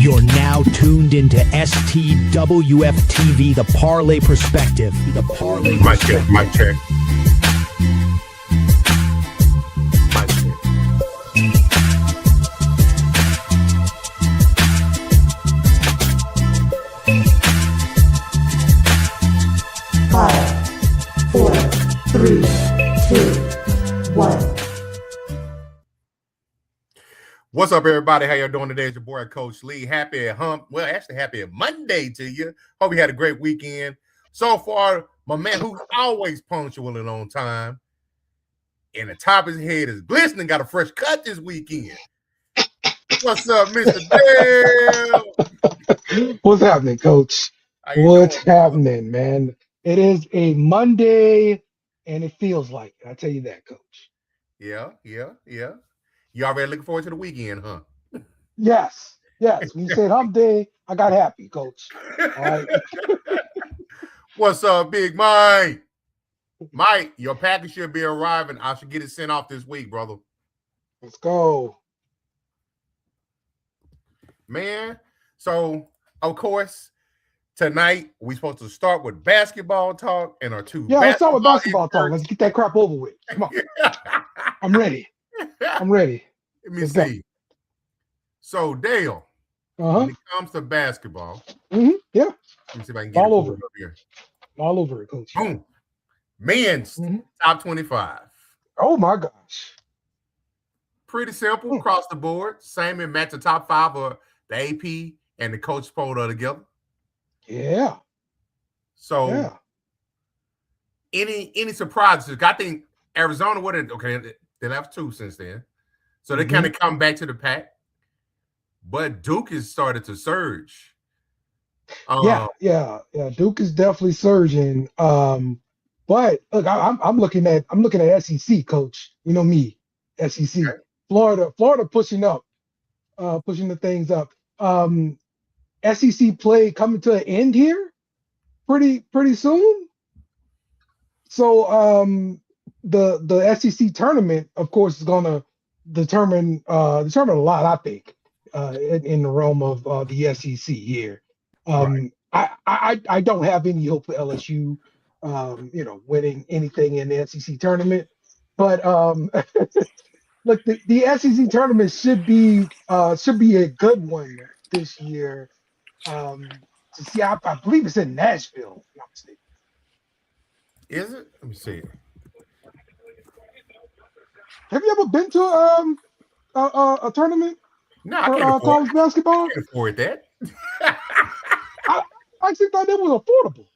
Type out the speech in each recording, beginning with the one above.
You're now tuned into STWF TV, the Parlay Perspective. The Parlay Mic check, mic check. Mic check. 5, 4, 3, 2, 1. What's up, everybody? How y'all doing today? It's your boy, Coach Lee. Happy happy Monday to you. Hope you had a great weekend. So far, my man who's always punctual and on time, and the top of his head is glistening, got a fresh cut this weekend. What's up, Mr. Dale? What's happening, Coach? What's happening, man? It is a Monday, and it feels like it. I tell you that, Coach. Yeah. You already looking forward to the weekend, huh? Yes. When you said hump day, I got happy, Coach. All right. What's up, Big Mike? Mike, your package should be arriving. I should get it sent off this week, brother. Let's go. Man, so, of course, tonight we're supposed to start with basketball talk and our two. Yeah, let's start with basketball talk. Let's get that crap over with. Come on. I'm ready. Let me see. So, Dale, when it comes to basketball, yeah. Let me see if I can get all it over up here. All over it, Coach. Boom. Men's top 25. Oh my gosh. Pretty simple across the board. Same and match the top 5 of the AP and the coach poll are together. Yeah. So any surprises? I think Arizona they left 2 since then. So they kind of come back to the pack. But Duke has started to surge. Yeah. Duke is definitely surging. But look, I'm looking at SEC, Coach. You know me, SEC. Okay. Florida pushing up, pushing the things up. SEC play coming to an end here pretty soon. So the SEC tournament, of course, is gonna determine a lot, I think, in the realm of the SEC here. Right. I don't have any hope for LSU, winning anything in the SEC tournament. But look, the SEC tournament should be a good one this year. To see, I believe it's in Nashville, if I'm not mistaken. Is it? Let me see. Have you ever been to a tournament? No, I can't afford college basketball. I can't afford that. I actually thought that was affordable.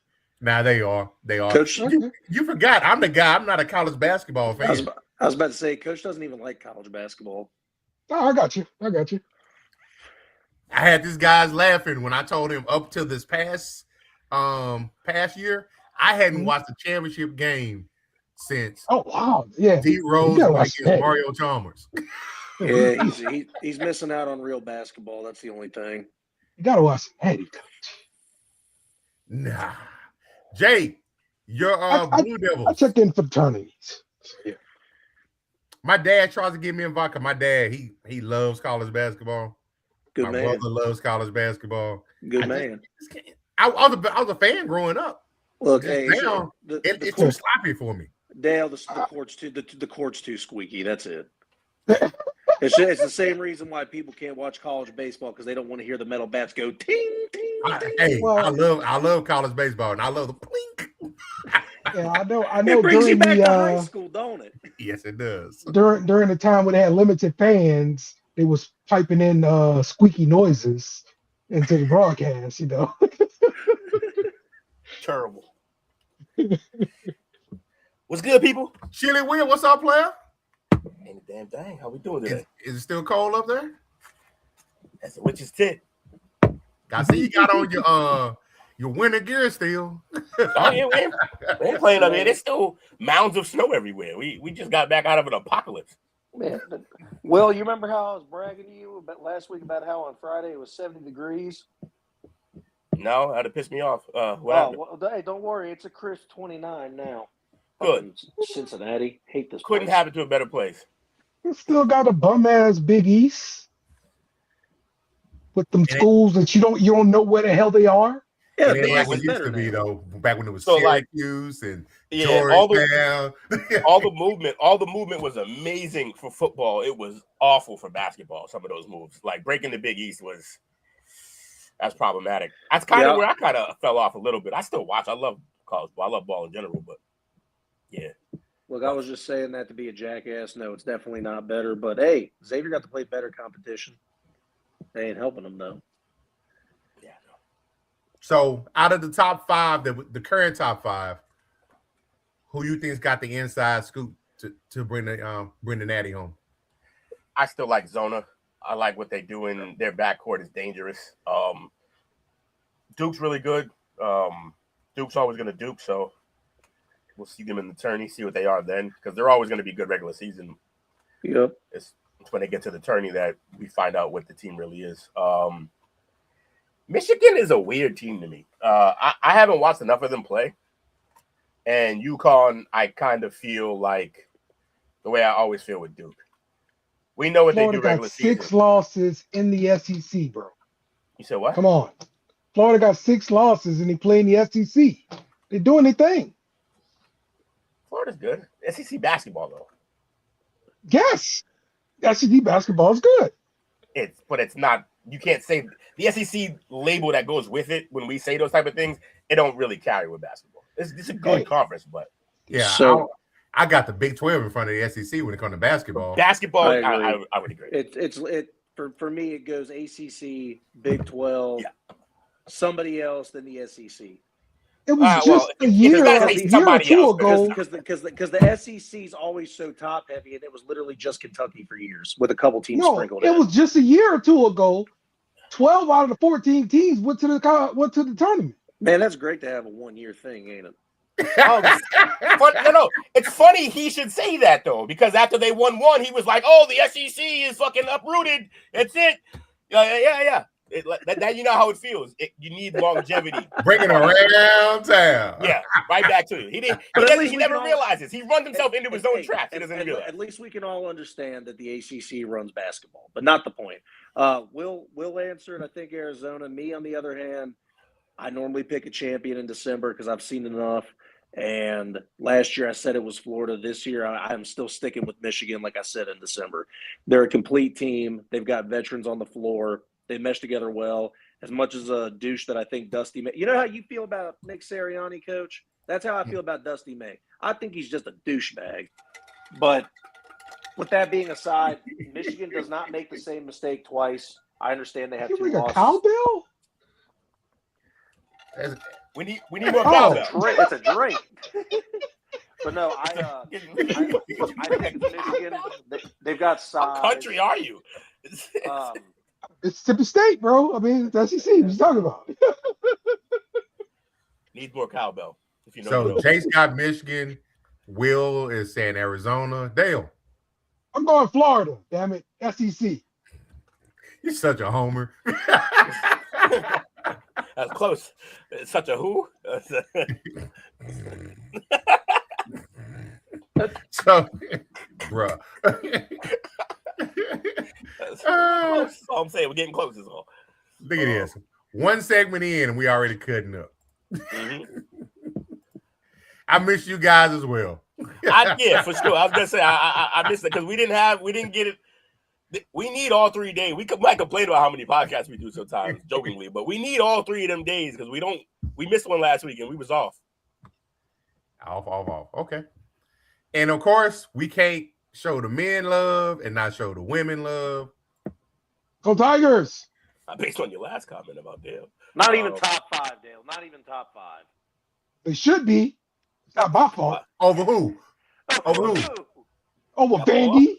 Nah, they are. Coach, you forgot. I'm the guy. I'm not a college basketball fan. I was about to say, Coach doesn't even like college basketball. Oh, I got you. I had these guys laughing when I told him up till this past year, I hadn't watched a championship game since. Oh wow, yeah. D Rose against Mario Chalmers. Yeah, he's missing out on real basketball. That's the only thing. You gotta watch Eddie. Nah, Jay, you're Blue Devils. I checked in fraternities. Yeah. My dad tries to get me involved. My dad, he loves college basketball. Good My man. brother loves college basketball. Good man. I was a fan growing up. Look, hey, now it's too sloppy for me. Dale, the court's too squeaky. That's it. It's the same reason why people can't watch college baseball, because they don't want to hear the metal bats go ting ting. Hey, I love college baseball, and I love the plink. Yeah, I know. It brings you back to high school, don't it? Yes, it does. During the time when they had limited fans, they was piping in squeaky noises into the broadcast. Terrible. What's good, people? Chili Will, what's up, player? Ain't a damn thing. How we doing today? Is it still cold up there? That's a witch's tit. I see you got on your winter gear still. Oh, yeah, we ain't playing up here. There's still mounds of snow everywhere. We just got back out of an apocalypse. Man, Will, you remember how I was bragging to you about last week about how on Friday it was 70 degrees? No, that'd have pissed me off. Hey, don't worry. It's a crisp 29 now. Good. Cincinnati. Hate this Couldn't place. happen to a better place. You still got a bum ass Big East. with them And it- schools that you don't know where the hell they are. Yeah, It ain't the like Bears it is used better to be now. though. Back when it was So, like, Syracuse and Yeah, Georgetown. all the movement was amazing for football. It was awful for basketball. Some of those moves, like breaking the Big East, that's problematic. That's kind of where I kind of fell off a little bit. I still watch. I love college ball. I love ball in general, but yeah. Look, I was just saying that to be a jackass. No, it's definitely not better. But hey, Xavier got to play better competition. They ain't helping them though. Yeah. No. So out of the top five, the current top five, who you think's got the inside scoop to bring the natty home? I still like Zona. I like what they do in their backcourt is dangerous. Duke's really good. Duke's always going to Duke, so we'll see them in the tourney, see what they are then, because they're always going to be good regular season. Yep. It's when they get to the tourney that we find out what the team really is. Michigan is a weird team to me. I haven't watched enough of them play. And UConn, I kind of feel like the way I always feel with Duke. We know what Florida they do regular got 6 season. losses in the SEC, bro. You said what? Come on. Florida got 6 losses and they play in the SEC. They're doing their thing. Florida's good. SEC basketball, though. Yes. SEC basketball is good. But it's not. You can't say the SEC label that goes with it when we say those type of things. It don't really carry with basketball. It's a good conference, but Yeah. So I got the Big 12 in front of the SEC when it comes to basketball. basketball, I agree. I would agree. It for me it goes ACC, Big 12, somebody else than the SEC. It was well, just a if year, it's not a year or somebody two else, ago. Because the SEC is always so top heavy, and it was literally just Kentucky for years with a couple teams No, sprinkled it in. was just a year or two ago. 12 out of the 14 teams went to the tournament. Man, that's great to have a 1-year thing, ain't it? No, it's funny he should say that though, because after they won one, he was like, "Oh, the SEC is fucking uprooted. That's it." Yeah. Now you know how it feels. You need longevity. Bring it around town. Yeah, right back to you. He never realizes. He runs himself into his own traps. He doesn't realize. At least we can all understand that the ACC runs basketball, but not the point. We'll answer it. I think Arizona. Me, on the other hand, I normally pick a champion in December because I've seen enough. And last year I said it was Florida. This year I'm still sticking with Michigan, like I said in December. They're a complete team. They've got veterans on the floor. They mesh together well. As much as a douche that I think Dusty May. You know how you feel about Nick Sirianni, Coach? That's how I feel about Dusty May. I think he's just a douchebag. But with that being aside, Michigan does not make the same mistake twice. I understand they have 2 You losses. a cowbell? We need more cowbell. It's a drink. But no, I think Michigan, they've got size. What country are you? It's Mississippi State, bro. I mean, it's SEC. What you talking about? Needs more cowbell. If you know. So Chase got Michigan. Will is saying Arizona. Dale. I'm going Florida. Damn it, SEC. You're such a homer. That's close. It's such a who? So, bruh. That's all I'm saying. We're getting close, is all. Look at this. One segment in, and we already cutting up. Mm-hmm. I miss you guys as well. Yeah, for sure. I was gonna say I missed it because we didn't get it. We need all 3 days. We might complain about how many podcasts we do sometimes, jokingly, but we need all 3 of them days because we missed one last week and we was off. Off. Okay. And of course, we can't show the men love and not show the women love. Go Tigers. Based on your last comment about Dale. Not even top 5, Dale. Not even top 5. They should be. It's not my fault. Over who? Over who? Over Vandy.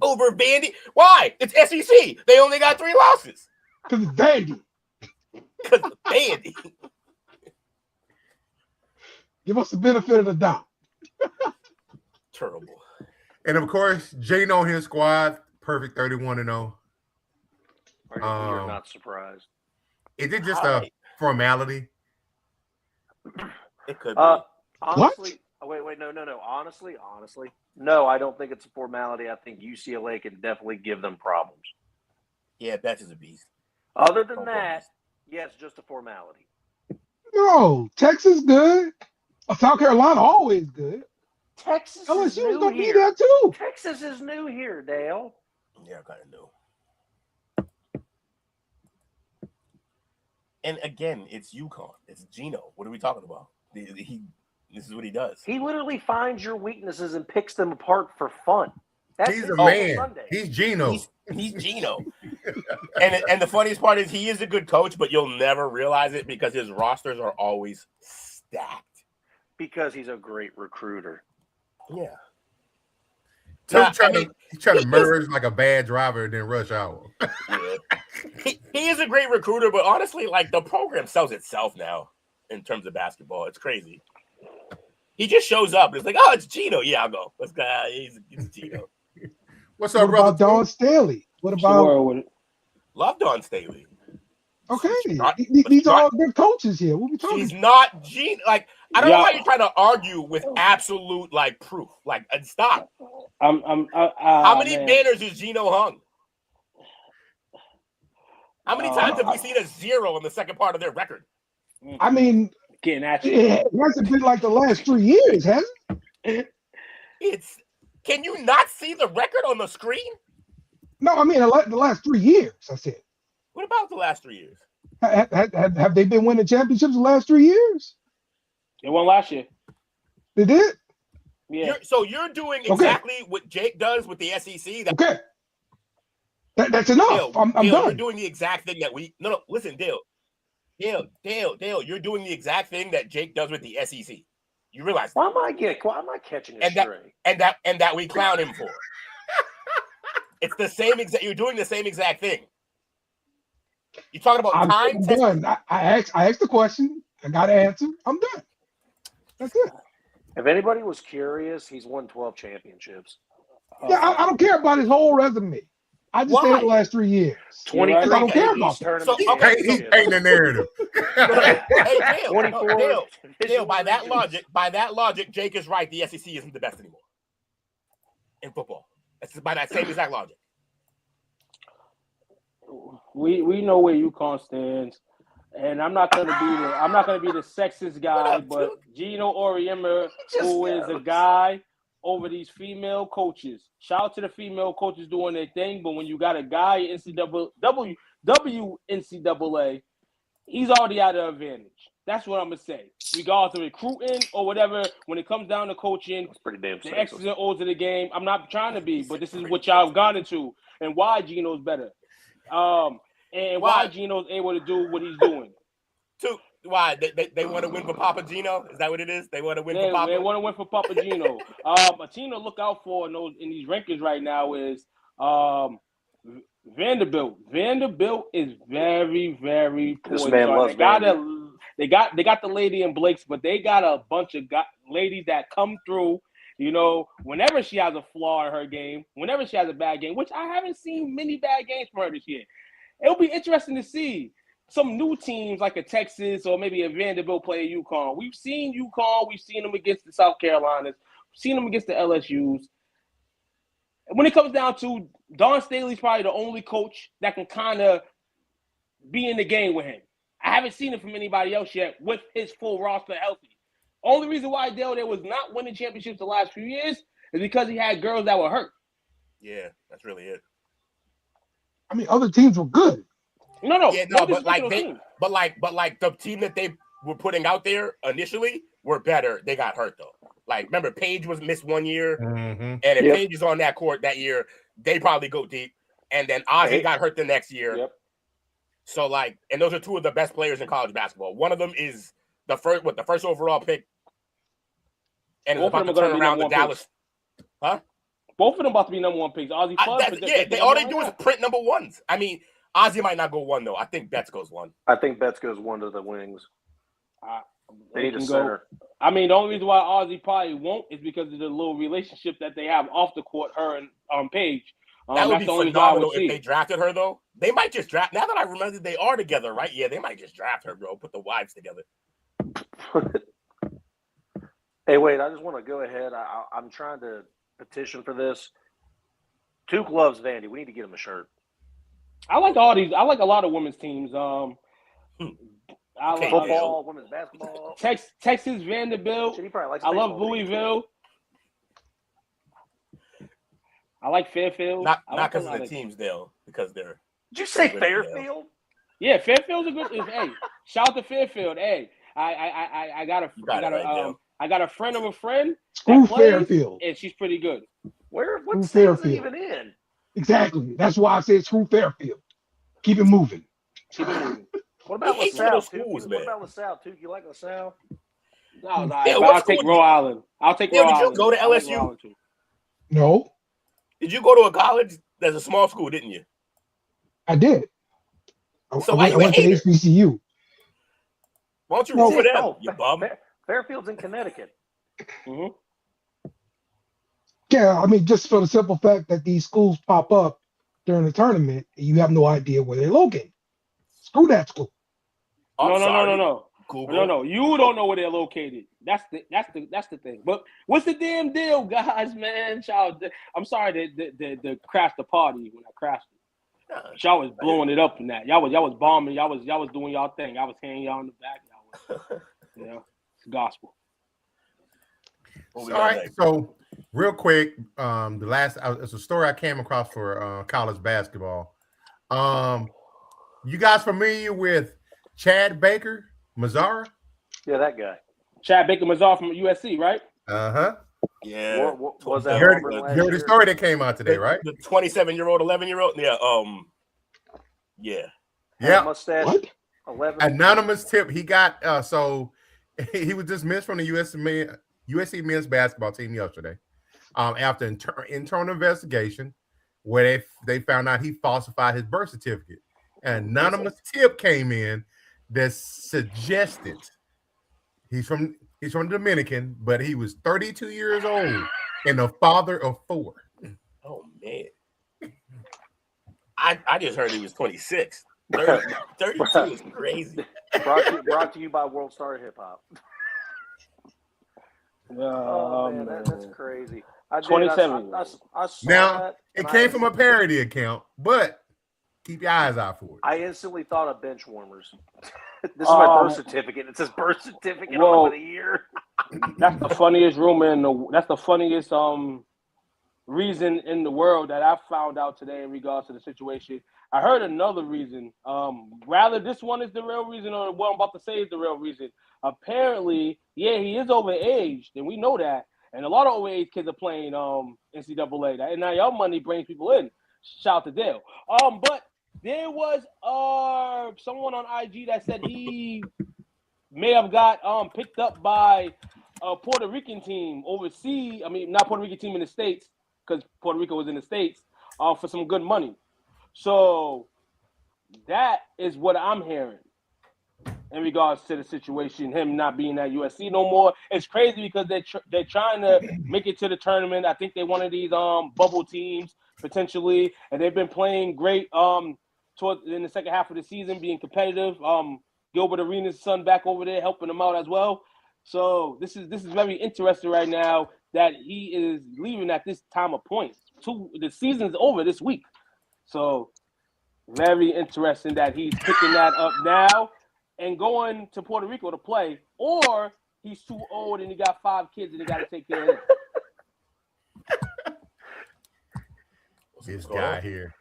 Over Vandy? Why? It's SEC. They only got 3 losses. Because it's Vandy. Because of Vandy. Give us the benefit of the doubt. Terrible. And of course, Jane on his squad, perfect 31-0. You're not surprised. Is it just a formality? It could be. Honestly, wait, no. Honestly, no, I don't think it's a formality. I think UCLA can definitely give them problems. Yeah, Betts is a beast. Other than that, yes, just a formality. No, Texas good. South Carolina always good. Texas is LSU is new gonna be here. there too. Texas is new here, Dale. Yeah, kind of new. And again, it's UConn. It's Gino. What are we talking about? This is what he does. He literally finds your weaknesses and picks them apart for fun. That's He's his a whole man. Sunday. He's Gino. He's Gino. and the funniest part is he is a good coach, but you'll never realize it because his rosters are always stacked. Because he's a great recruiter. Yeah. He's trying to merge like a bad driver than rush hour. Yeah. He is a great recruiter, but honestly, like the program sells itself now in terms of basketball. It's crazy. He just shows up. It's like, oh, it's Gino. Yeah, I'll go. Let's go. He's Gino. What's What up, brother? about Dawn Staley? What about? Love Dawn Staley. Okay, Not- these are all good coaches here. What we talking? She's not Gino. Like, I don't know why you're trying to argue with absolute like proof. Like, and stop. How many banners is Gino hung? How many times have we seen a 0 in the second part of their record? I mean, Getting at you. it hasn't been like the last 3 years, has it? Can you not see the record on the screen? No, I mean the last 3 years. I said. What about the last 3 years? Have they been winning championships the last 3 years? They won last year. They did. Yeah. You're doing exactly what Jake does with the SEC. Okay. That's enough. Dale, I'm Dale, done. You're doing the exact thing that listen, Dale, you're doing the exact thing that Jake does with the SEC. You realize that? Why am I catching a stray? And that we clown him for. It's the same exact. You're doing the same exact thing. You're talking about I'm time. done. I asked the question. I got an answer. I'm done. That's it. If anybody was curious, he's won 12 championships. Yeah, I don't care about his whole resume. I just say the last 3 years. 23 I don't care about that. tournament He's painting the narrative. Hey, Dale, by that logic, Jake is right. The SEC isn't the best anymore in football. That's by that same exact logic. We know where UConn stands, and I'm not gonna be the sexist guy, but Gino Auriemma, who is a guy over these female coaches. Shout out to the female coaches doing their thing, but when you got a guy in WNCAA, he's already at an advantage. That's what I'm gonna say. Regardless of recruiting or whatever, when it comes down to coaching, That's pretty damn the X's and O's of the game, I'm not trying to be, but this is what y'all have gone into and why Gino's better. And why Gino's able to do what he's doing. Why? They want to win for Papa Gino? Is that what it is? They want to win for Papa? They want to win for Papa Gino. A team to look out for in these rankings right now is Vanderbilt. Vanderbilt is very, very poor. This man loves Vanderbilt. They got the lady in Blake's, but they got a bunch of ladies that come through, you know, whenever she has a flaw in her game, whenever she has a bad game, which I haven't seen many bad games for her this year. It'll be interesting to see some new teams like a Texas or maybe a Vanderbilt play UConn. We've seen UConn. We've seen them against the South Carolinas. We've seen them against the LSUs. When it comes down to Dawn Staley's probably the only coach that can kind of be in the game with him. I haven't seen it from anybody else yet with his full roster healthy. Only reason why Dale was not winning championships the last few years is because he had girls that were hurt. Yeah, that's really it. I mean, other teams were good. No, but the team that they were putting out there initially were better. They got hurt though. Like, remember, Paige was missed 1 year, and if Paige is on that court that year, they probably go deep. And then Ozzie got hurt the next year. Yep. So and those are two of the best players in college basketball. One of them is the first overall pick, and is about to turn around the Dallas. Huh? Both of them about to be number 1 picks. Ozzie all they do is print number 1s. I mean, Ozzie might not go 1 though. I think Betts goes 1. I think Betts goes 1 to the Wings. They need a center. I mean, the only reason why Ozzie probably won't is because of the little relationship that they have off the court, her and Paige. That would be phenomenal if they drafted her, though. They might just draft. Now that I remember they are together, right? Yeah, they might just draft her, bro. Put the wives together. Hey, wait, I just want to go ahead. I'm trying to petition for this. Tuke loves Vandy. We need to get him a shirt. I like all these. I like a lot of women's teams. I like Football, women's basketball. Texas, Vanderbilt. Shit, he probably likes I love baseball teams, Louisville. I like Fairfield. Not like because of the teams, though, because they're. Did you say Fairfield? Yeah, Fairfield's a good. Hey, shout out to Fairfield. Hey, I got a friend of a friend. Screw Fairfield, and she's pretty good. What state is it even in? Exactly. That's why I said screw Fairfield. Keep it moving. What about LaSalle? What about LaSalle, too? You like LaSalle? No, I'll take Rhode Island. Did you go to LSU? No. Did you go to a college that's a small school, didn't you? I did. So I went to HBCU. Why don't you root for them, you bum? Fairfield's in Connecticut. Mm-hmm. Yeah, I mean, just for the simple fact that these schools pop up during the tournament, and you have no idea where they're located. Screw that school. No. Google. No. You don't know where they're located. That's the thing. But what's the damn deal, guys, man? Y'all, I'm sorry to crash the party when I crashed it. Y'all was blowing it up in that. Y'all was bombing. Y'all was doing y'all thing. I was handing y'all in the back. Y'all was, it's gospel. All right. So real quick, it's a story I came across for college basketball. You guys familiar with Chad Baker Mazzara? Yeah, that guy. Chad Baker Mazzara from USC, right? Yeah. What was that? You heard the story that came out today, right? The 27-year-old, 11-year-old. Yeah. Yeah. Mustache. What? 11. Anonymous tip. He got so he was dismissed from the USC men's basketball team yesterday after internal investigation where they found out he falsified his birth certificate. An anonymous tip came in that suggested he's from Dominican, but he was 32 years old and a father of 4. Oh man. I just heard he was 26. 32 is crazy. Brought to you by World Star Hip Hop. Oh man, that's crazy. 27. I saw Now that, it came from a parody account, but keep your eyes out for it. I instantly thought of bench warmers. This is my birth certificate. It says birth certificate over the year. That's the funniest rumor that's the funniest reason in the world that I found out today in regards to the situation. I heard another reason. Rather this one is the real reason or what I'm about to say is the real reason. Apparently, yeah, he is overaged, and we know that. And a lot of overage kids are playing NCAA. And now your money brings people in. Shout out to Dale. But there was someone on IG that said he may have got picked up by a Puerto Rican team overseas. I mean, not Puerto Rican team in the States, because Puerto Rico was in the States, for some good money. So that is what I'm hearing in regards to the situation, him not being at USC no more. It's crazy because they're trying to make it to the tournament. I think they're one of these bubble teams potentially, and they've been playing great in the second half of the season, being competitive. Gilbert Arenas' son back over there helping them out as well. So this is very interesting right now that he is leaving at this time of point. The season's over this week. So very interesting that he's picking that up now and going to Puerto Rico to play, or he's too old and he got 5 kids and he got to take care of them. This guy here.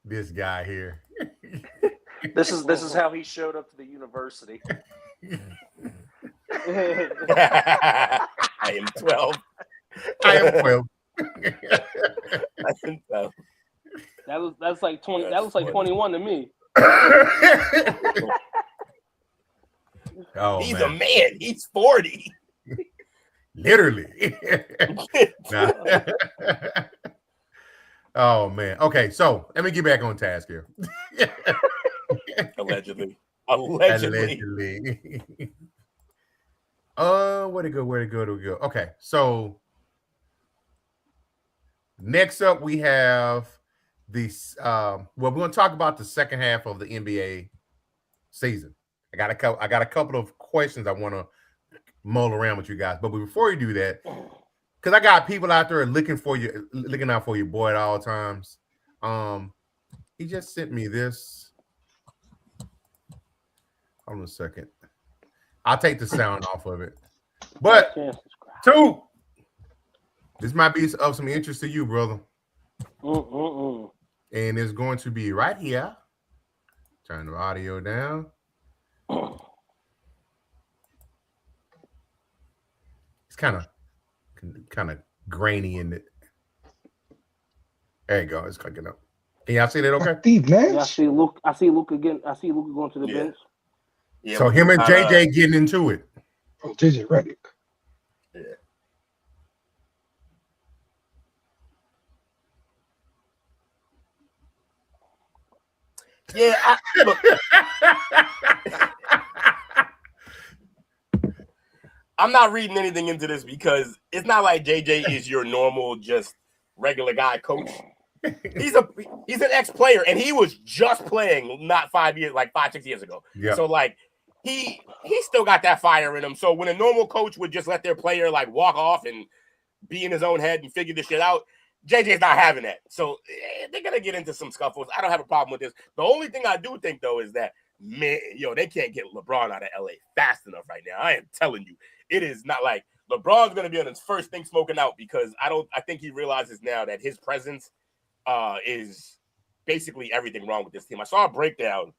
This is how he showed up to the university. I am 12. I am 12. I am 12. That's like 20. That looks like 21 to me. Oh, He's man. a man. He's 40. Literally. Oh man. Okay, so let me get back on task here. Allegedly. Where'd it go? Okay, so next up we have this. We're going to talk about the second half of the NBA season. I got a couple of questions I want to mull around with you guys, but before you do that, because I got people out there looking out for your boy at all times. He just sent me this. Hold on a second. I'll take the sound off of it. But two, this might be of some interest to you, brother. And it's going to be right here. Turn the audio down. It's kind of grainy in it. There you go. It's clicking up. Can y'all see that? Okay. Steve Nash. Yeah, I see Luke. I see Luke again. I see Luke going to the bench. Yeah, so him and JJ getting into it. Oh, JJ Redick. Yeah. Yeah, look. I'm not reading anything into this because it's not like JJ is your normal, just regular guy coach. He's an ex-player, and he was just playing not 5 years, like 5-6 years ago. Yeah. So like he still got that fire in him. So when a normal coach would just let their player like walk off and be in his own head and figure this shit out, JJ's not having that. So they're gonna get into some scuffles. I don't have a problem with this. The only thing I do think though is that they can't get LeBron out of LA fast enough right now. I am telling you, it is not like LeBron's gonna be on his first thing smoking out because I think he realizes now that his presence is basically everything wrong with this team. I saw a breakdown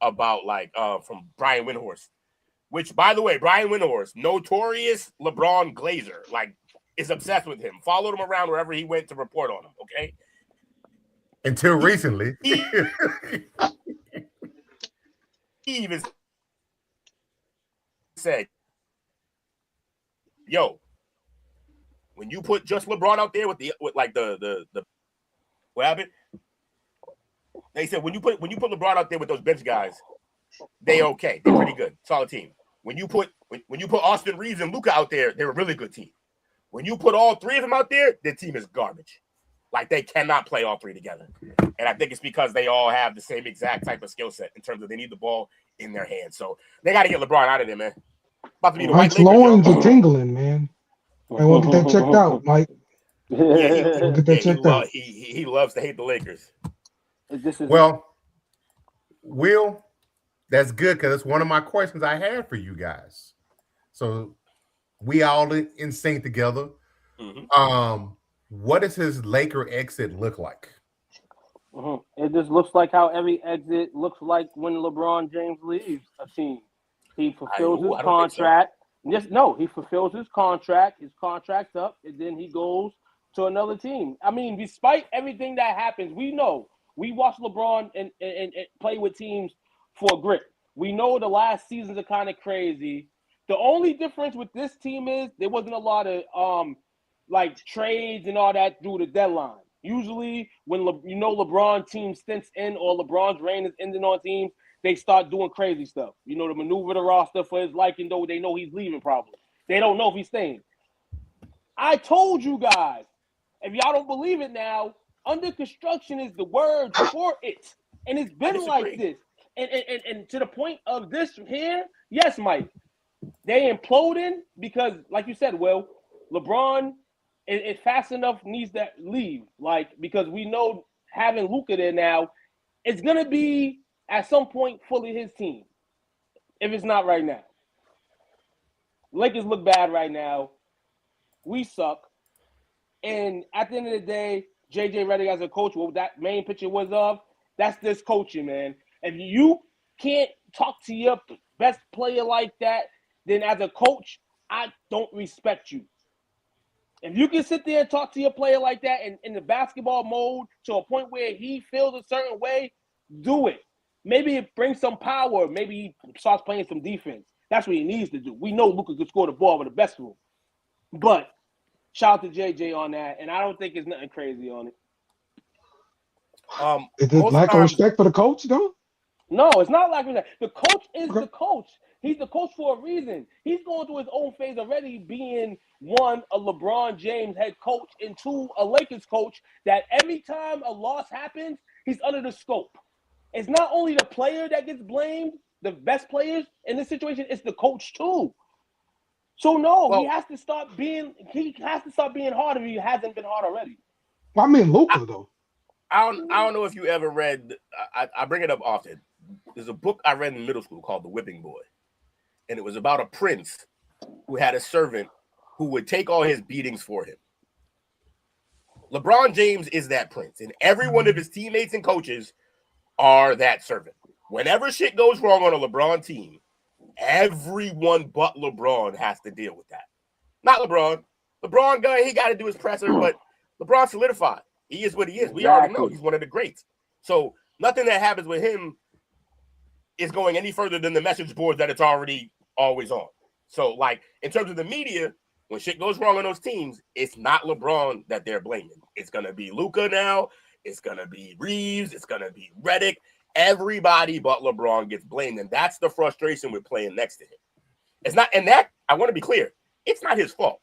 about from Brian Windhorst, which by the way, Brian Windhorst, notorious LeBron glazer, is obsessed with him. Followed him around wherever he went to report on him. Okay. Until recently. He even said, "Yo, when you put just LeBron out there with the what happened?" They said when you put LeBron out there with those bench guys, they're pretty good, solid team. When you put Austin Reeves and Luka out there, they're a really good team. When you put all three of them out there, their team is garbage. Like they cannot play all three together. And I think it's because they all have the same exact type of skill set in terms of they need the ball in their hands. So they got to get LeBron out of there, man. About to be the Mike's White loins Lakers, are tingling, man. I want to get that checked out, Mike. Yeah, Get that checked out. He loves to hate the Lakers. Well, Will, that's good because it's one of my questions I had for you guys. So we all in sync together. Mm-hmm. What does his Laker exit look like? It just looks like how every exit looks like when LeBron James leaves a team. He fulfills his contract. He fulfills his contract. His contract's up, and then he goes to another team. I mean, despite everything that happens, we know. We watch LeBron and play with teams for grit. We know the last seasons are kind of crazy. The only difference with this team is there wasn't a lot of trades and all that through the deadline. Usually when LeBron team stints in or LeBron's reign is ending on teams, they start doing crazy stuff. To maneuver the roster for his liking, though they know he's leaving probably. They don't know if he's staying. I told you guys, if y'all don't believe it now, under construction is the word for it. And it's been like this. And to the point of this here, yes, Mike, they imploding because, like you said, Will, LeBron is fast enough needs to leave. Because we know having Luka there now, it's going to be at some point fully his team. If it's not right now. Lakers look bad right now. We suck. And at the end of the day, JJ Redick as a coach, what that main picture was of, that's this coaching, man. If you can't talk to your best player like that, then as a coach, I don't respect you. If you can sit there and talk to your player like that in the basketball mode to a point where he feels a certain way, do it. Maybe it brings some power. Maybe he starts playing some defense. That's what he needs to do. We know Luka could score the ball with the best of them. But shout out to JJ on that, and I don't think there's nothing crazy on it. Is it lack of respect for the coach, though? No, it's not lack of respect. The coach is the coach. He's the coach for a reason. He's going through his own phase already, being one, a LeBron James head coach, and two, a Lakers coach, that every time a loss happens, he's under the scope. It's not only the player that gets blamed, the best players in this situation, it's the coach too. So he has to start being hard if he hasn't been hard already. Well, I mean Luka though. I don't know if you ever read. I bring it up often. There's a book I read in middle school called The Whipping Boy, and it was about a prince who had a servant who would take all his beatings for him. LeBron James is that prince, and every one of his teammates and coaches are that servant. Whenever shit goes wrong on a LeBron team, everyone but LeBron has to deal with that. Not LeBron. LeBron, he got to do his presser, but LeBron solidified. He is what he is. We already know he's one of the greats. So nothing that happens with him is going any further than the message board that it's already always on. So, like, in terms of the media, when shit goes wrong on those teams, it's not LeBron that they're blaming. It's going to be Luka now. It's going to be Reeves. It's going to be Redick. Everybody but LeBron gets blamed, and that's the frustration with playing next to him. It's not, and that, I want to be clear, it's not his fault.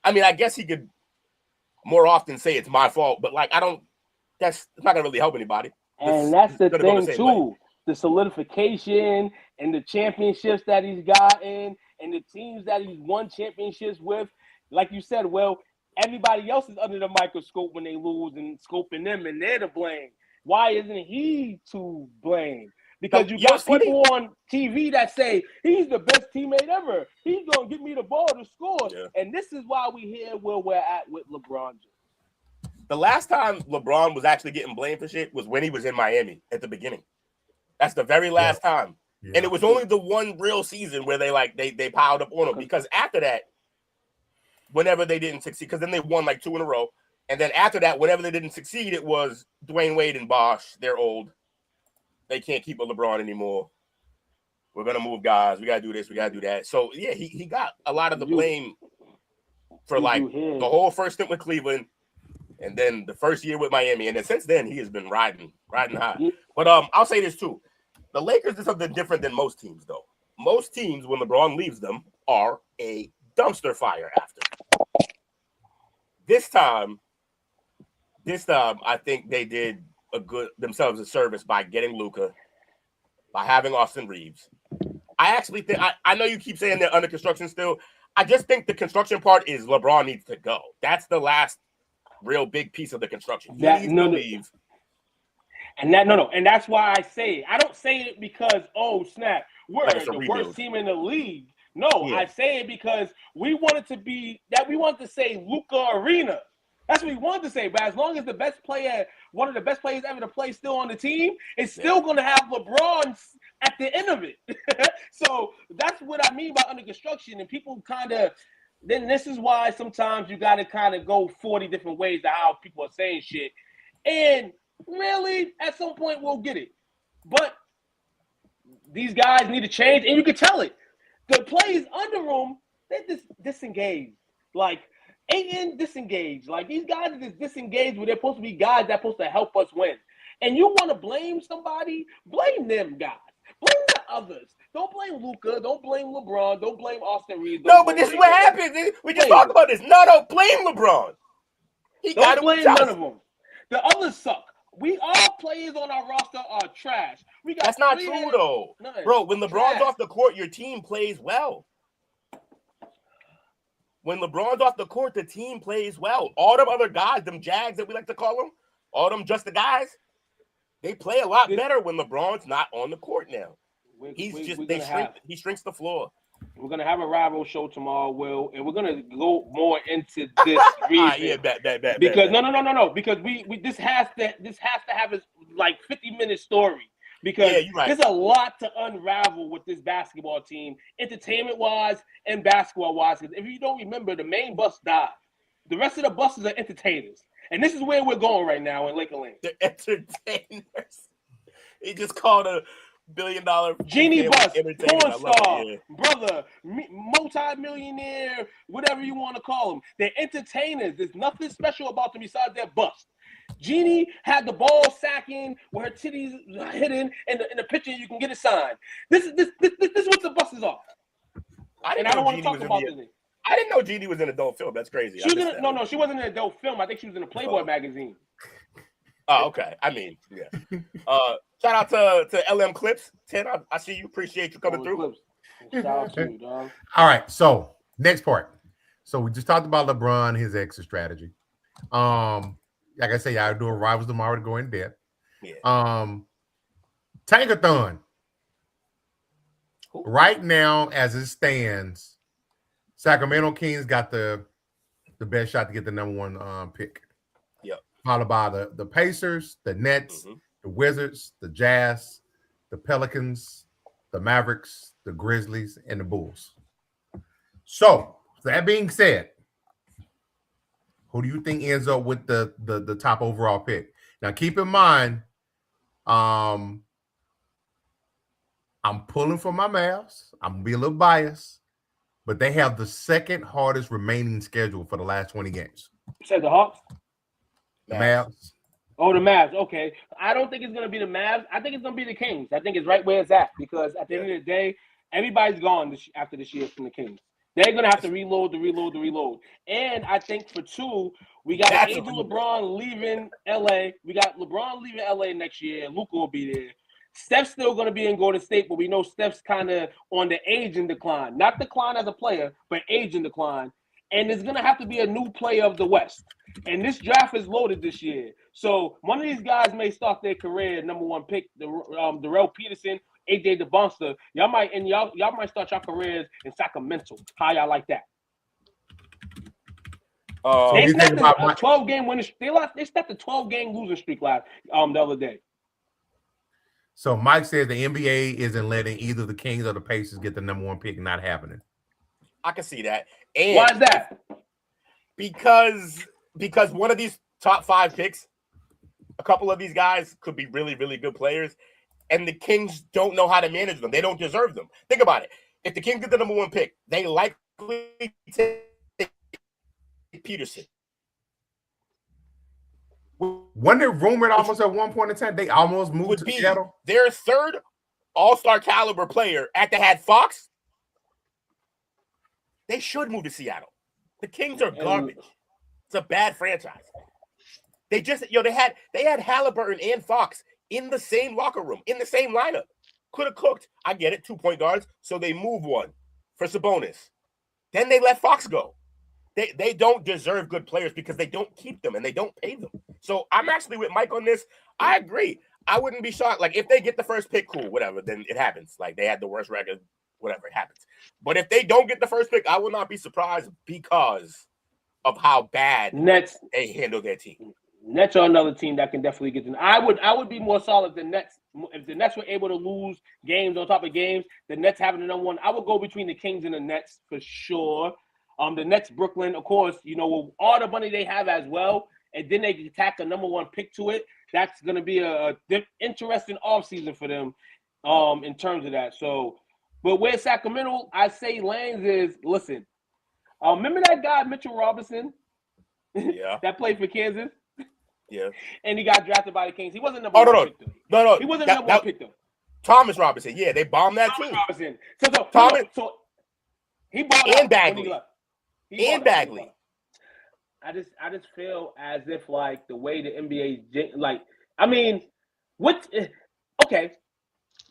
I mean, I guess he could more often say it's my fault, but like, it's not going to really help anybody. And that's the thing too, the solidification and the championships that he's gotten and the teams that he's won championships with. Like you said, well, everybody else is under the microscope when they lose and scoping them, and they're to blame. Why isn't he to blame? Because you got people on TV that say he's the best teammate ever. He's gonna give me the ball to score, and this is why we here where we're at with LeBron James. The last time LeBron was actually getting blamed for shit was when he was in Miami at the beginning. That's the very last time, and it was only the one real season where they piled up on him, because after that, whenever they didn't succeed, because then they won like 2 in a row, and then after that, whenever they didn't succeed, it was Dwayne Wade and Bosh. They're old. They can't keep a LeBron anymore. We're going to move guys. We got to do this. We got to do that. So, yeah, he got a lot of the blame for, like, the whole first stint with Cleveland and then the first year with Miami. And then since then, he has been riding high. But I'll say this, too. The Lakers is something different than most teams, though. Most teams, when LeBron leaves them, are a dumpster fire after. This time, I think they did themselves a service by getting Luka, by having Austin Reeves. I actually think I know you keep saying they're under construction still. I just think the construction part is LeBron needs to go. That's the last real big piece of the construction. He needs to leave. And that's why I say it. I don't say it because, oh snap, we're the worst team in the league. No, I say it because we want it to be that we want to say Luka Arena. That's what we wanted to say. But as long as the best player, one of the best players ever to play, still on the team, it's still going to have LeBron at the end of it. So that's what I mean by under construction. And people then this is why sometimes you got to kind of go 40 different ways to how people are saying shit. And really, at some point, we'll get it. But these guys need to change, and you can tell it. The players under them, they're just disengaged. Like, Ayton disengaged. Like, these guys are just disengaged where they're supposed to be guys that's supposed to help us win. And you want to blame somebody? Blame them guys. Blame the others. Don't blame Luka. Don't blame LeBron. Don't blame Austin Reeves. No, but this is what happens. We just talked about this. No, don't blame LeBron. Don't blame none of them. The others suck. All players on our roster are trash. That's not true, though. Bro, when LeBron's off the court, your team plays well. When LeBron's off the court, the team plays well. All them other guys, them Jags that we like to call them, all them just the guys, they play a lot better when LeBron's not on the court now. He shrinks the floor. We're gonna have a rival show tomorrow, Will, and we're gonna go more into this reason. Bet. Because no. Because we this has to have a like 50-minute story. Because there's a lot to unravel with this basketball team, entertainment-wise and basketball-wise. Because if you don't remember, the main bus died. The rest of the buses are entertainers. And this is where we're going right now in Laker Lane. The entertainers. He just called a $1 billion genie bus, porn star, brother, multi-millionaire, whatever you want to call them. They're entertainers. There's nothing special about them besides their bust. Jeannie had the ball sacking with her titties hidden in the picture. You can get it signed. This is what the buses are. I don't want to talk about this. I didn't know Jeannie was in adult film. That's crazy. She wasn't in adult film. I think she was in a Playboy magazine. Oh, okay. I mean, yeah. Shout out to LM Clips. 10, I see you. Appreciate you coming through. Shout out to you, dog. All right. So next part. So we just talked about LeBron, his exit strategy. like I say, y'all doing rivals tomorrow to go in depth. Yeah. Tankathon. Right now, as it stands, Sacramento Kings got the best shot to get the number one pick. Yep. Followed by the Pacers, the Nets, the Wizards, the Jazz, the Pelicans, the Mavericks, the Grizzlies, and the Bulls. So that being said, who do you think ends up with the top overall pick? Now, keep in mind, I'm pulling for my Mavs. I'm gonna be a little biased, but they have the second hardest remaining schedule for the last 20 games. You said the Hawks? The Mavs. Oh, the Mavs. Okay. I don't think it's going to be the Mavs. I think it's going to be the Kings. I think it's right where it's at because at the end of the day, everybody's gone after this year from the Kings. They're going to have to reload. And I think for two, we got Angel LeBron leaving LA. We got LeBron leaving LA next year. Luka will be there. Steph's still going to be in Golden State, but we know Steph's kind of on the age in decline. Not decline as a player, but age in decline. And there's going to have to be a new player of the West. And this draft is loaded this year. So one of these guys may start their career number one pick, Darrell Peterson, AJ DeBonster. Y'all might start your careers in Sacramento. How y'all like that? They snapped a 12-game winning streak. They snapped a 12-game losing streak the other day. So Mike says the NBA isn't letting either the Kings or the Pacers get the number one pick. Not happening. I can see that. And why is that? Because one of these top 5 picks, a couple of these guys could be really, really good players, and the Kings don't know how to manage them. They don't deserve them. Think about it. If the Kings get the number one pick, they likely take Peterson. Wasn't it rumored almost at one point in time they almost moved to Seattle? Their third all-star caliber player after had Fox. They should move to Seattle. The Kings are garbage. It's a bad franchise. They just, they had Halliburton and Fox in the same locker room, in the same lineup. Could have cooked. I get it, 2-point guards. So they move one for Sabonis. Then they let Fox go. They don't deserve good players because they don't keep them and they don't pay them. So I'm actually with Mike on this. I agree. I wouldn't be shocked. Like, if they get the first pick, cool, whatever, then it happens. Like, they had the worst record, whatever, it happens. But if they don't get the first pick, I will not be surprised because of how bad they handle their team. Nets are another team that can definitely get them. I would be more solid than Nets. If the Nets were able to lose games on top of games, the Nets having the number one, I would go between the Kings and the Nets for sure. The Nets, Brooklyn, of course, with all the money they have as well, and then they can tack a number one pick to it. That's going to be a interesting offseason for them in terms of that. So, but where Sacramento, I say lands is, listen, remember that guy, Mitchell Robinson? Yeah. That played for Kansas? Yeah. And he got drafted by the Kings. He wasn't number one pick, though. No. He wasn't number one pick, though. Thomas Robinson. Yeah, they bombed that too. Robinson. So he bought and Bagley. And Bagley. I just feel as if, like, the way the NBA, okay,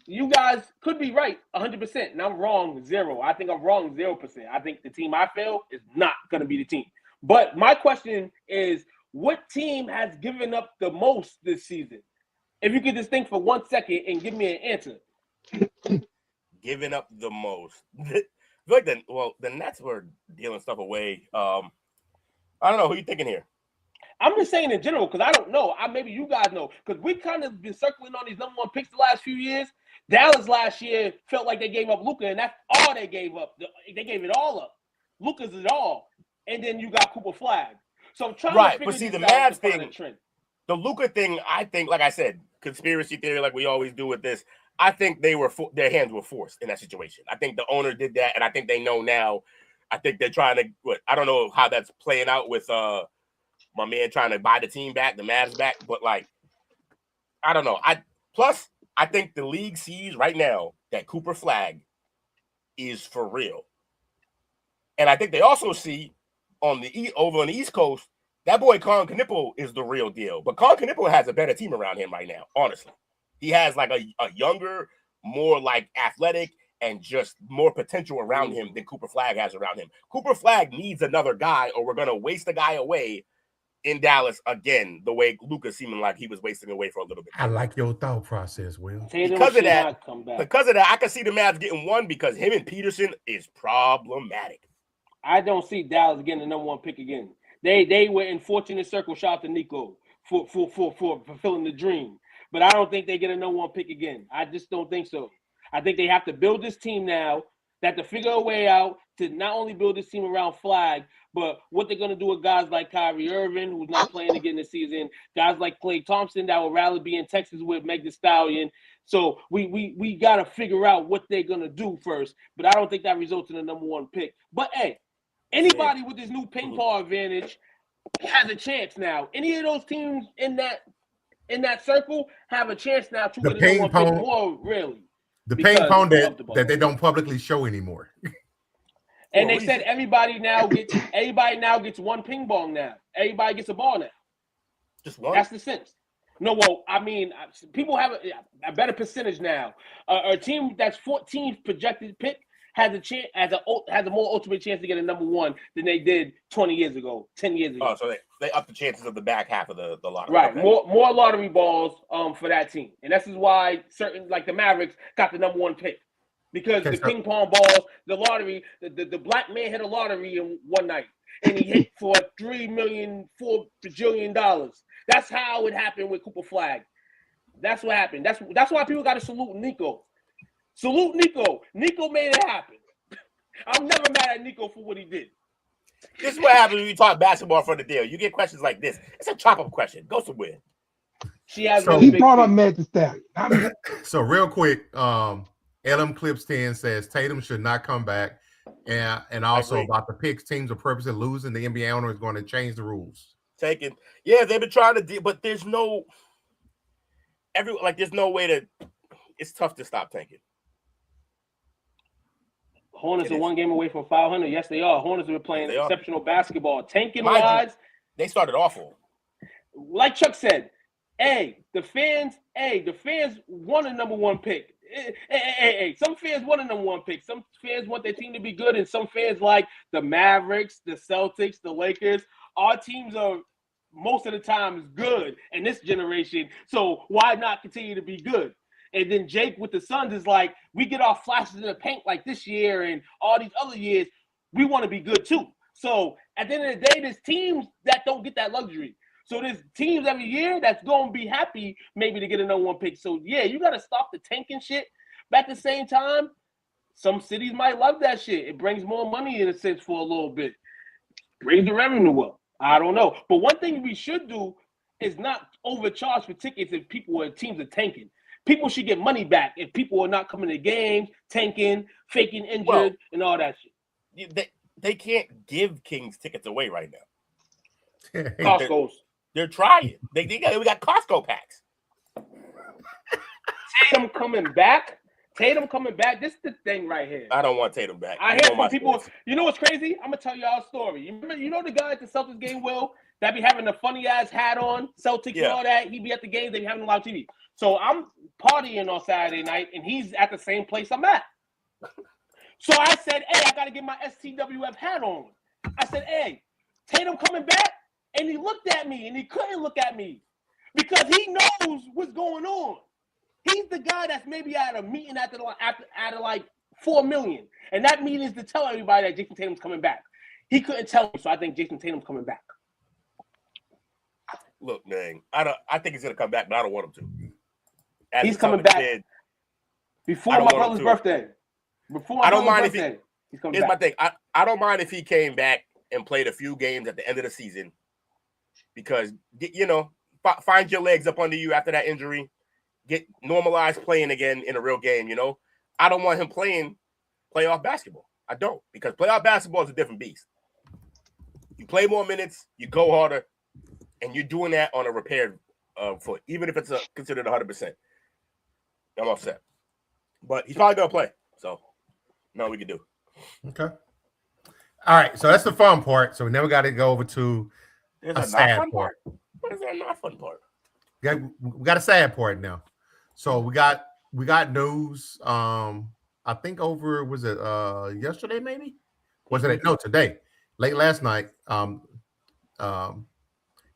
you guys could be right 100%, and I'm wrong 0. I think I'm wrong 0%. I think the team I feel is not going to be the team. But my question is, what team has given up the most this season? If you could just think for 1 second and give me an answer. Giving up the most. The Nets were dealing stuff away. I don't know. Who you thinking here? I'm just saying in general because I don't know. Maybe you guys know because we kind of been circling on these number one picks the last few years. Dallas last year felt like they gave up Luka, and that's all they gave up. They gave it all up. Luka's it all, and then you got Cooper Flag. So I'm trying to figure but see, the this out Mavs thing, the Luka thing, I think, like I said, conspiracy theory, like we always do with this. I think their hands were forced in that situation. I think the owner did that, and I think they know now. I think they're trying to. I don't know how that's playing out with my man trying to buy the team back, the Mavs back, but like, I don't know. I think the league sees right now that Cooper Flag is for real, and I think they also see over on the East Coast that boy Con Knipple is the real deal. But Con Knipple has a better team around him right now, honestly. He has like a younger, more like athletic and just more potential around him than Cooper Flag has around him. Cooper Flag needs another guy or we're going to waste a guy away in Dallas again, the way Luka's seeming like he was wasting away for a little bit. I like your thought process, Will. Tatum Because of should that, not come back. Because of that, I can see the Mavs getting one because him and Peterson is problematic. I don't see Dallas getting the number 1 pick again. They were in fortunate circle. Shout out to Nico for fulfilling the dream. But I don't think they get a number 1 pick again. I just don't think so. I think they have to build this team now. They have to figure a way out to not only build this team around Flag, but what they're going to do with guys like Kyrie Irving, who's not playing again this season, guys like Klay Thompson that would rather be in Texas with Meg Thee Stallion. So we got to figure out what they're going to do first. But I don't think that results in a number 1 pick. But, hey, anybody with this new ping pong advantage has a chance now. Any of those teams in that circle have a chance now to get a number 1 pick more, really. The ping pong that they don't publicly show anymore. And they said everybody now gets 1 ping pong now. Everybody gets a ball now. Just one? That's the sense. No, well, I mean, people have a better percentage now. A team that's 14th projected pick has a more ultimate chance to get a number 1 than they did 20 years ago, 10 years ago. Oh, so they up the chances of the back half of the lottery. Right, okay. more lottery balls for that team, and this is why certain like the Mavericks got the number 1 pick because the ping pong balls, the lottery, the black man hit a lottery in one night and he hit for $4 bajillion. That's how it happened with Cooper Flag. That's what happened. That's why people got to salute Nico. Salute Nico. Nico made it happen. I'm never mad at Nico for what he did. This is what happens when you talk basketball for the deal. You get questions like this. It's a chop-up question. Go somewhere. He brought up Meg Thee Stallion. So real quick, LM Clips 10 says Tatum should not come back. And also about the picks, teams are purposely losing. The NBA owner is going to change the rules. Taking. Yeah, they've been trying to deal, but there's no way to. It's tough to stop tanking. Hornets are 1 game away from 500. Yes, they are. Hornets are playing exceptional basketball. Tanking wise, they started awful. Like Chuck said, the fans want a number 1 pick. Some fans want a number 1 pick. Some fans want their team to be good, and some fans like the Mavericks, the Celtics, the Lakers. Our teams are most of the time good in this generation, so why not continue to be good? And then Jake with the Suns is like, we get our flashes in the paint like this year and all these other years, we want to be good too. So at the end of the day, there's teams that don't get that luxury. So there's teams every year that's going to be happy maybe to get a number 1 pick. So yeah, you got to stop the tanking shit. But at the same time, some cities might love that shit. It brings more money in a sense for a little bit. Brings the revenue up. I don't know. But one thing we should do is not overcharge for tickets if teams are tanking. People should get money back if people are not coming to games, tanking, faking injured, and all that shit. They can't give Kings tickets away right now. Costco's. They're trying. We got Costco packs. Tatum coming back. This is the thing right here. I don't want Tatum back. I hear from people. You know what's crazy? I'm gonna tell y'all a story. You know the guy at the Celtics game, Will, that be having a funny ass hat on, Celtics and all that. He be at the games. They be having a live TV. So I'm partying on Saturday night, and he's at the same place I'm at. So I said, hey, I got to get my STWF hat on. I said, hey, Tatum coming back? And he looked at me, and he couldn't look at me because he knows what's going on. He's the guy that's maybe at a meeting after like 4 million. And that meeting is to tell everybody that Jason Tatum's coming back. He couldn't tell me, so I think Jason Tatum's coming back. Look, man, I think he's going to come back, but I don't want him to. He's coming back before my brother's birthday. Before my brother's birthday, he's coming back. Here's my thing. I don't mind if he came back and played a few games at the end of the season because, find your legs up under you after that injury. Get normalized playing again in a real game, I don't want him playing playoff basketball. I don't, because playoff basketball is a different beast. You play more minutes, you go harder, and you're doing that on a repaired foot, even if it's considered 100%. I'm upset. But he's probably going to play, so nothing we can do. Okay. All right, so that's the fun part. So we never got to go over to a sad part. What is that not fun part? We got a sad part now. So we got news. I think was it yesterday maybe? Was it no today? Late last night. Kyrie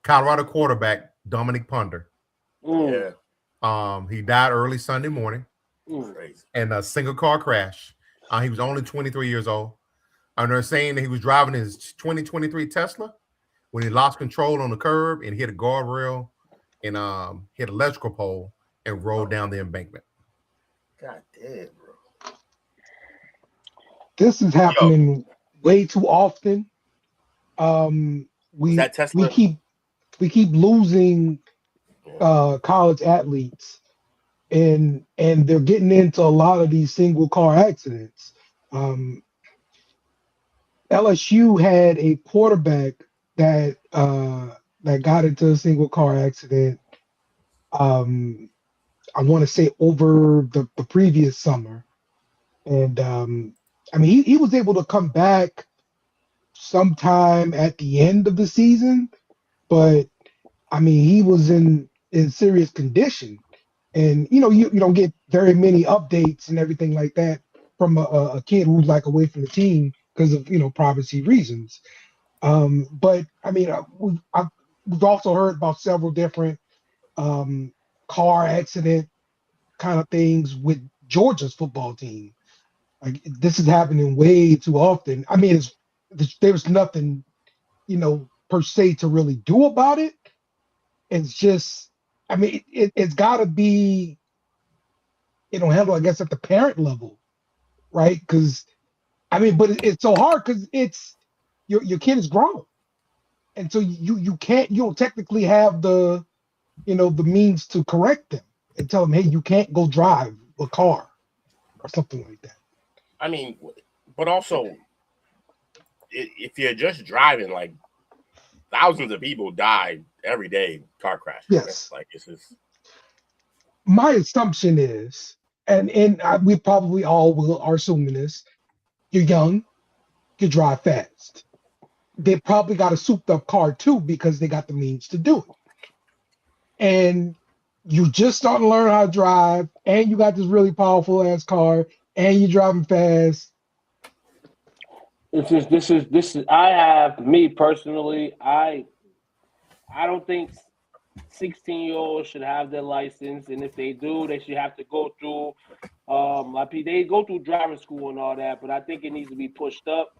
Colorado quarterback Dominiq Ponder. Yeah. He died early Sunday morning Crazy. in a single car crash. He was only 23 years old. And they're saying that he was driving his 2023 Tesla when he lost control on the curb and hit a guardrail and hit an electrical pole and rolled down the embankment. God damn, bro. This is happening way too often. Was that Tesla? We keep losing college athletes, and they're getting into a lot of these single car accidents. LSU had a quarterback that got into a single car accident. I want to say over the previous summer, and I mean he was able to come back sometime at the end of the season, but I mean he was in serious condition, and you don't get very many updates and everything like that from a kid who's like away from the team because of privacy reasons. But I mean we've also heard about several different car accident kind of things with Georgia's football team. Like this is happening way too often. I mean, there's nothing, per se to really do about it. It's just, I mean, it's got to be, handled, I guess, at the parent level, right? Because, I mean, but it's so hard because it's your kid is grown, and so you don't technically have the, the means to correct them and tell them, hey, you can't go drive a car or something like that. I mean, but also, if you're just driving, like thousands of people die every day car crashes. Yes, like it's just. My assumption is, and we probably all are assuming this: you're young, you drive fast. They probably got a souped-up car too because they got the means to do it. And you just starting to learn how to drive, and you got this really powerful ass car, and you're driving fast. This is. I have me personally. I don't think 16-year-olds should have their license, and if they do, they should have to go through. They go through driving school and all that, but I think it needs to be pushed up.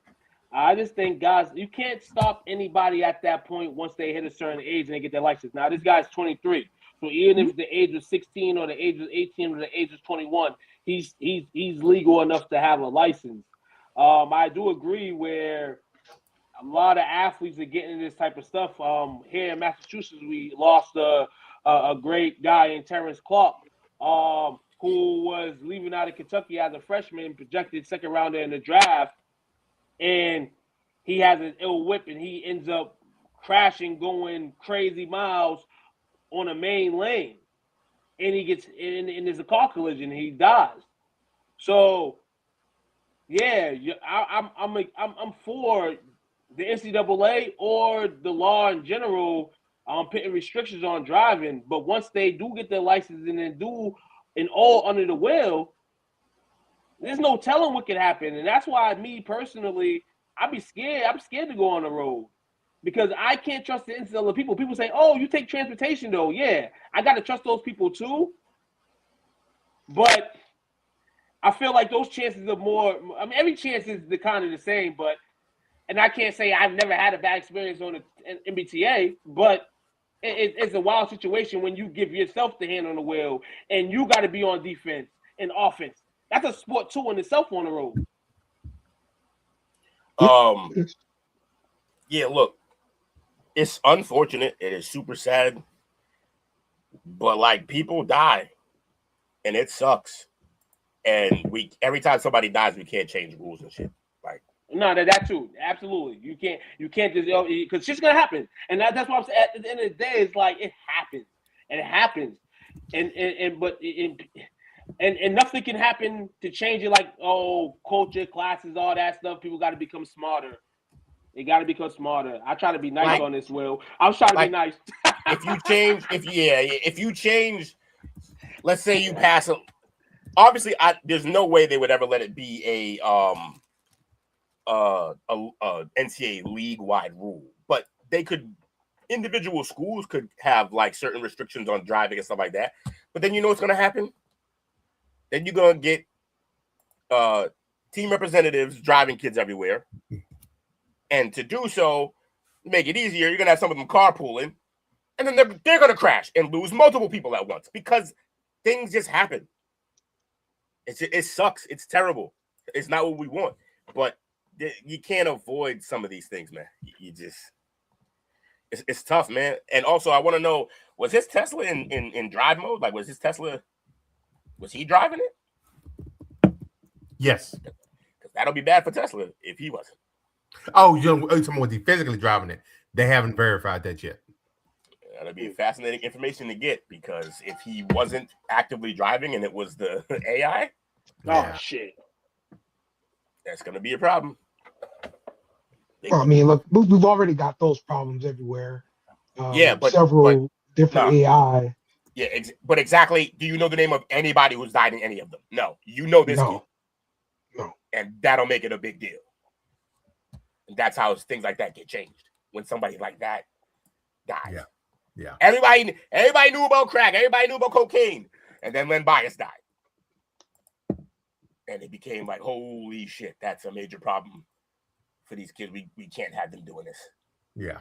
I just think, guys, you can't stop anybody at that point once they hit a certain age and they get their license. Now, this guy's 23, so even if the age was 16 or the age was 18 or the age was 21, he's legal enough to have a license. I do agree where a lot of athletes are getting into this type of stuff. Here in Massachusetts, we lost a great guy in Terrence Clark, who was leaving out of Kentucky as a freshman, projected second rounder in the draft, and he has an ill whip, and he ends up crashing, going crazy miles on a main lane, and he gets and there's a car collision, and he dies. So, yeah, I'm for the NCAA or the law in general, putting restrictions on driving. But once they do get their license and then do an all under the wheel, there's no telling what could happen. And that's why me personally, I'd be scared. I'm scared to go on the road because I can't trust the NCAA people. People say, oh, you take transportation though. Yeah, I got to trust those people too. But I feel like those chances are more, I mean, every chance is kind of the same, but, and I can't say I've never had a bad experience on the MBTA, but it's a wild situation when you give yourself the hand on the wheel and you got to be on defense and offense. That's a sport too in itself on the road. Yeah, look, it's unfortunate. It is super sad, but like people die, and it sucks. And every time somebody dies, we can't change rules and shit. Like no, that too, absolutely. You can't just because shit's gonna happen, and that's why I'm saying. At the end of the day, it's like it happens, and nothing can happen to change it. Like culture, classes, all that stuff. People got to become smarter. They got to become smarter. I try to be nice on this, Will. I was trying to be nice. if you change, let's say you pass a. Obviously, there's no way they would ever let it be a NCAA league-wide rule, but they could individual schools could have like certain restrictions on driving and stuff like that. But then you know what's going to happen? Then you're going to get team representatives driving kids everywhere. And to do so, make it easier, you're going to have some of them carpooling. And then they're going to crash and lose multiple people at once because things just happen. It sucks. It's terrible. It's not what we want. But you can't avoid some of these things, man. You just... It's tough, man. And also, I want to know, was his Tesla in drive mode? Like, was he driving it? Yes. Because that'll be bad for Tesla if he wasn't. Oh, you're talking about was he physically driving it? They haven't verified that yet. That'll be fascinating information to get, because if he wasn't actively driving and it was the AI, oh, shit. That's going to be a problem. I mean, look, we've already got those problems everywhere. But several different AI. Yeah, but exactly. Do you know the name of anybody who's died in any of them? No. You know this kid. No. And that'll make it a big deal. And that's how things like that get changed. When somebody like that dies. Yeah. Everybody knew about crack. Everybody knew about cocaine. And then Len Bias died. And it became like, holy shit, that's a major problem for these kids. We can't have them doing this. Yeah.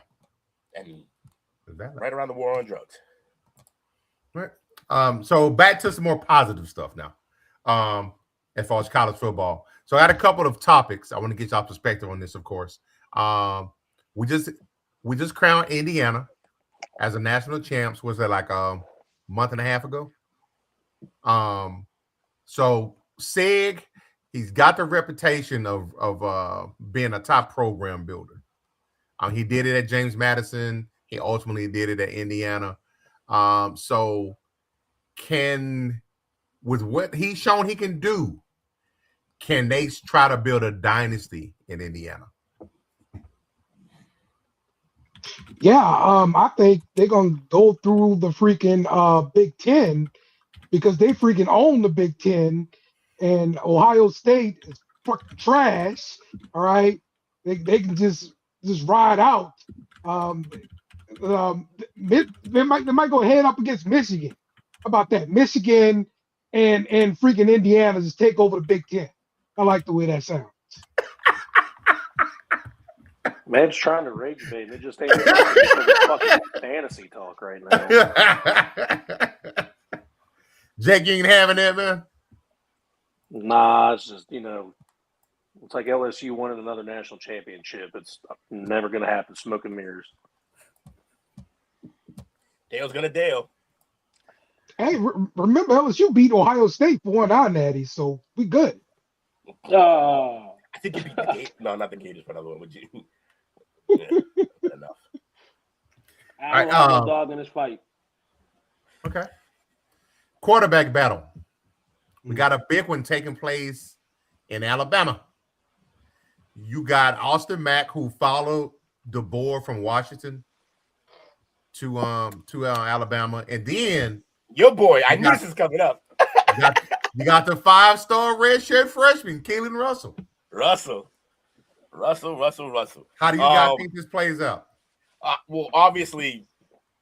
And right around the war on drugs. Right. So back to some more positive stuff now. As far as college football. So I had a couple of topics. I want to get y'all perspective on this, of course. We just crowned Indiana as a national champs. Was that like a month and a half ago? So Sig, he's got the reputation of being a top program builder. He did it at James Madison. He ultimately did it at Indiana. So with what he's shown he can do, can they try to build a dynasty in Indiana? Yeah, I think they're gonna go through the freaking Big Ten, because they freaking own the Big Ten, and Ohio State is fucking trash. All right, they can just ride out. They might go head up against Michigan. How about that? Michigan and freaking Indiana just take over the Big Ten. I like the way that sounds. Man's trying to rage bait. It just ain't fucking fantasy talk right now. Jake, you ain't having that, man? Nah, it's just, it's like LSU winning another national championship. It's never going to happen. Smoke and mirrors. Dale's going to Dale. Hey, remember LSU beat Ohio State for one our natty, so we good. I think you beat the Gators. No, not the Gators, but another one. Would you? Yeah, enough. I don't have a dog in this fight. Okay. Quarterback battle. We got a big one taking place in Alabama. You got Austin Mack, who followed DeBoer from Washington to Alabama, and then your boy. I knew this was coming up. you got the 5-star redshirt freshman, Kalen Russell. Russell. How do you guys think this plays out? Well, obviously,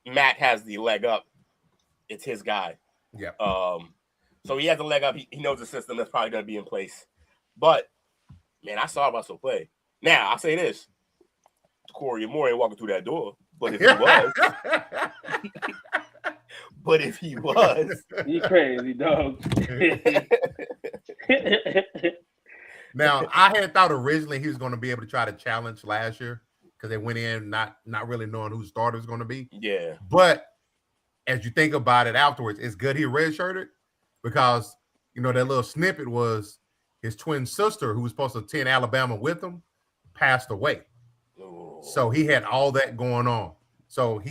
Matt has the leg up. It's his guy. Yeah. So he has a leg up. He knows the system that's probably going to be in place. But, man, I saw Russell play. Now, I'll say this. Corey Moore ain't walking through that door. But if he was. You crazy, dog. Now, I had thought originally he was going to be able to try to challenge last year because they went in not really knowing who the starter was going to be. Yeah. But as you think about it afterwards, it's good he redshirted because, that little snippet was his twin sister, who was supposed to attend Alabama with him, passed away. Ooh. So he had all that going on. So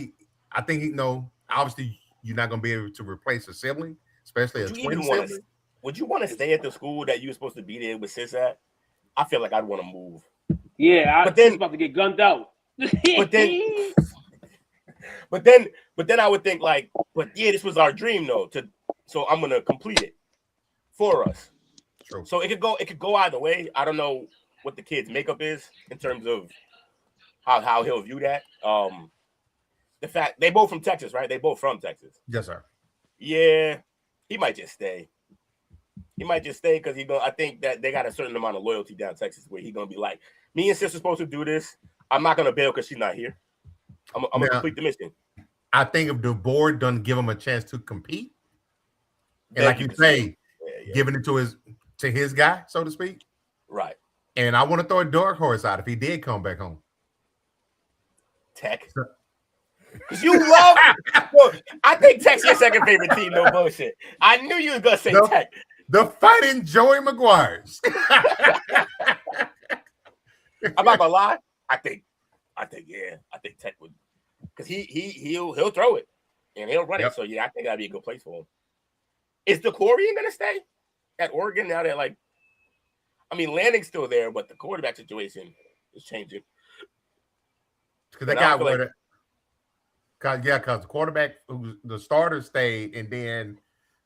I think obviously you're not going to be able to replace a sibling, especially a twin sibling. Would you want to stay at the school that you were supposed to be there with sis at? I feel like I'd want to move. Yeah, I was about to get gunned out. but then I would think this was our dream though. So I'm gonna complete it for us. True. So it could go either way. I don't know what the kid's makeup is in terms of how he'll view that. the fact they both from Texas, right? They both from Texas. Yes, sir. Yeah, he might just stay. He might just stay because I think that they got a certain amount of loyalty down Texas where he's gonna be like, me and sis are supposed to do this. I'm not gonna bail because she's not here. I'm gonna complete the mission. I think if the board doesn't give him a chance to compete, and like you say, giving it to his guy, so to speak. Right. And I want to throw a dark horse out if he did come back home. Tech. Because you love look, I think Tech's your second favorite team, no bullshit. I knew you were gonna say Tech. The fighting Joey Maguires. I'm not gonna lie. I think Tech would, because he'll throw it and he'll run it. So yeah, I think that'd be a good place for him. Is DeCorian gonna stay at Oregon now that Lanning's still there, but the quarterback situation is changing. Because they got because the quarterback, the starter stayed, and then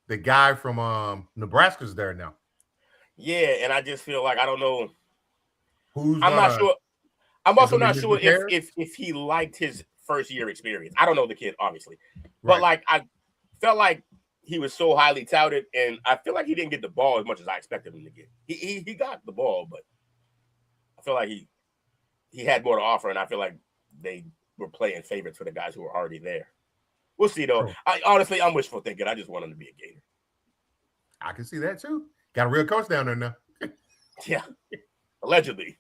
the guy from Nebraska's there now. Yeah, and I just feel like I don't know. I'm not sure. I'm also not sure if he liked his first year experience. I don't know the kid, obviously, but I felt like he was so highly touted, and I feel like he didn't get the ball as much as I expected him to get. He got the ball, but I feel like he had more to offer, and I feel like they were playing favorites for the guys who were already there. We'll see, though. Honestly, I'm wishful thinking. I just want him to be a Gator. I can see that, too. Got a real coach down there now. Yeah, allegedly.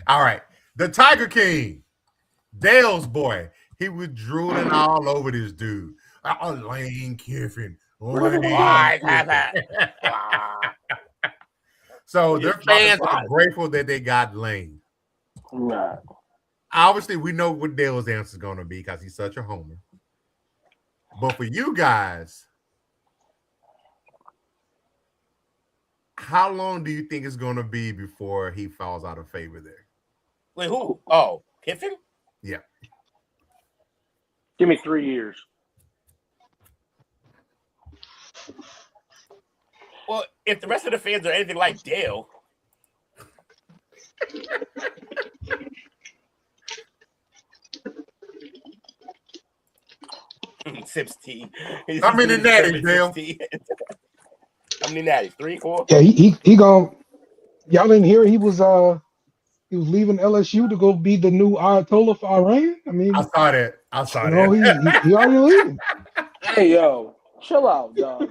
All right. The Tiger King, Dale's boy. He was drooling all over this dude. Lane Kiffin. So their fans are grateful that they got Lane. Right. Obviously, we know what Dale's answer is going to be because he's such a homer. But for you guys, how long do you think it's going to be before he falls out of favor there? Wait, who? Oh, Kiffin? Yeah. Give me 3 years. Well, if the rest of the fans are anything like Dale, Sips tea. How many natties, Dale? How many natties? 3, 4? Yeah, he gonna. Y'all didn't hear he was leaving LSU to go be the new Ayatollah for Iran. I mean, I saw that. He already leaving. Hey, yo, chill out, dog.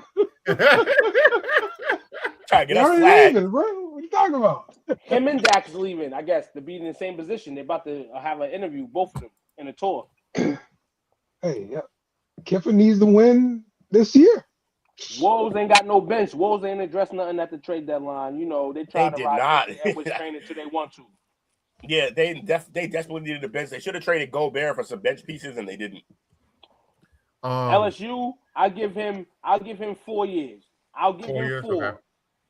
Try to get us flagged. Leaving, bro. What you talking about? Him and Dak's leaving, I guess, to be in the same position. They're about to have an interview, both of them, in a tour. Hey, yeah. Kiffin needs to win this year. Wolves ain't got no bench. Wolves ain't addressed nothing at the trade deadline. You know, they tried to ride Edwards training until they want to. Yeah, they desperately needed a bench. They should have traded Gobert for some bench pieces, and they didn't. LSU, I'll give him 4 years. I'll give him 4. Okay.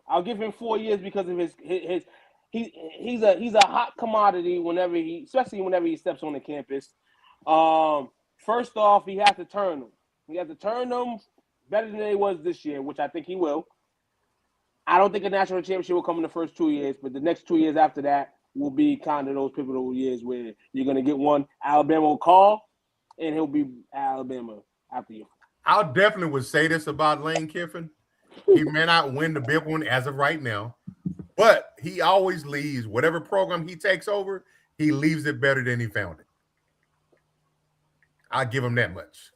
I'll give him 4 years because of he's a hot commodity especially whenever he steps on the campus. First off, he has to turn them. He has to turn them better than he was this year, which I think he will. I don't think a national championship will come in the first 2 years, but the next 2 years after that will be kind of those pivotal years where you're going to get one. Alabama will call, and he'll be Alabama after you. I definitely would say this about Lane Kiffin. He may not win the big one as of right now, but he always leaves. Whatever program he takes over, he leaves it better than he found it. I'll give him that much.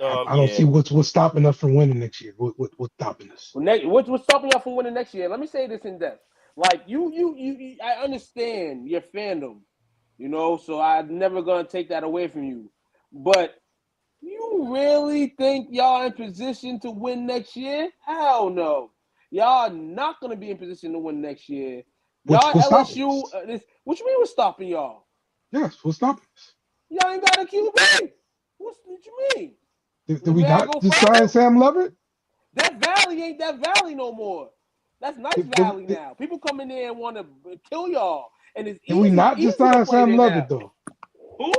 I don't see what's stopping us from winning next year. What's stopping us? What's stopping y'all from winning next year? Let me say this in depth. Like you I understand your fandom, so I'm never gonna take that away from you. But you really think y'all in position to win next year? Hell no. Y'all not gonna be in position to win next year. Y'all LSU. What you mean what's stopping y'all? Yes, what's stopping us? Y'all ain't got a QB. What you mean? Did we not just sign Sam Levitt? That Valley ain't that Valley no more. That's nice Valley now. People come in there and want to kill y'all. And it's Did we not just sign Sam Levitt though? Who?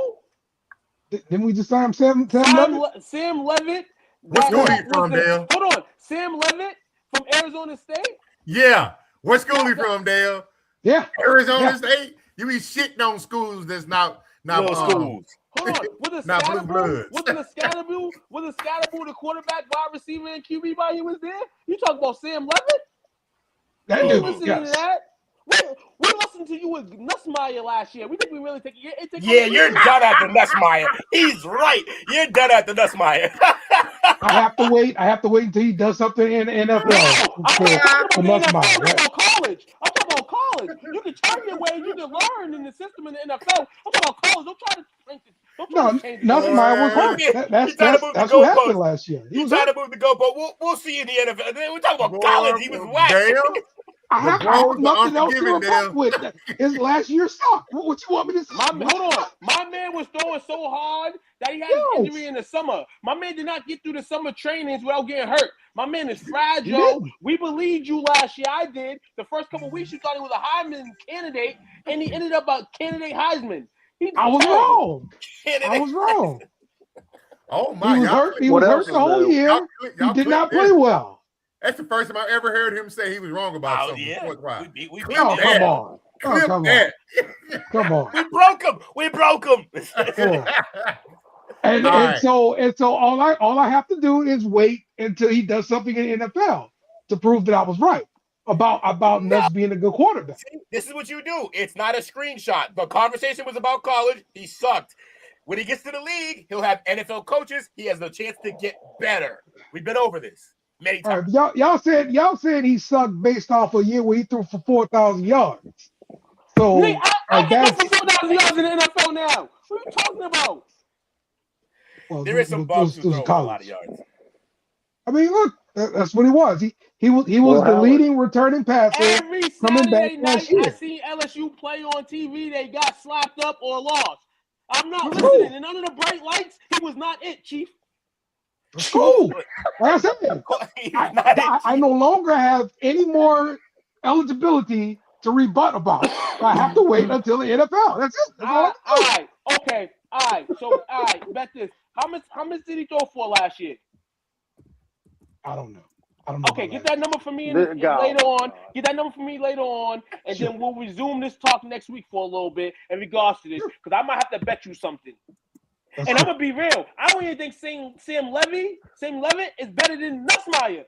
Didn't we just sign Sam Levitt? Sam Levitt. What school he from, Dale? Hold on. Sam Levitt from Arizona State? Yeah. What school he from, Dale? Yeah. Arizona State? You be shitting on schools that's not Little schools. Hold on. Was Not Blue Bloods. Wasn't Scatterboo the quarterback, wide receiver, and QB while he was there? You talk about Sam Levitt? That We dude, listening yes. to that. We listened to you with Nussmeier last year. We think we really take it. Yeah, you're done after Nussmeier. He's right. You're done after Nussmeier. I have to wait until he does something in the NFL. I'm talking about college. I'm talking about college. You can turn your way. You can learn in the system in the NFL. I'm talking about college. Don't try to change it. Nussmeier was hurt. That's what happened last year. He trying to move the goalpost. We'll see in the NFL. We're talking about college. He was whack. Damn. I have nothing else to report with. His last year sucked. What you want me to say? Hold on. My man was throwing so hard that he had an injury in the summer. My man did not get through the summer trainings without getting hurt. My man is fragile. We believed you last year. I did. The first couple of weeks, you thought he was a Heisman candidate, and he ended up a candidate Heisman. I was wrong. I was wrong. Oh my! He was hurt. He was hurt the whole year. He did not play well. That's the first time I ever heard him say he was wrong about something. Yeah. Come on. Come on. We broke him. And so all I have to do is wait until he does something in the NFL to prove that I was right about Nuss being a good quarterback. See, this is what you do. It's not a screenshot. The conversation was about college. He sucked. When he gets to the league, he'll have NFL coaches. He has no chance to get better. We've been over this many times. All right, y'all said he sucked based off a year where he threw for 4,000 yards. So I get for 4,000 yards in the NFL now. What are you talking about? Well, There is some bums who throw a lot of yards. I mean, look, that's what he was. He was the leading returning passer. Every coming back Saturday last night, year. I see LSU play on TV. They got slapped up or lost. I'm not listening. And under the bright lights, he was not it, Chief. Cool. Like I said, I no longer have any more eligibility to rebut about. I have to wait until the NFL. That's it. That's all right. Okay. All right. So, bet this. How much did he throw for last year? I don't know. Okay, get that number for me later on. Get that number for me later on, and then we'll resume this talk next week for a little bit in regards to this, because I might have to bet you something. And I'm gonna be real. I don't even think Sam Levitt is better than Nussmeier.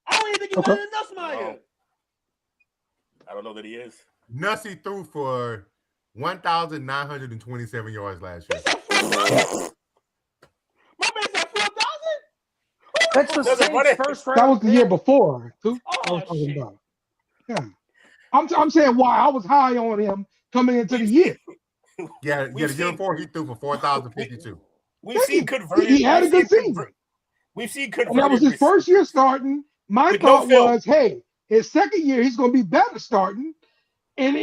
I don't even think he's better than Nussmeier. No. I don't know that he is. Nussy threw for 1,927 yards last year. My man said 4,000. That's the Saints' first round. That was the year before. Yeah. I'm saying why I was high on him coming into the year. Yeah, the year before he threw for 4,052. We've seen converted. He had a good season. We've seen converted. And that was his first year starting. My thought was, hey, his second year he's going to be better starting, and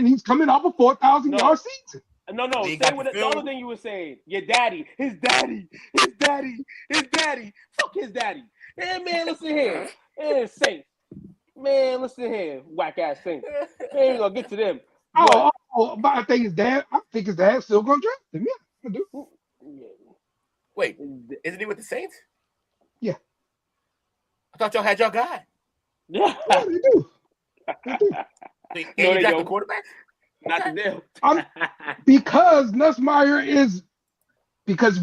he's coming off a 4,000-yard season. No. Say what the other thing you were saying. Your daddy, his daddy. Fuck his daddy. Hey, man, listen here. Hey, Saints. Man, listen here. Whack ass Saints. Hey, we gonna get to them. But I think his dad's still gonna draft him. Yeah, I do. Wait, isn't he with the Saints? Yeah. I thought y'all had your guy. Yeah, they do. So you draft the quarterback? Not the deal. Because Nussmeier is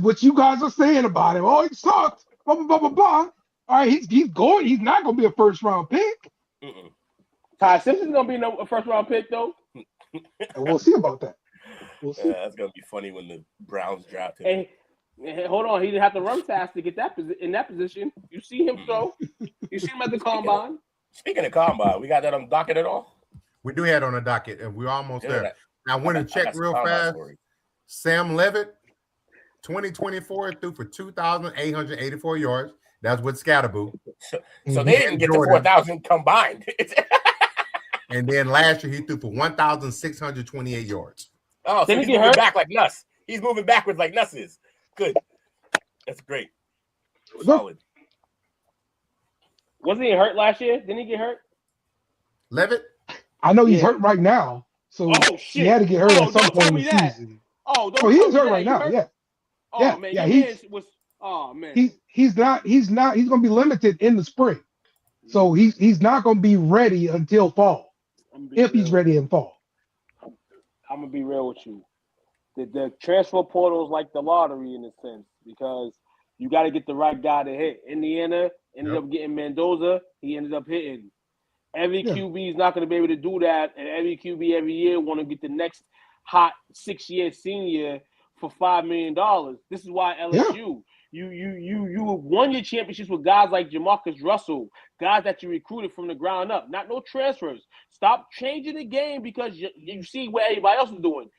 what you guys are saying about him. Oh, he sucks. Blah blah blah blah blah. All right, he's going. He's not going to be a first round pick. Ty Simpson's going to be a first round pick though. We'll see about that. We'll see. That's going to be funny when the Browns draft him. Hey, hold on. He didn't have to run fast to get that in that position. You see him throw. You see him at the combine. Speaking of combine, we got that on docket at all? We do have it on the docket, and we're almost there. I went and checked real fast. Story. Sam Levitt, 2024, threw for 2,884 yards. That's with Scatterboo. So they didn't get to 4,000 combined. And then last year, he threw for 1,628 yards. Oh, so he's moving back like Nuss. He's moving backwards like Nuss is. Good. That's great. Solid. Wasn't he hurt last year? Didn't he get hurt? Levitt? I know he's hurt right now. So he had to get hurt at some point in the season. He's hurt right now. Yeah. Oh man, he's gonna be limited in the spring. So he's not gonna be ready until fall. If he's ready in fall. I'm gonna be real with you. the transfer portal is like the lottery in a sense because you got to get the right guy to hit. Indiana ended up getting Mendoza. He ended up hitting. Every QB is not going to be able to do that, and every QB every year want to get the next hot 6-year senior for $5 million. This is why LSU, you won your championships with guys like Jamarcus Russell, guys that you recruited from the ground up, not no transfers. Stop changing the game because you see what everybody else is doing.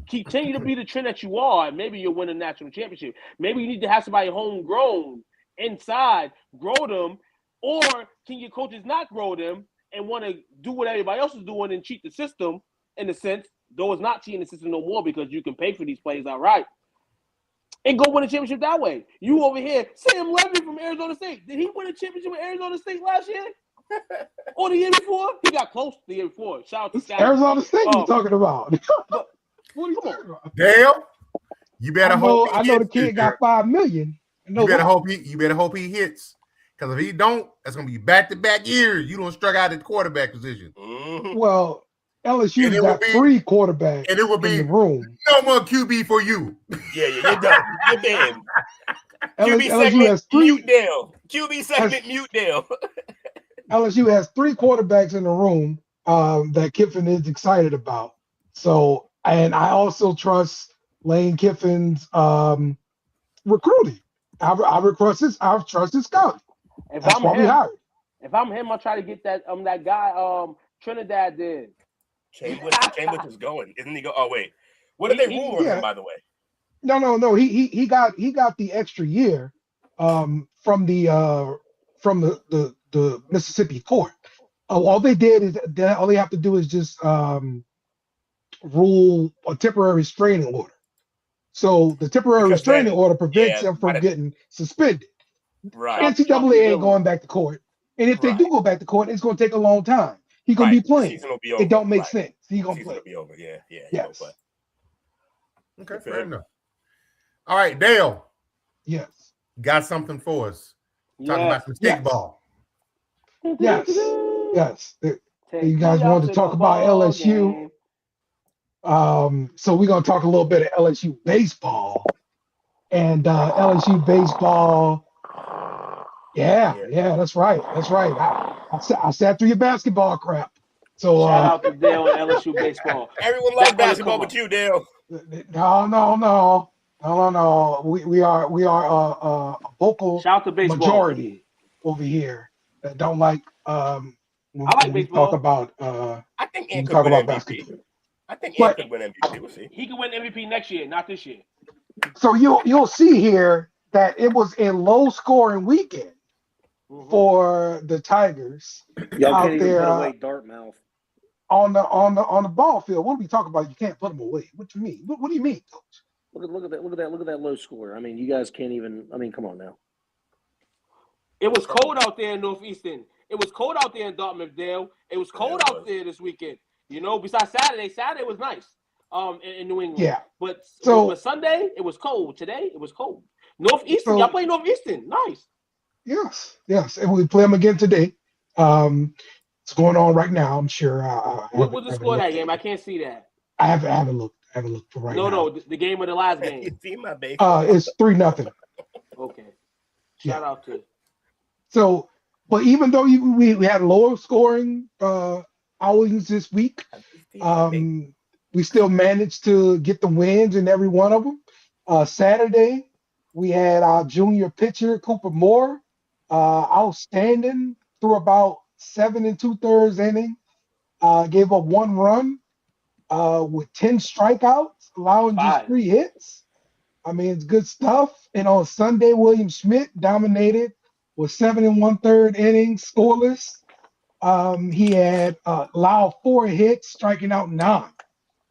Continue to be the trend that you are, and maybe you'll win a national championship. Maybe you need to have somebody homegrown inside, grow them, or can your coaches not grow them and want to do what everybody else is doing and cheat the system in a sense, though it's not cheating the system no more because you can pay for these players outright and go win a championship that way. You over here, Sam Levy from Arizona State. Did he win a championship with Arizona State last year? Or the year before? He got close the year before. Shout out to Sam. Arizona State you're talking about. What are you talking about? Dale, you better hope I know the kid got $5 million. You better hope he hits. Because if he don't, that's gonna be back-to-back years. You don't struck out at the quarterback position. Mm-hmm. Well, LSU got 3 quarterbacks and it will be in the room. No more QB for you. Yeah, you're done. You're dead. QB LSU segment, has 3. mute Dale. QB segment, mute Dale. LSU has 3 quarterbacks in the room that Kiffin is excited about. So, and I also trust Lane Kiffin's recruiting. I trust his scouting. That's why we hired. If I'm him, I'll try to get that guy Trinidad did. Chambers is going, isn't he? Oh wait, what did they rule on him, by the way? No. He got the extra year from the Mississippi court. All they did is all they have to do is just rule a temporary restraining order. So the temporary restraining order prevents him from getting suspended. Right. NCAA ain't going back to court. And if they do go back to court, it's going to take a long time. He's going to be playing. It don't make sense. He's going to play. Be over. Yeah. Yes. Play. Okay, fair enough. All right, Dale. Yes. Got something for us. Talking about some stickball. Yes. You guys wanted to talk about LSU. So we're going to talk a little bit of LSU baseball. And LSU baseball. Yeah, that's right. I sat through your basketball crap. So shout out to Dale and LSU baseball. Everyone likes basketball but you, Dale. No. We are a vocal majority over here that don't like when we talk about I think Ant talk about MVP. basketball. I think Ant could win MVP. We'll see. He can win MVP next year, not this year. So you'll see here that it was a low scoring weekend for the Tigers. Y'all out can't even there put away Dartmouth on the ball field. What are we talking about? You can't put them away. What do you mean? What do you mean, Coach? Look at that low score. I mean, you guys can't even. I mean, come on now. It was cold out there in Northeastern. It was cold out there in Dartmouth, Dale. It was cold out there this weekend. You know, besides Saturday was nice. In New England. Yeah. But So Sunday it was cold. Today it was cold. Northeastern, y'all play Northeastern. Nice. Yes, and we play them again today. It's going on right now. I'm sure. What was the score of that game? I can't see that. I haven't looked for right now. No, the game of the last game. You see my baby. It's 3-0. Okay. Shout out to. So, but even though we had lower scoring outings this week, we still managed to get the wins in every one of them. Saturday, we had our junior pitcher, Cooper Moore, outstanding through about 7 2/3 innings. Gave up 1 run with 10 strikeouts, allowing just 3 hits. I mean, it's good stuff. And on Sunday, William Schmidt dominated with 7 1/3 innings, scoreless. He had allowed 4 hits, striking out 9.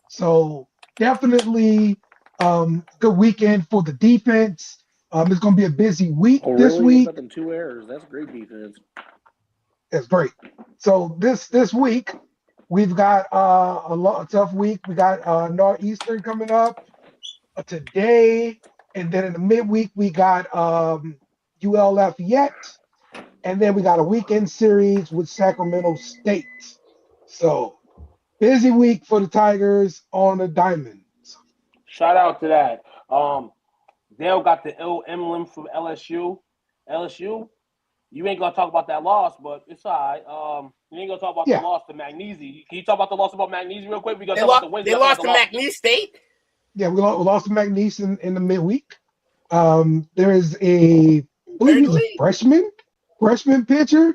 So definitely good weekend for the defense. It's going to be a busy week this week. Them 2 errors. That's great defense. That's great. So this week we've got a tough week. We got Northeastern coming up today, and then in the midweek we got ULF yet, and then we got a weekend series with Sacramento State. So busy week for the Tigers on the diamonds. Shout out to that. Dale got the ill emblem from LSU. LSU, you ain't gonna talk about that loss, but it's all right. You ain't gonna talk about the loss to Magnesi. Can you talk about the loss about Magnesi real quick? We gonna talk about the wins. They lost to McNeese State. Yeah, we lost to Magnesium in the midweek. There is I believe he's a freshman pitcher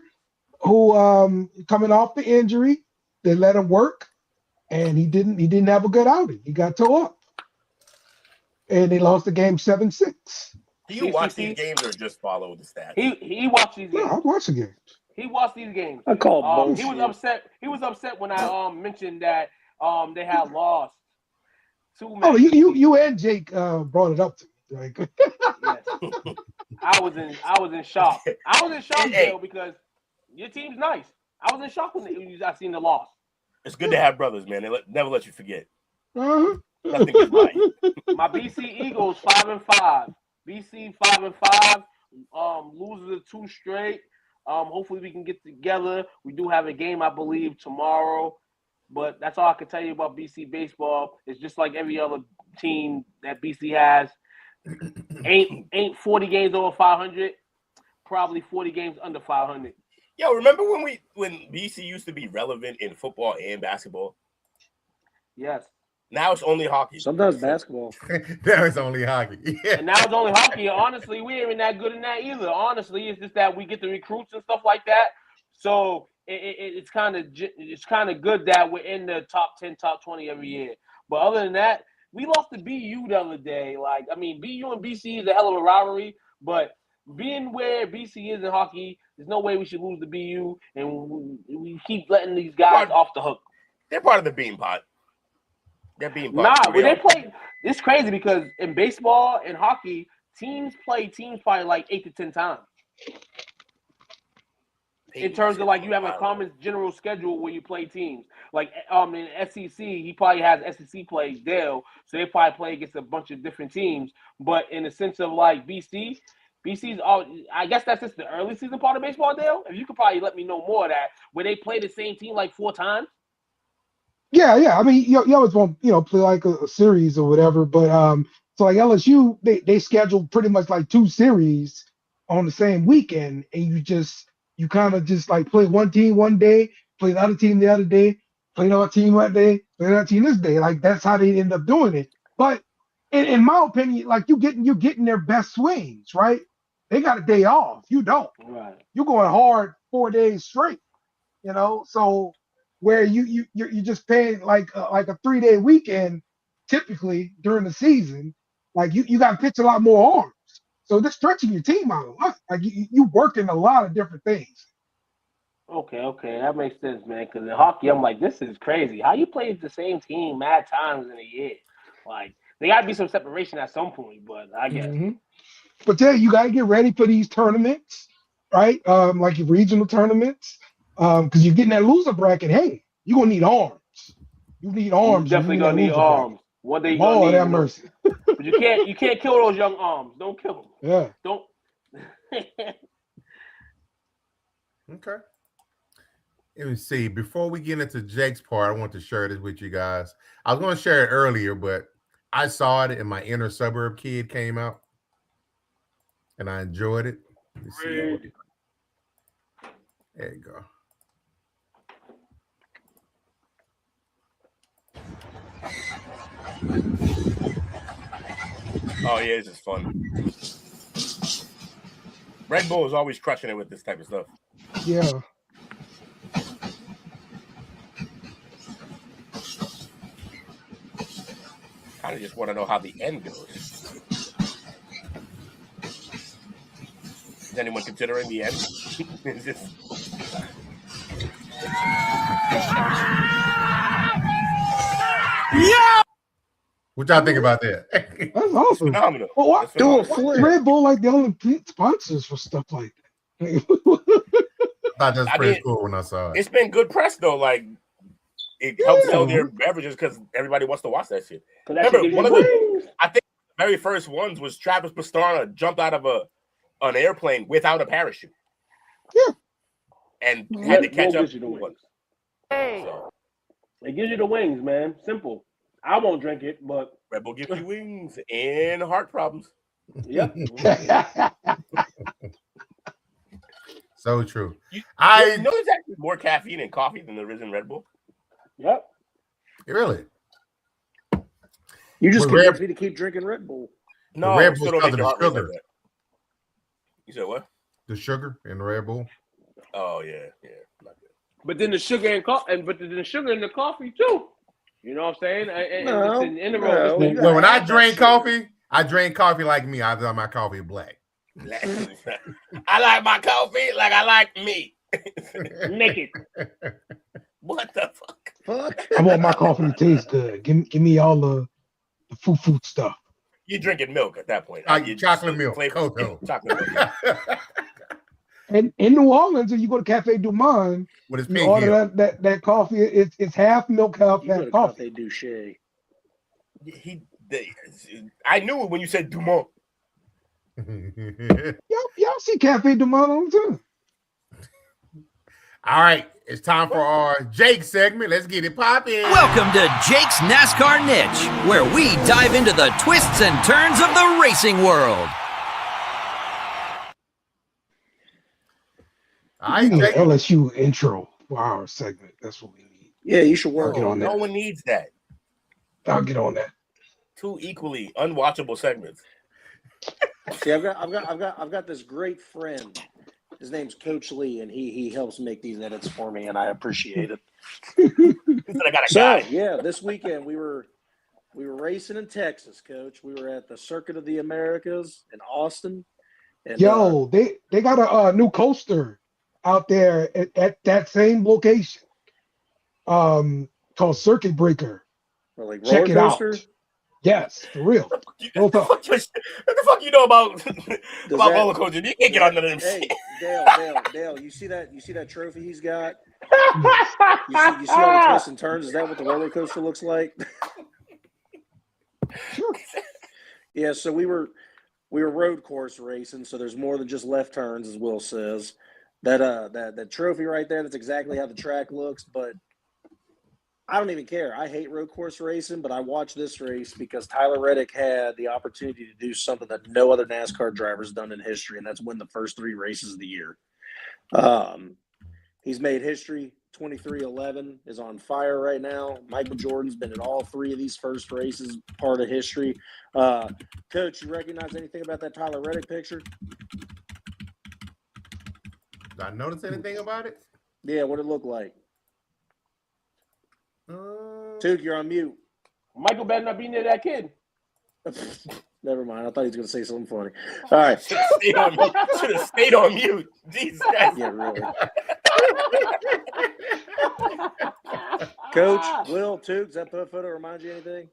who coming off the injury. They let him work, and he didn't have a good outing. He got toe up, and they lost the game 7-6. Do you watch these games or just follow the stats? He watched these games. No, I watch the games. He watched these games. I call bullshit. He was upset when I mentioned that they had lost. You and Jake brought it up to me. Like, yes. I was in shock. I was in shock, Dale, because your team's nice. I was in shock when I seen the loss. It's good to have brothers, man. They never let you forget. Uh-huh. Nothing is right. My BC Eagles 5-5. BC 5-5. Loses 2 straight. Hopefully we can get together. We do have a game, I believe, tomorrow. But that's all I can tell you about BC baseball. It's just like every other team that BC has. Ain't 40 games over 500. Probably 40 games under 500. Yo, remember when BC used to be relevant in football and basketball? Yes. Now it's only hockey. Sometimes basketball. Now it's only hockey. Yeah. And now it's only hockey. Honestly, we ain't even that good in that either. Honestly, it's just that we get the recruits and stuff like that. So it's kind of good that we're in the top 10, top 20 every year. But other than that, we lost to BU the other day. BU and BC is a hell of a rivalry. But being where BC is in hockey, there's no way we should lose to BU. And we keep letting these guys off the hook. They're part of the bean pot. They're being but they play. It's crazy because in baseball and hockey, teams probably like 8 to 10 times. In terms of you have a common general schedule where you play teams. Like in SEC, he probably has SEC plays Dale, so they probably play against a bunch of different teams. But in the sense of BC's all. I guess that's just the early season part of baseball, Dale. If you could probably let me know more of that, where they play the same team 4 times. Yeah. I mean, you always want play like a series or whatever, but so like LSU, they schedule pretty much 2 series on the same weekend, and you kind of just play one team one day, play the other team the other day, play another team that day, play another team this day. That's how they end up doing it. But in my opinion, you're getting their best swings, right? They got a day off. You don't. Right. You're going hard 4 days straight. So. Where you're just paying like a 3-day weekend typically during the season, you got to pitch a lot more arms, so they're stretching your team out a lot. You working a lot of different things. Okay, that makes sense, man. Because in hockey, I'm like, this is crazy. How you play the same team mad times in a year? There got to be some separation at some point, but I guess. Mm-hmm. But yeah, you got to get ready for these tournaments, right? Like your regional tournaments. Because you're getting that loser bracket. Hey, you're gonna need arms. You need arms. You're definitely gonna need arms. What they gonna need? Have mercy. But you can't kill those young arms. Don't kill them. Yeah. Don't. Okay. Let me see. Before we get into Jake's part, I want to share this with you guys. I was going to share it earlier, but I saw it and my inner suburb kid came out, and I enjoyed it. Let's see. There you go. Oh yeah, this is fun. Red Bull is always crushing it with this type of stuff. Yeah. Kind of just want to know how the end goes. Is anyone considering the end? Is this... Yeah. What y'all think about that? That's awesome. Phenomenal. Well, why Do a flip. Red Bull the only sponsors for stuff like that? I thought that was pretty cool when I saw it. It's been good press though. It helps sell their beverages because everybody wants to watch that shit. Remember, I think the very first ones was Travis Pastrana jumped out of an airplane without a parachute. Yeah. And had to catch up. Hey. So. It gives you the wings, man. Simple. I won't drink it, but Red Bull gives you wings and heart problems. Yep. So true. You know there's actually more caffeine in coffee than there is in Red Bull? Yep. Really? You just Well, convinced me to keep drinking Red Bull. No, Red it Bull's still don't make because your of heart the rate like sugar. that. You said what? The sugar in the Red Bull. Oh yeah. Not good. But then the sugar and coffee, but then the sugar in the coffee too. You know what I'm saying? No, it's in the no. road. You Well, when I gotta add that drink sugar. coffee, I drink coffee like me. I do my coffee black. I like my coffee like I like me. Naked. What the fuck? I want my coffee to taste good. Give me all the food stuff. You're drinking milk at that point. Chocolate milk. Cocoa. Chocolate milk. And in New Orleans, if you go to Cafe Du Monde, With his you pink order heel. that coffee. It's half milk, half You go to coffee. Cafe Duché. I knew it when you said Dumont. Y'all see Cafe Du Monde all the time. All right, it's time for our Jake segment. Let's get it popping. Welcome to Jake's NASCAR Niche, where we dive into the twists and turns of the racing world. I We need Jake. an LSU intro for our segment. That's what we need. Yeah, you should work Get on No that. one needs that. I'll get on that. Two equally unwatchable segments. See, I've got this great friend. His name's Coach Lee, and he helps make these edits for me, and I appreciate it. I got a guy. Yeah, this weekend we were racing in Texas, Coach. We were at the Circuit of the Americas in Austin. And, Yo, they got a new coaster out there at that same location. Called Circuit Breaker. like Check roller it out. coaster? Yes, for real. What the fuck you know about roller coasters? You can't get on none of them Hey, shit. Dale, you see that trophy he's got? You see all the twists and turns? Is that what the roller coaster looks like? Sure. Yeah, so we were road course racing, so there's more than just left turns, as Will says. That trophy right there, that's exactly how the track looks, but I don't even care. I hate road course racing, but I watched this race because Tyler Reddick had the opportunity to do something that no other NASCAR driver's done in history, and that's win the first 3 races of the year. He's made history. 23-11 is on fire right now. Michael Jordan's been in all 3 of these first races, part of history. Coach, you recognize anything about that Tyler Reddick picture? Did I notice anything about it? Yeah, what it look like? Took, you're on mute. Michael better not be near that kid. Never mind. I thought he was going to say something funny. All right. Should have stayed on mute. Jesus Christ. Yeah, really. Coach, Will, Took, does that photo remind you anything?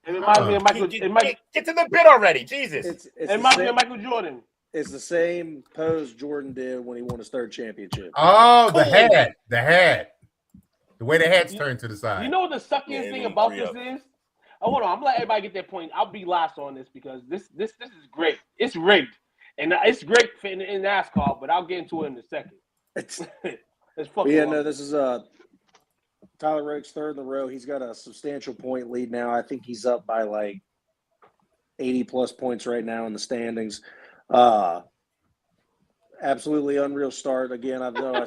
It reminds me of Michael. Get to the bit already. Jesus. It reminds me of Michael Jordan. It's the same pose Jordan did when he won his 3rd championship. Oh, the hat. The way the hat's turned to the side. You know what the suckiest thing about this is? Oh, hold on. I'm gonna let everybody get their point. I'll be last on this because this is great. It's rigged, and it's great in NASCAR. But I'll get into it in a second. It's fucking. Yeah, no, this is Tyler Reddick's 3rd in the row. He's got a substantial point lead now. I think he's up by like 80 plus points right now in the standings. Absolutely unreal start. Again, I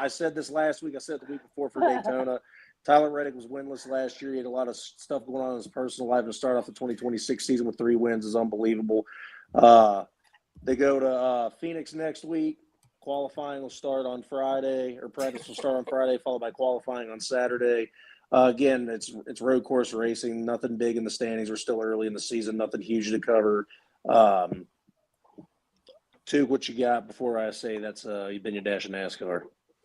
said this last week. I said the week before for Daytona. Tyler Reddick was winless last year. He had a lot of stuff going on in his personal life, and start off the 2026 season with 3 wins is unbelievable. They go to Phoenix next week. Qualifying will start on Friday, or practice will start on Friday, followed by qualifying on Saturday. Again, it's road course racing. Nothing big in the standings. We're still early in the season. Nothing huge to cover. Took, what you got before I say that's you've been your dash in NASCAR?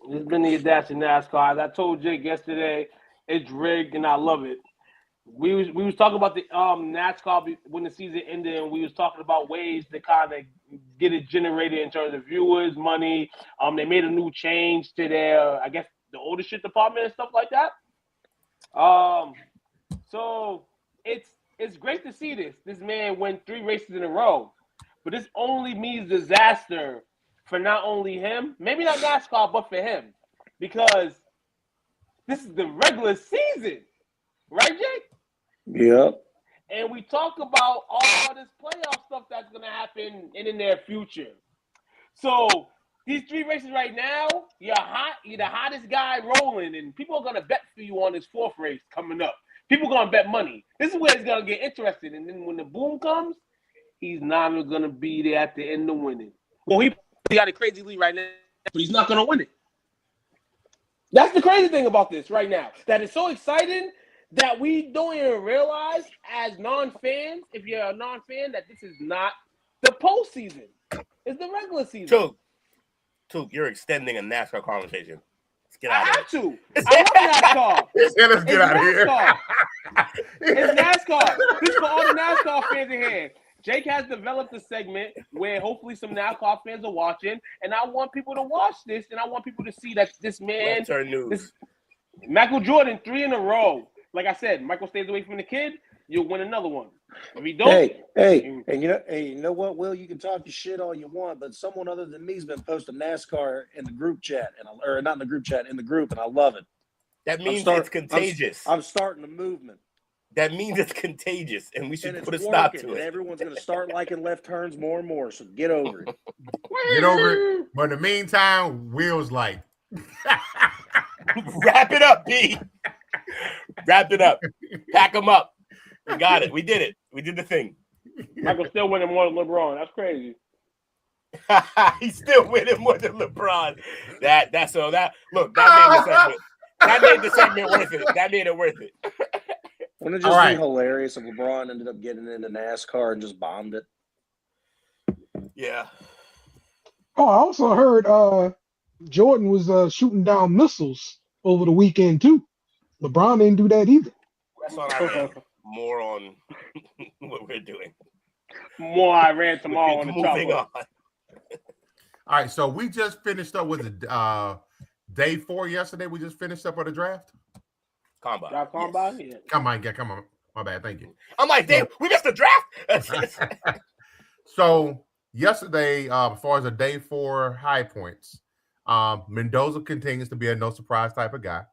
It's been your dash in NASCAR. As I told Jake yesterday, it's rigged and I love it. We was talking about the NASCAR when the season ended, and we was talking about ways to kind of get it generated in terms of viewers, money. They made a new change to their, I guess, the ownership department and stuff like that. So it's great to see this. This man won 3 races in a row. But this only means disaster for not only him, maybe not NASCAR, but for him. Because this is the regular season. Right, Jake? Yep. And we talk about all this playoff stuff that's going to happen in the near future. So these 3 races right now, you're the hottest guy rolling, and people are going to bet for you on this 4th race coming up. People are going to bet money. This is where it's going to get interesting. And then when the boom comes, he's not even going to be there at the end of winning. Well, he got a crazy lead right now, but he's not going to win it. That's the crazy thing about this right now. That is so exciting that we don't even realize as non-fans, if you're a non-fan, that this is not the postseason. It's the regular season. Took, you're extending a NASCAR conversation. Let's get I out of have to. I love NASCAR. Let's get out of here. It's NASCAR. This is for all the NASCAR fans in here. Jake has developed a segment where hopefully some NASCAR fans are watching, and I want people to watch this, and I want people to see that this man, Michael Jordan, 3 in a row. Like I said, Michael stays away from the kid, you'll win another one. If he don't, and you know what, Will? You can talk your shit all you want, but someone other than me's been posting NASCAR in the group chat, or not in the group chat, in the group, and I love it. That means it's contagious. I'm starting a movement. That means it's contagious, and we should put a stop to it. Everyone's going to start liking left turns more and more, so get over it. Get over it. But in the meantime, Will's like, wrap it up, B. Wrap it up. Pack them up. We got it. We did it. We did the thing. Michael's still winning more than LeBron. That's crazy. He's still winning more than LeBron. That made the segment worth it. That made it worth it. Wouldn't it just be hilarious if LeBron ended up getting into NASCAR and just bombed it? Yeah. Oh, I also heard Jordan was shooting down missiles over the weekend too. LeBron didn't do that either. That's all I read. More on what we're doing. More I ran tomorrow on the moving on. All right, so we just finished up with day 4 yesterday. We just finished up on the draft. Combine. Draft combine? Yes. Yeah. Come on. My bad. Thank you. I'm like, damn, we missed the draft. So yesterday, as far as the day 4 high points, Mendoza continues to be a no surprise type of guy.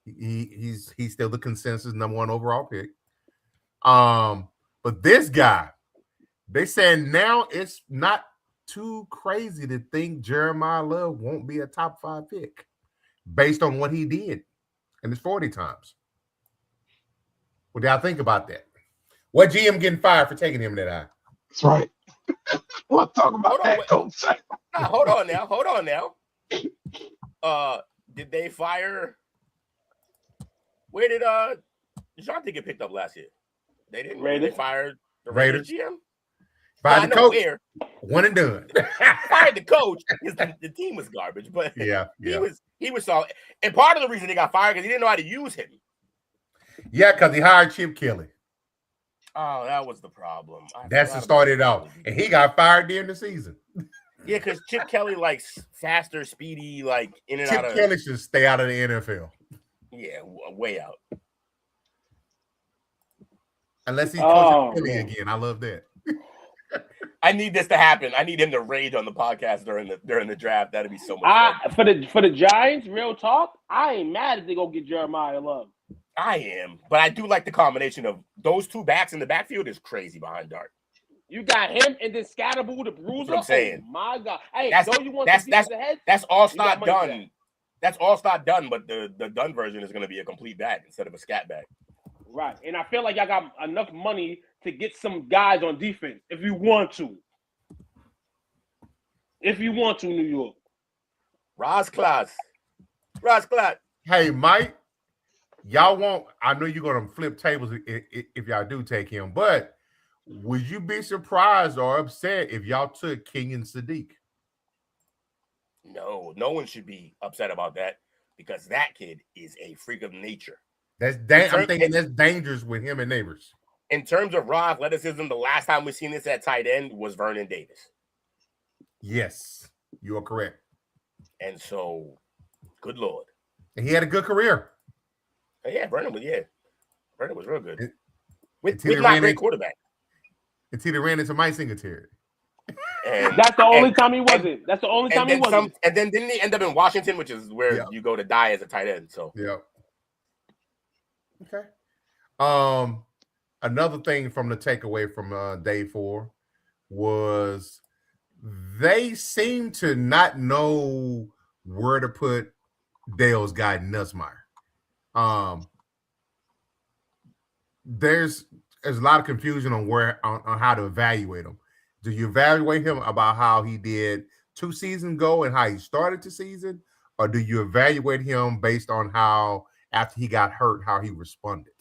He's still the consensus #1 overall pick. But this guy, they said now it's not too crazy to think Jeremiah Love won't be a top 5 pick based on what he did in his 40 times. What do y'all think about that? What GM getting fired for taking him that high? That's right. We'll talk about that. Hold on now. Did they fire? Where did DeJounte get picked up last year? They didn't. They fired the Raiders GM. Fired the coach. One and done. Fired the coach because the team was garbage. But he was solid. And part of the reason he got fired because he didn't know how to use him. Yeah, because he hired Chip Kelly. Oh, that was the problem. That's what started out. And he got fired during the season. Yeah, because Chip Kelly likes faster, speedy, like in and out of. Chip Kelly should stay out of the NFL. Yeah, way out. Unless he coaches Philly again. I love that. I need this to happen. I need him to rage on the podcast during the draft. That'd be so much fun. For the Giants, real talk, I ain't mad if they go get Jeremiah Love. I am, but I do like the combination of those two backs in the backfield is crazy behind Dart. You got him and then Scatterboo the Bruiser. That's what I'm saying. Oh my God. Hey, don't you want the head? That's all start done. That's all start done, but the done version is going to be a complete back instead of a scat back. Right. And I feel like y'all got enough money to get some guys on defense if you want to. If you want to, New York. Ross Class. Hey, Mike, y'all won't. I know you're going to flip tables if y'all do take him, but would you be surprised or upset if y'all took Kenyon Sadiq? No one should be upset about that because that kid is a freak of nature. I'm thinking that's dangerous with him and Neighbors. In terms of raw athleticism, the last time we seen this at tight end was Vernon Davis. Yes, you are correct. And so, good Lord. And he had a good career. Yeah, Vernon was real good. With not great quarterback. Until he ran into Mike Singletary. And that's the only time he wasn't. That's the only time he wasn't. And then didn't he end up in Washington, which is where you go to die as a tight end? So yeah. Okay. Another thing from the takeaway from day 4 was they seem to not know where to put Dale's guy Nussmeier. There's a lot of confusion on how to evaluate him. Do you evaluate him about how he did 2 seasons ago and how he started the season, or do you evaluate him based on how after he got hurt, how he responded?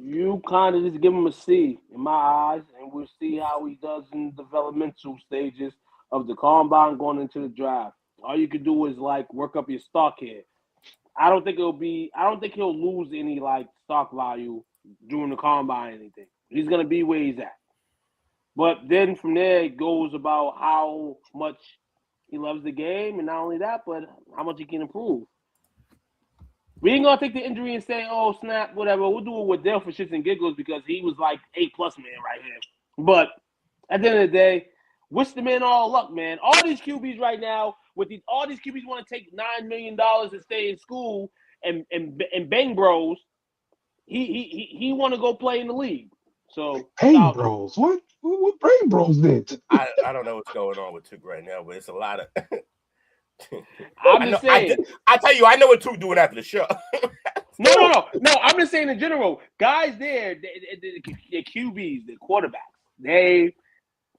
You kind of just give him a C in my eyes, and we'll see how he does in the developmental stages of the combine going into the draft. All you can do is like work up your stock here. I don't think he'll lose any like stock value during the combine or anything. He's gonna be where he's at. But then from there it goes about how much he loves the game, and not only that, but how much he can improve. We ain't gonna take the injury and say, "Oh snap, whatever." We'll do it with Dale for shits and giggles because he was like A+ man right here. But at the end of the day, wish the man all luck, man. All these QBs right now, all these QBs want to take $9 million and stay in school and bang bros. He want to go play in the league. So Bang bros, what bang bros did? I don't know what's going on with Took right now, but it's a lot of. I'm just saying. I tell you, I know what Took doing after the show. No. I'm just saying in general, guys there, the QBs, the quarterbacks, they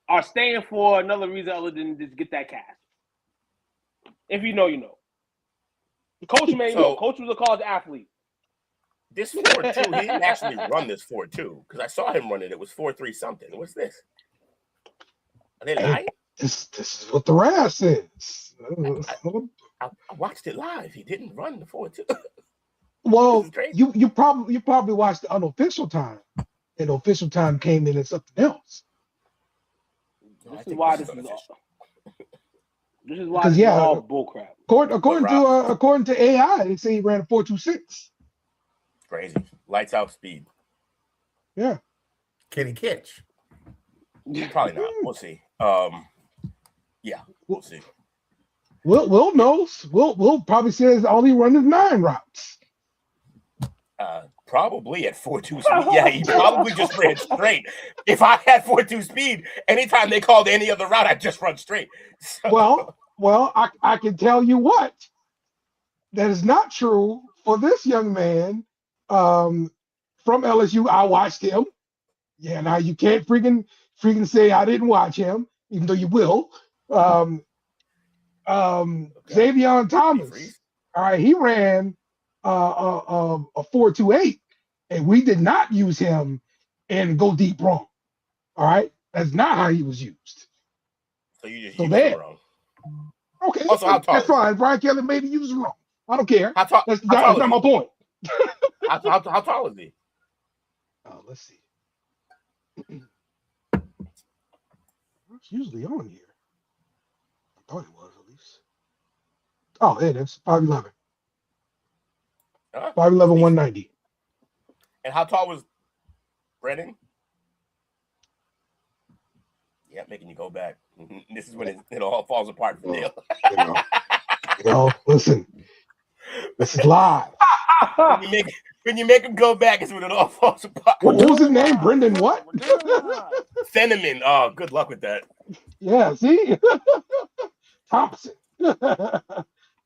are staying for another reason other than just get that cash. If you know, you know. Coach Coach was a college athlete. This 4.2, he didn't actually run this 4.2 because I saw him running. It was 4.3 something. What's this? Are they lying? This is what the RAS says. I watched it live. He didn't run the 4.2. Well, you probably watched the unofficial time, and the official time came in as something else. This is why this is all bullcrap. According to AI, they say he ran a 4.26. Crazy. Lights out speed. Yeah. Can he catch? Probably not. We'll see. Yeah, we'll see. Will knows. Will probably says all he run is 9 routes. Probably at 4.2 speed. Yeah, he probably just ran straight. If I had 4.2 speed, anytime they called any other route, I'd just run straight. So. Well, I can tell you what. That is not true for this young man from LSU. I watched him. Yeah, now you can't freaking say I didn't watch him, even though you will. Xavier Thomas. All right, he ran a 4.28, and we did not use him and go deep wrong. All right, that's not how he was used. So you just used him wrong. Okay, also, that's fine. Brian Kelly maybe used him wrong. I don't care. That's not my point. How tall is he? Let's see. It's usually on here. I thought it was at least. Oh, it is 5'11". 5'11", 190. And how tall was Brennan? Yeah, making you go back. This is when it all falls apart for Neil. Listen. This is live. When you make him go back, is when it all falls apart. What was his name? Brendan what? Fenneman. Oh, good luck with that. Yeah, see? Thompson.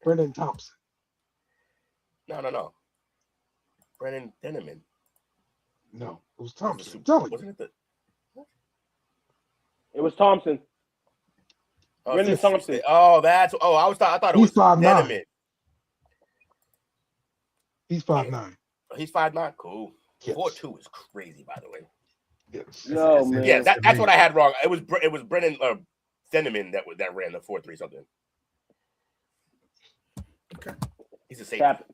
Brendan Thompson. No. Brendan Fenneman. No, it was Thompson. Wasn't it It was Thompson. Brendan Thompson. Oh, I thought it was Fenneman. He's 5'9". He's 5'9". Cool. Yes. 4.2 is crazy, by the way. Yes. No, man. Yeah, that's what I had wrong. It was Brendan Fenneman that ran the 4.3 something. Okay. He's a safety.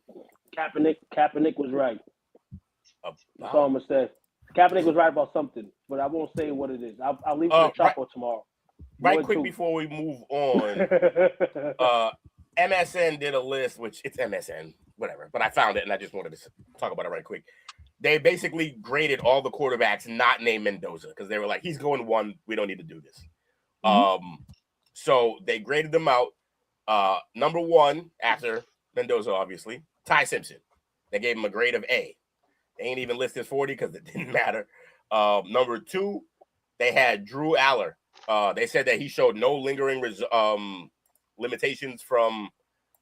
Kaepernick was right. That's all I'm gonna say. Kaepernick was right about something, but I won't say what it is. I'll leave it to Chapo tomorrow. Right quick before we move on, MSN did a list, which it's MSN, whatever, but I found it and I just wanted to talk about it right quick. They basically graded all the quarterbacks not named Mendoza because they were like, he's going 1, we don't need to do this. So they graded them out. Number 1 after Mendoza, obviously, Ty Simpson. They gave him a grade of A. They ain't even listed 40 because it didn't matter. Number 2, they had Drew Aller. They said that he showed no lingering limitations from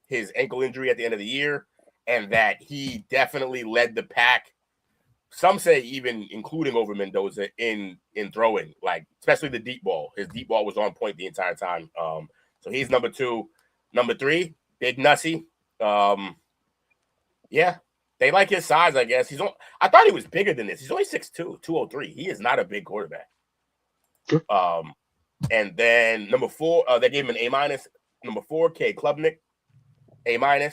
his ankle injury at the end of the year, and that he definitely led the pack. Some say even including over Mendoza in throwing, like especially the deep ball. His deep ball was on point the entire time. So he's number 2. Number 3, Big Nussy. Yeah, they like his size, I guess. I thought he was bigger than this. He's only 6'2", 203. He is not a big quarterback. And then number 4, they gave him an A-. Number 4, K. Klubnik, A-.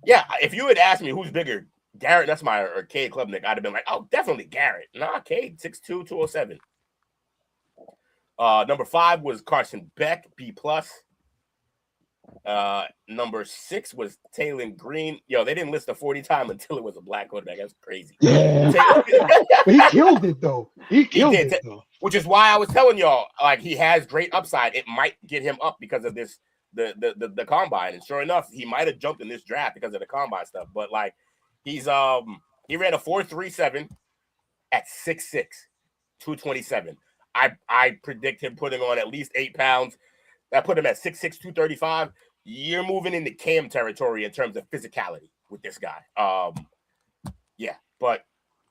Yeah, if you had asked me who's bigger, Garrett Nussmeier or Cade Klubnik, I'd have been like, oh, definitely Garrett. Nah, Cade, 6'2", 207. Number 5 was Carson Beck, B+. Number 6 was Taylor Green. Yo, they didn't list the 40 time until it was a black quarterback. That's crazy. Yeah. But he killed it, though. He killed it, though. Which is why I was telling y'all, like, he has great upside. It might get him up because of this, the combine. And sure enough, he might have jumped in this draft because of the combine stuff. But, like, he ran a 4.37 at 6'6", 227. I predict him putting on at least 8 pounds. That put him at 6'6", 235. You're moving into Cam territory in terms of physicality with this guy. Yeah, but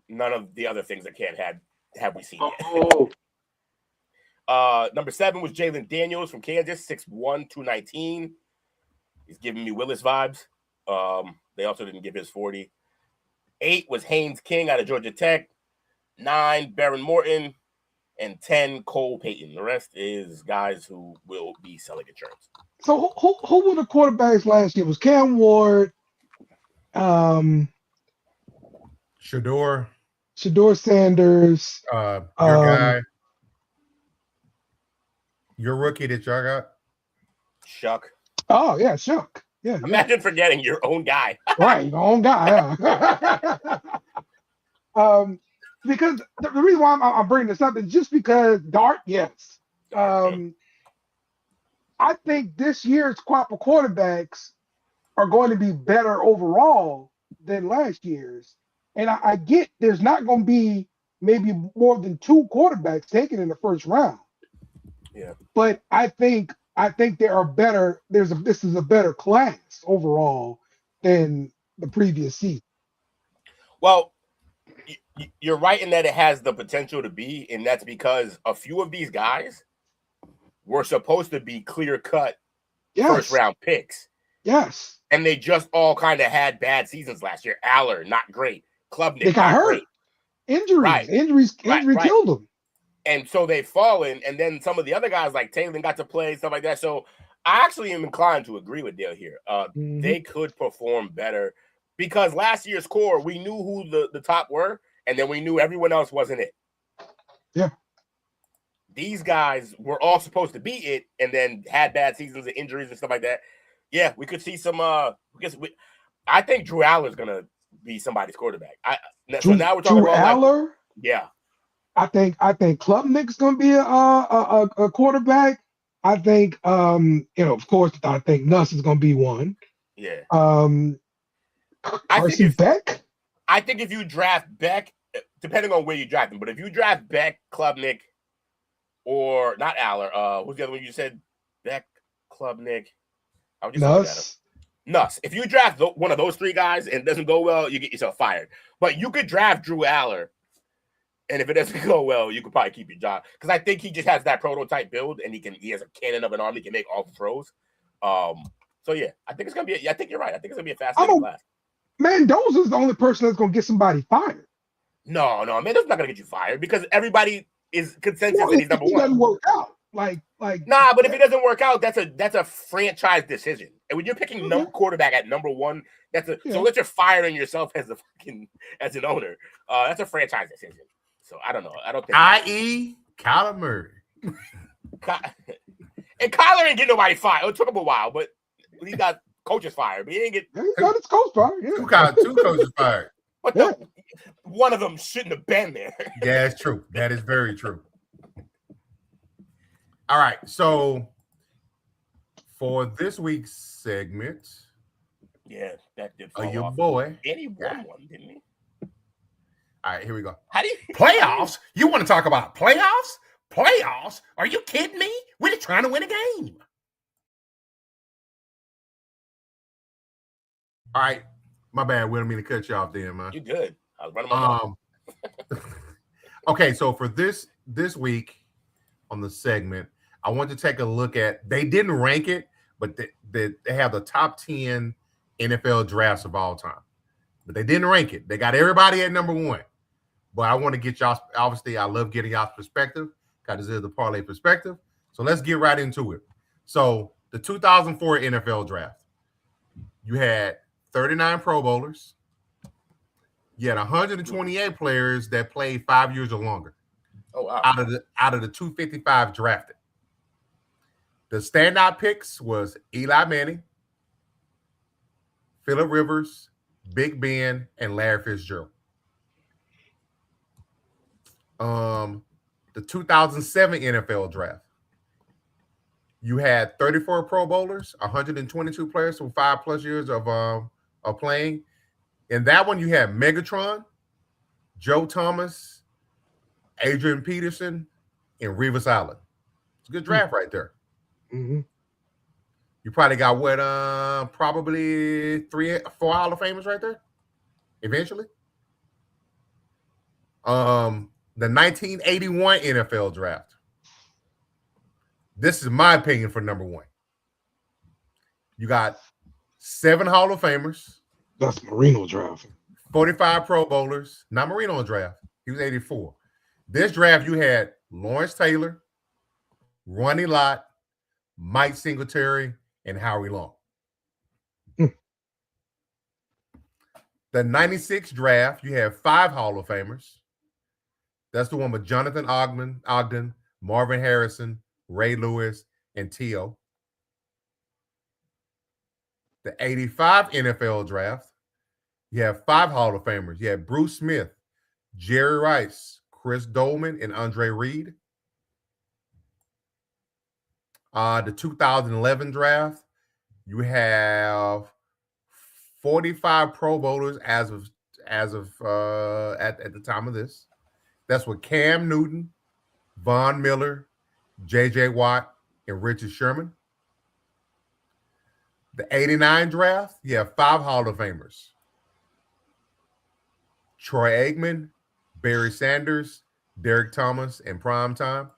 none of the other things that Cam had have we seen yet. Number 7 was Jalen Daniels from Kansas, 6'1", 219. He's giving me Willis vibes. They also didn't give his 40. 8 was Haynes King out of Georgia Tech. 9, Baron Morton. And 10, Cole Payton. The rest is guys who will be selling insurance. So who were the quarterbacks last year? It was Cam Ward, Shador Sanders, your guy, your rookie that y'all got. Shuck. Oh yeah, Shuck. Yeah. Imagine forgetting your own guy. Right, your own guy. Yeah. Because the reason why I'm bringing this up is just because Dart, yes. I think this year's crop of quarterbacks are going to be better overall than last year's. And I get there's not going to be maybe more than 2 quarterbacks taken in the first round. Yeah. But I think there are better. This is a better class overall than the previous season. Well, you're right in that it has the potential to be, and that's because a few of these guys were supposed to be clear-cut first-round picks. Yes. And they just all kind of had bad seasons last year. Aller, not great. Klubnik, they got hurt. Great. Injuries. Right. Injury killed them. And so they've fallen, and then some of the other guys like Taylor got to play, stuff like that. So I actually am inclined to agree with Dale here. They could perform better because last year's core, we knew who the top were, and then we knew everyone else wasn't it. Yeah. These guys were all supposed to be it and then had bad seasons and injuries and stuff like that. Yeah, we could see some I think Drew Aller is going to be somebody's quarterback. So now we're talking about Aller? Yeah. I think Klubnik's going to be a quarterback. I think of course I think Nuss is going to be one. Yeah. Carson Beck? I think if you draft Beck, depending on where you draft him, but if you draft Beck, Klubnik, or not Aller, who's the other one you said? Beck, Klubnik. I was just Nuss. If you draft one of those 3 guys and it doesn't go well, you get yourself fired. But you could draft Drew Aller, and if it doesn't go well, you could probably keep your job. Because I think he just has that prototype build, and he has a cannon of an arm. He can make all the throws. So yeah, I think it's gonna be. I think you're right. I think it's gonna be a fascinating class. Mendoza's the only person that's gonna get somebody fired. No, Mendoza's not gonna get you fired because everybody is consensus that he's number 1. He doesn't work out. Nah, but if it doesn't work out, that's a franchise decision. And when you're picking quarterback at number 1, so unless you're firing yourself as an owner, that's a franchise decision. So I don't know. I don't think I.e. Kyler Murray. And Kyler ain't get nobody fired. It took him a while, but he got coaches fired. But he ain't get he got his coach fired. Yeah. 2 coaches fired. But one of them shouldn't have been there. Yeah, it's true. That is very true. All right, so for this week's segment, Yeah, that did fall your off. boy. And he won one, didn't he? All right, here we go. How do you Playoffs? You want to talk about playoffs? Playoffs? Are you kidding me? We're just trying to win a game. All right, my bad. We don't mean to cut you off there, man. You good? I was running my mouth. Okay, so for this week on the segment, I want to take a look at. They didn't rank it, but they have the top 10 NFL drafts of all time. But they didn't rank it. They got everybody at number 1. But I want to get y'all. Obviously, I love getting y'all's perspective because this is the Parlay Perspective. So let's get right into it. So the 2004 NFL Draft, you had 39 Pro Bowlers. You had 128 players that played 5 years or longer. Oh wow! Out of the 255 drafted, the standout picks was Eli Manning, Phillip Rivers, Big Ben, and Larry Fitzgerald. The 2007 NFL Draft, you had 34 Pro Bowlers, 122 players from 5+ years of playing. In that one, you had Megatron, Joe Thomas, Adrian Peterson, and Revis Island. It's a good draft right there. Mm-hmm. You probably got probably 3-4 Hall of Famers right there. Eventually, the 1981 NFL Draft. This is my opinion for number 1. You got 7 Hall of Famers. That's Marino draft. 45 Pro Bowlers. Not Marino draft. He was 84. This draft, you had Lawrence Taylor, Ronnie Lott, Mike Singletary, and Howie Long. The 96 draft, you have 5 Hall of Famers. That's the one with Jonathan Ogden, Marvin Harrison, Ray Lewis, and T.O. The 85 NFL draft, you have 5 Hall of Famers. You have Bruce Smith, Jerry Rice, Chris Dolman, and Andre Reed. The 2011 draft, you have 45 Pro Bowlers as of at the time of this. That's with Cam Newton, Von Miller, J.J. Watt, and Richard Sherman. The 89 draft, you have 5 Hall of Famers. Troy Aikman, Barry Sanders, Derek Thomas, and Primetime.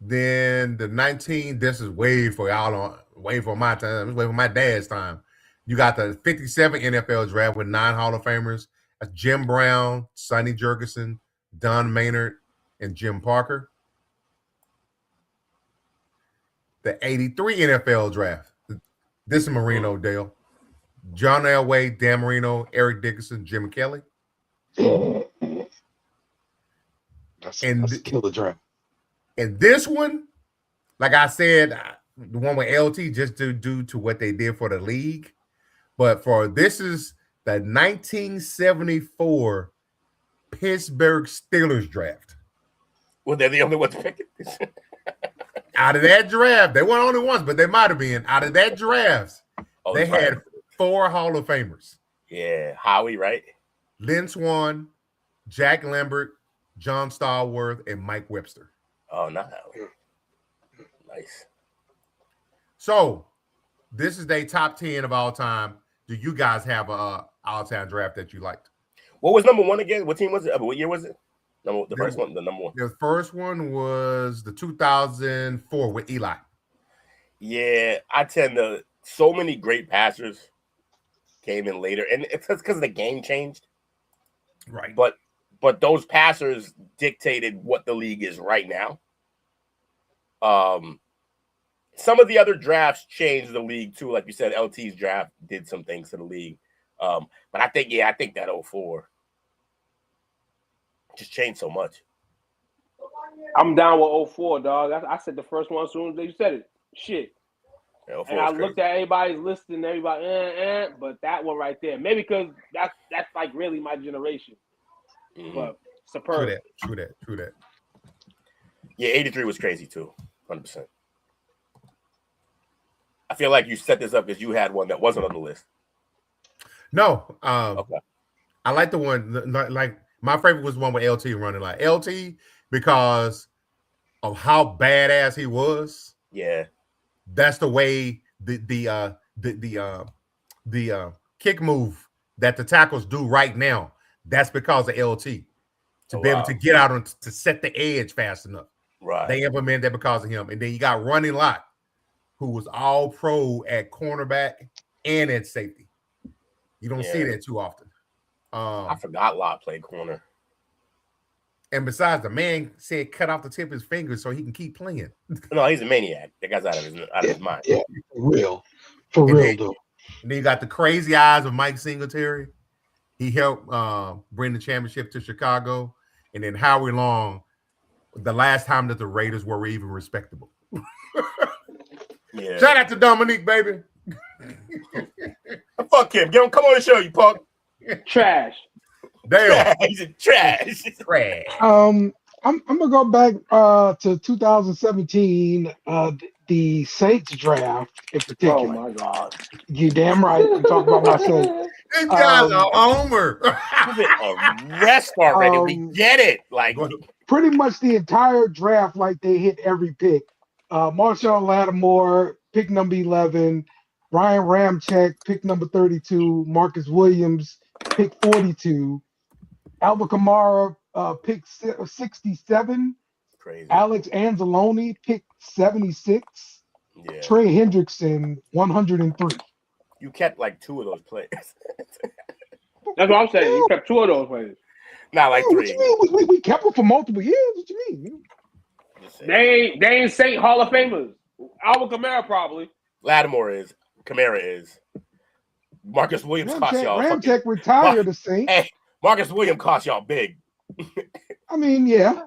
Then the 19, this is way for y'all, way for my time, it's way for my dad's time. You got the 57 NFL draft with 9 Hall of Famers. That's Jim Brown, Sonny Jurgensen, Don Maynard, and Jim Parker. The 83 NFL draft. This is Marino, Dale. John Elway, Dan Marino, Eric Dickerson, Jim Kelly. That's a killer draft. And this one, like I said, the one with LT just due to what they did for the league. But this is the 1974 Pittsburgh Steelers draft. Well, they're the only ones picking. Out of that draft, they weren't only ones, but they might have been. Out of that draft, they had 4 Hall of Famers. Yeah, Howie, right? Lynn Swann, Jack Lambert, John Stallworth, and Mike Webster. Oh, not Howie. Nice. So, this is their top 10 of all time. Do you guys have a all-time draft that you liked? What was number 1 again? What team was it? What year was it? The first one, the number 1. The first one was the 2004 with Eli. Yeah, I tend to. So many great passers came in later, and it's because the game changed. Right. But those passers dictated what the league is right now. Some of the other drafts changed the league too. Like you said, LT's draft did some things to the league. But I think that 04 just changed so much. I'm down with 04, dog. I said the first one as soon as you said it. Shit. Yeah, and I looked at everybody's list and everybody, but that one right there. Maybe because that's like really my generation. Mm-hmm. But superb. True that. Yeah, 83 was crazy too. 100%. I feel like you set this up because you had one that wasn't on the list. No, Okay. I like the one like my favorite was one with LT running like LT because of how badass he was. Yeah, that's the way the kick move that the tackles do right now. That's because of LT to be able to get out and to set the edge fast enough. Right. They implemented that because of him. And then you got Running Lott, who was all pro at cornerback and at safety. You don't see that too often. I forgot Lott played corner. And besides, the man said cut off the tip of his fingers so he can keep playing. No, he's a maniac. That guy's out of his mind. Yeah, for real though. And then you got the crazy eyes of Mike Singletary. He helped bring the championship to Chicago. And then Howie Long, the last time that the Raiders were even respectable. Yeah. Shout out to Dominique, baby. Fuck him. Get him. Come on the show, you punk. Trash. Damn. He's trash. Trash. I'm gonna go back to 2017, the Saints draft in particular. Oh my God. You damn right. I'm talking about my Saints. This guy's a homer. Rest already. We get it. Like pretty much the entire draft, like they hit every pick. Marshawn Lattimore, pick number 11. Ryan Ramczyk, pick number 32. Marcus Williams, pick 42. Alvin Kamara, pick 67. Crazy. Alex Anzalone, pick 76. Yeah. Trey Hendrickson, 103. You kept like 2 of those players. That's what I'm saying. You kept 2 of those players. Not like 3. What you mean? We kept them for multiple years. What you mean? They ain't Saint Hall of Famers. Alvin Kamara probably. Lattimore is. Kamara is. Marcus Williams cost y'all. Ramczyk retired the Saints. Hey, Marcus Williams cost y'all big. I mean, yeah.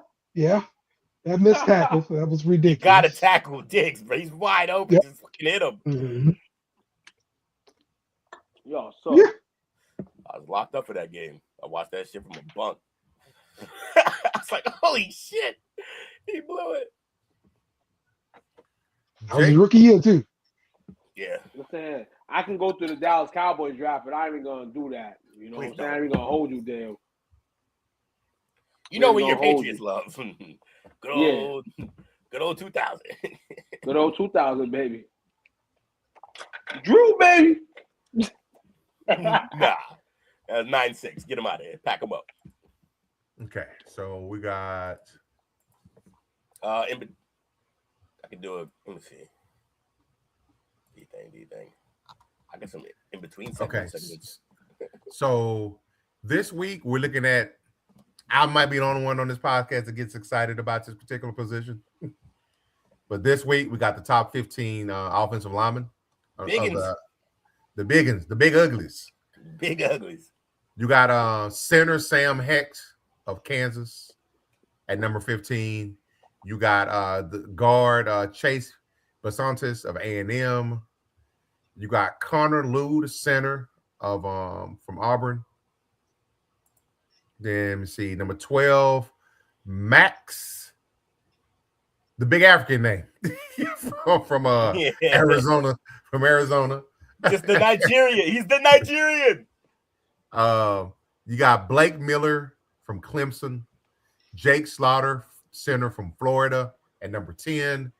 That missed tackle. That was ridiculous. Got to tackle Diggs, but he's wide open. Yep. Just fucking hit him. Mm-hmm. Yo, so I was locked up for that game. I watched that shit from a bunk. I was like, holy shit. He blew it. That was his rookie year, too. Yeah. Listen, I can go through the Dallas Cowboys draft, but I ain't even gonna do that. You know what I'm saying? I ain't even gonna hold you there. You know when your Patriots love. Good old 2000. Good old 2000, baby. Drew, baby. Nah. That's 9-6. Get him out of here. Pack him up. Okay, so we got I can do a let me see. D thing. I got some in between segments. Okay. So this week we're looking at I might be the only one on this podcast that gets excited about this particular position. But this week we got the top 15 offensive linemen. The big uglies. Big uglies. You got center Sam Hecht of Kansas at number 15. You got the guard Chase Basantis of A&M. You got Connor Lew, the center of from Auburn. Then let me see, number 12, Max, the big African name from Arizona. From Arizona. Just the Nigerian. He's the Nigerian. You got Blake Miller from Clemson, Jake Slaughter, center from Florida at number 10,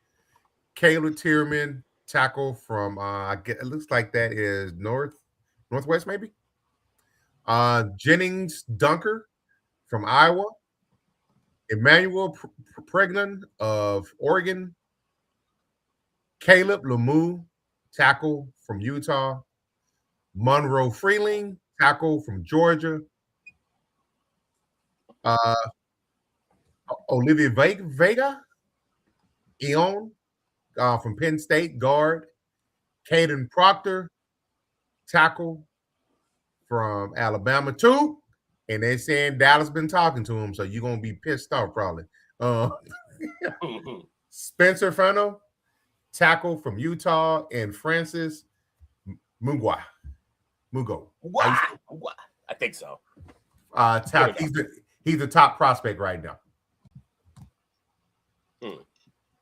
Caleb Tierman, tackle from it looks like that is Northwest maybe. Jennings Dunker from Iowa, Emmanuel Pregnan of Oregon, Caleb Lemieux, tackle from Utah, Monroe Freeling, tackle from Georgia, Olivia Vega, Eon from Penn State, guard, Caden Proctor, tackle from Alabama too. And they're saying Dallas been talking to him, so you're gonna be pissed off probably. Spencer Fano, tackle from Utah, and Francis Mugo. I think so. He's the top prospect right now.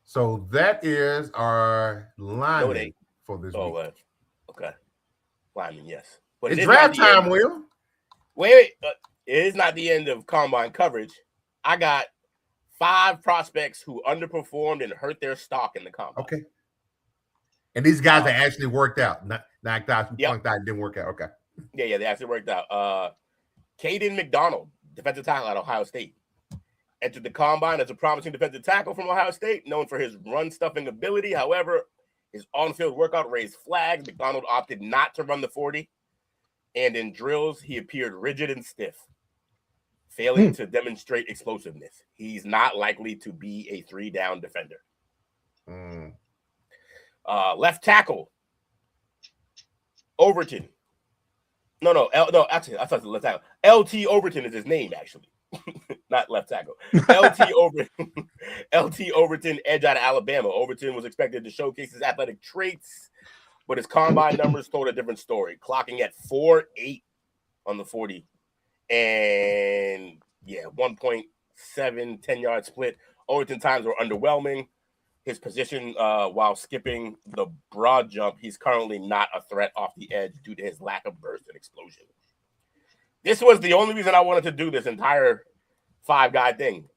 So that is our line for this Oh, week. okay. Lineman, yes. But It's draft time, Will. Wait. It is not the end of combine coverage. I got 5 prospects who underperformed and hurt their stock in the combine. Okay. And these guys that actually worked out, not guys who punked out and didn't work out. Okay. Yeah, they actually worked out. Caden McDonald, defensive tackle at Ohio State, entered the combine as a promising defensive tackle from Ohio State, known for his run-stuffing ability. However, his on-field workout raised flags. McDonald opted not to run the 40, and in drills, he appeared rigid and stiff, failing to demonstrate explosiveness. He's not likely to be a 3-down defender. Left tackle, Overton. No, actually, I thought it was left tackle. LT Overton is his name, actually. Not left tackle. LT Overton, edge out of Alabama. Overton was expected to showcase his athletic traits, but his combine numbers told a different story, clocking at 4.8 on the 40. And, 1.7 10-yard split. Overton times were underwhelming. His position while skipping the broad jump, he's currently not a threat off the edge due to his lack of burst and explosion. This was the only reason I wanted to do this entire 5-guy thing.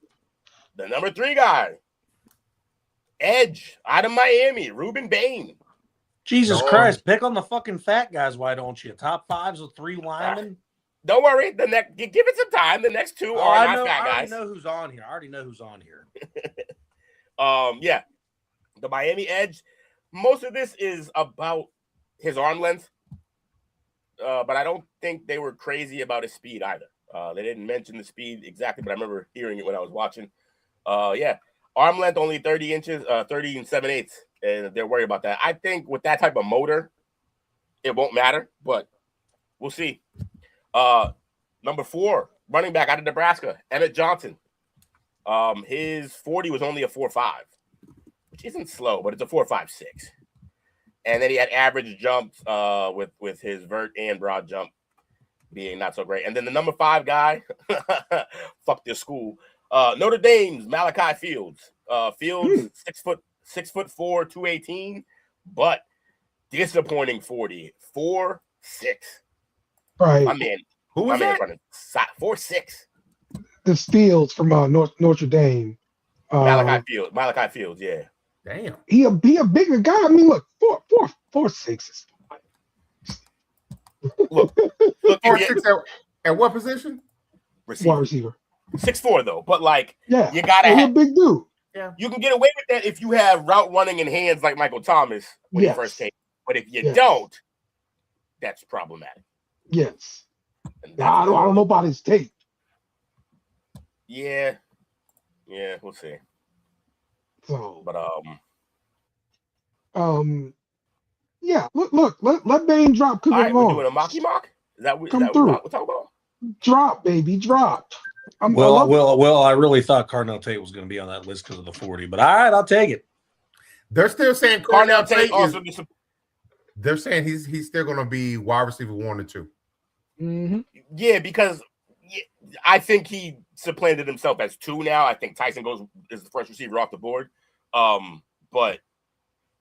The number 3 guy, edge out of Miami, Ruben Bain. Jesus Christ, pick on the fucking fat guys, why don't you? Top 5s with 3 linemen. Don't worry. Give it some time. The next 2 are not fat guys. I already know who's on here. The Miami edge, most of this is about his arm length, but I don't think they were crazy about his speed either. They didn't mention the speed exactly, but I remember hearing it when I was watching. Arm length only 30 inches, 30 and 7/8, and they're worried about that. I think with that type of motor, it won't matter, but we'll see. Number 4, running back out of Nebraska, Emmett Johnson. His 40 was only a 4.5. Which isn't slow, but it's a 4.56. And then he had average jumps with his vert and broad jump being not so great. And then the number 5 guy, fuck this school, Notre Dame's Malachi Fields. Fields 6'4", 218, but disappointing 40, 4.6. Right. My man, who was that? 4.6. This Fields from Notre Dame. Malachi Fields, yeah. Damn. He a bigger guy. I mean, look, 4.6. Look 4.6 at what position? Wide receiver. 6'4" though, but you gotta have a big dude. Yeah. You can get away with that if you have route running in hands like Michael Thomas when you first came. But if you don't, that's problematic. Yes. I don't know about his tape. Yeah, we'll see. So, but look, let Bain drop. All right, we're doing a mocky mock. Is that what we're talking about? Drop, baby, drop. I really thought Carnell Tate was going to be on that list because of the 40, but all right, I'll take it. They're still saying Carnell Tate also. They're saying he's still going to be wide receiver 1 or 2. Mm-hmm. Yeah, because I think he supplanted himself as 2 now. I think Tyson is the first receiver off the board. But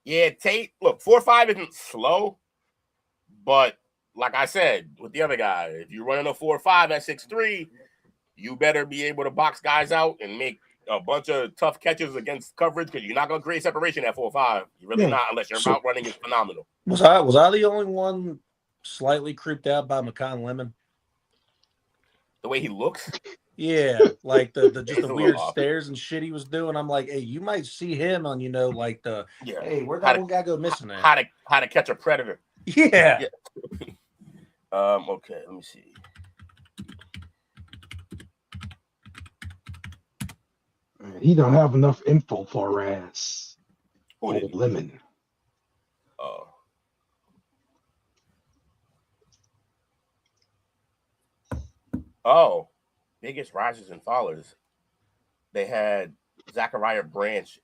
Tate, look, 4.5 isn't slow, but like I said with the other guy, if you're running a 4.5 at 6'3", you better be able to box guys out and make a bunch of tough catches against coverage because you're not going to create separation at 4.5. You're really not unless your route running is phenomenal. Was I the only one slightly creeped out by McCon Lemon? The way he looks? Yeah, like the weird stares and shit he was doing. I'm like, hey, you might see him on, hey, where'd that one guy go missing at? How to catch a predator. Yeah. Okay, let me see. He don't have enough info for us. Old Lemon. Biggest risers and fallers. They had Zachariah Branch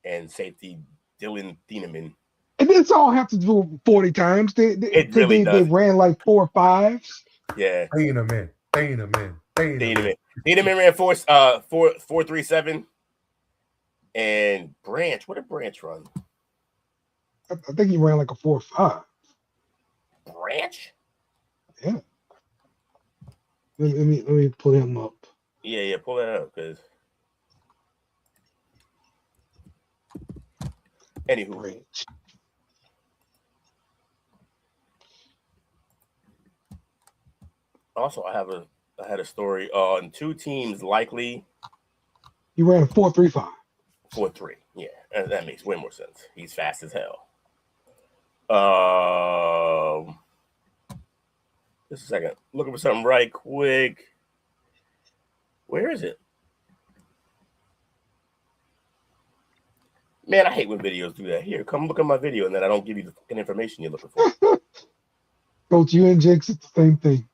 and safety Dylan Thieneman. And it's all have to do 40 times. They ran like 4 5s. Yeah. Thieneman. Thieneman ran 4.37. And Branch, what did Branch run? I think he ran like a 4.5. Branch? Yeah. Let me pull him up. Yeah, pull that up, because anywho. Branch. Also, I had a story on two teams likely. He ran a 4.35. 4.3. Yeah, that makes way more sense. He's fast as hell. Just a second. Looking for something right quick. Where is it? Man, I hate when videos do that. Here, come look at my video, and then I don't give you the fucking information you're looking for. Coach, you and Jakes, it's the same thing.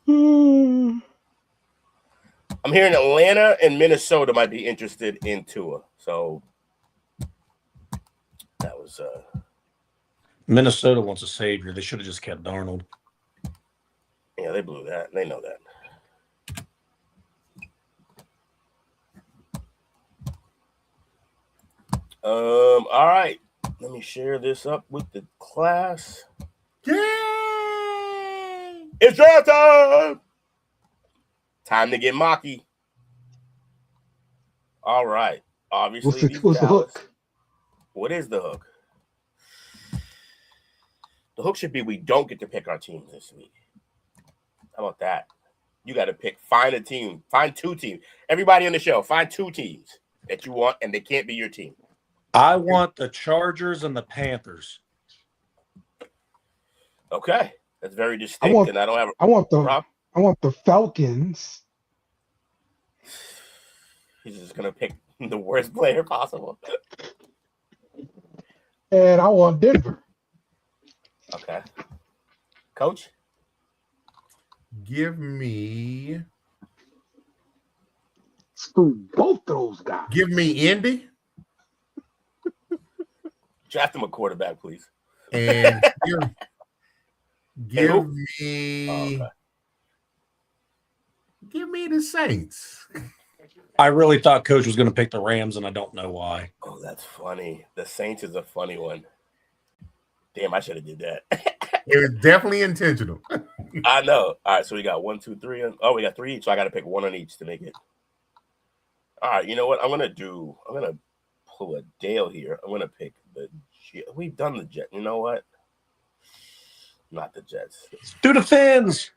I'm hearing Atlanta and Minnesota might be interested in Tua. So that was Minnesota wants a savior. They should have just kept Darnold. Yeah, they blew that. They know that. All right. Let me share this up with the class. Yay! It's draft time. Time to get mocky. All right. Obviously, what's the hook? What is the hook? The hook should be we don't get to pick our teams this week. How about that? You got to pick. Find a team. Find two teams. Everybody on the show, find two teams that you want, and they can't be your team. I want the Chargers and the Panthers. Okay, that's very distinct, and I don't have. I want the Falcons. He's just gonna pick the worst player possible. And I want Denver. Okay, Coach. Give me. Screw both those guys. Give me Indy. Draft him a quarterback, please. And give me. Okay. Give me the Saints. I really thought Coach was going to pick the Rams, and I don't know why. Oh, that's funny. The Saints is a funny one. Damn, I should have did that. It was definitely intentional. I know. All right, so we got 1, 2, 3. We got 3 each, so I got to pick one on each to make it. All right, you know what? I'm going to pull a Dale here. I'm going to pick the Jets. We've done the Jets. You know what? Not the Jets. Do the Fins.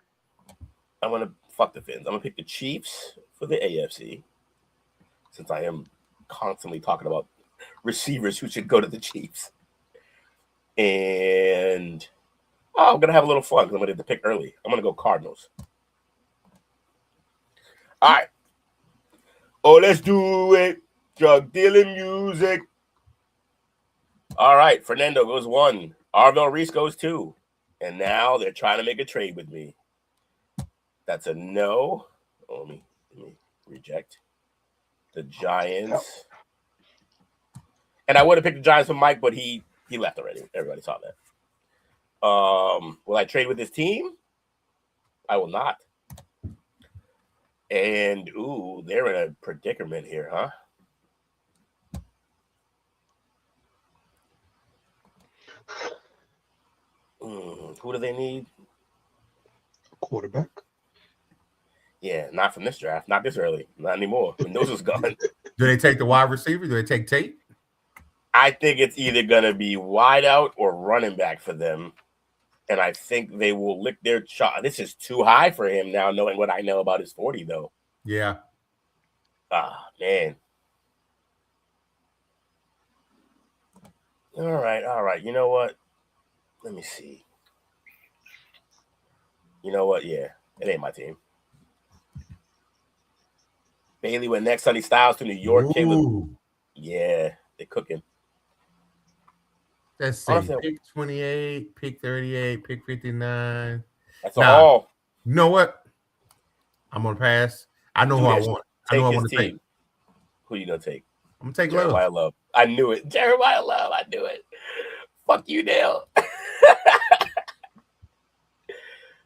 I'm going to fuck the Fins. I'm going to pick the Chiefs for the AFC, since I am constantly talking about receivers who should go to the Chiefs. And I'm going to have a little fun because I'm going to pick early. I'm going to go Cardinals. All right. Oh, let's do it. Drug dealing music. All right. Fernando goes 1. Arvell Reese goes 2. And now they're trying to make a trade with me. That's a no. Oh, let me reject. The Giants. And I would have picked the Giants for Mike, but he left already. Everybody saw that. Will I trade with this team? I will not. And, ooh, they're in a predicament here, huh? Who do they need? Quarterback. Yeah, not from this draft. Not this early. Not anymore. When those was gone. Do they take the wide receiver? Do they take Tate? I think it's either going to be wide out or running back for them. And I think they will lick their shot. This is too high for him now, knowing what I know about his 40, though. Yeah. Ah, man. All right. You know what? Let me see. You know what? Yeah, it ain't my team. Bailey went next. Sonny Styles to New York. Ooh. Caleb. Yeah, they're cooking. Let's see. Pick 28, pick 38, pick 59. That's all. You know what? I'm going to pass. I know who I want. I know who I want to take. Who you going to take? I'm going to take Jeremiah Love. I knew it. Jeremiah Love. I knew it. Fuck you, Dale.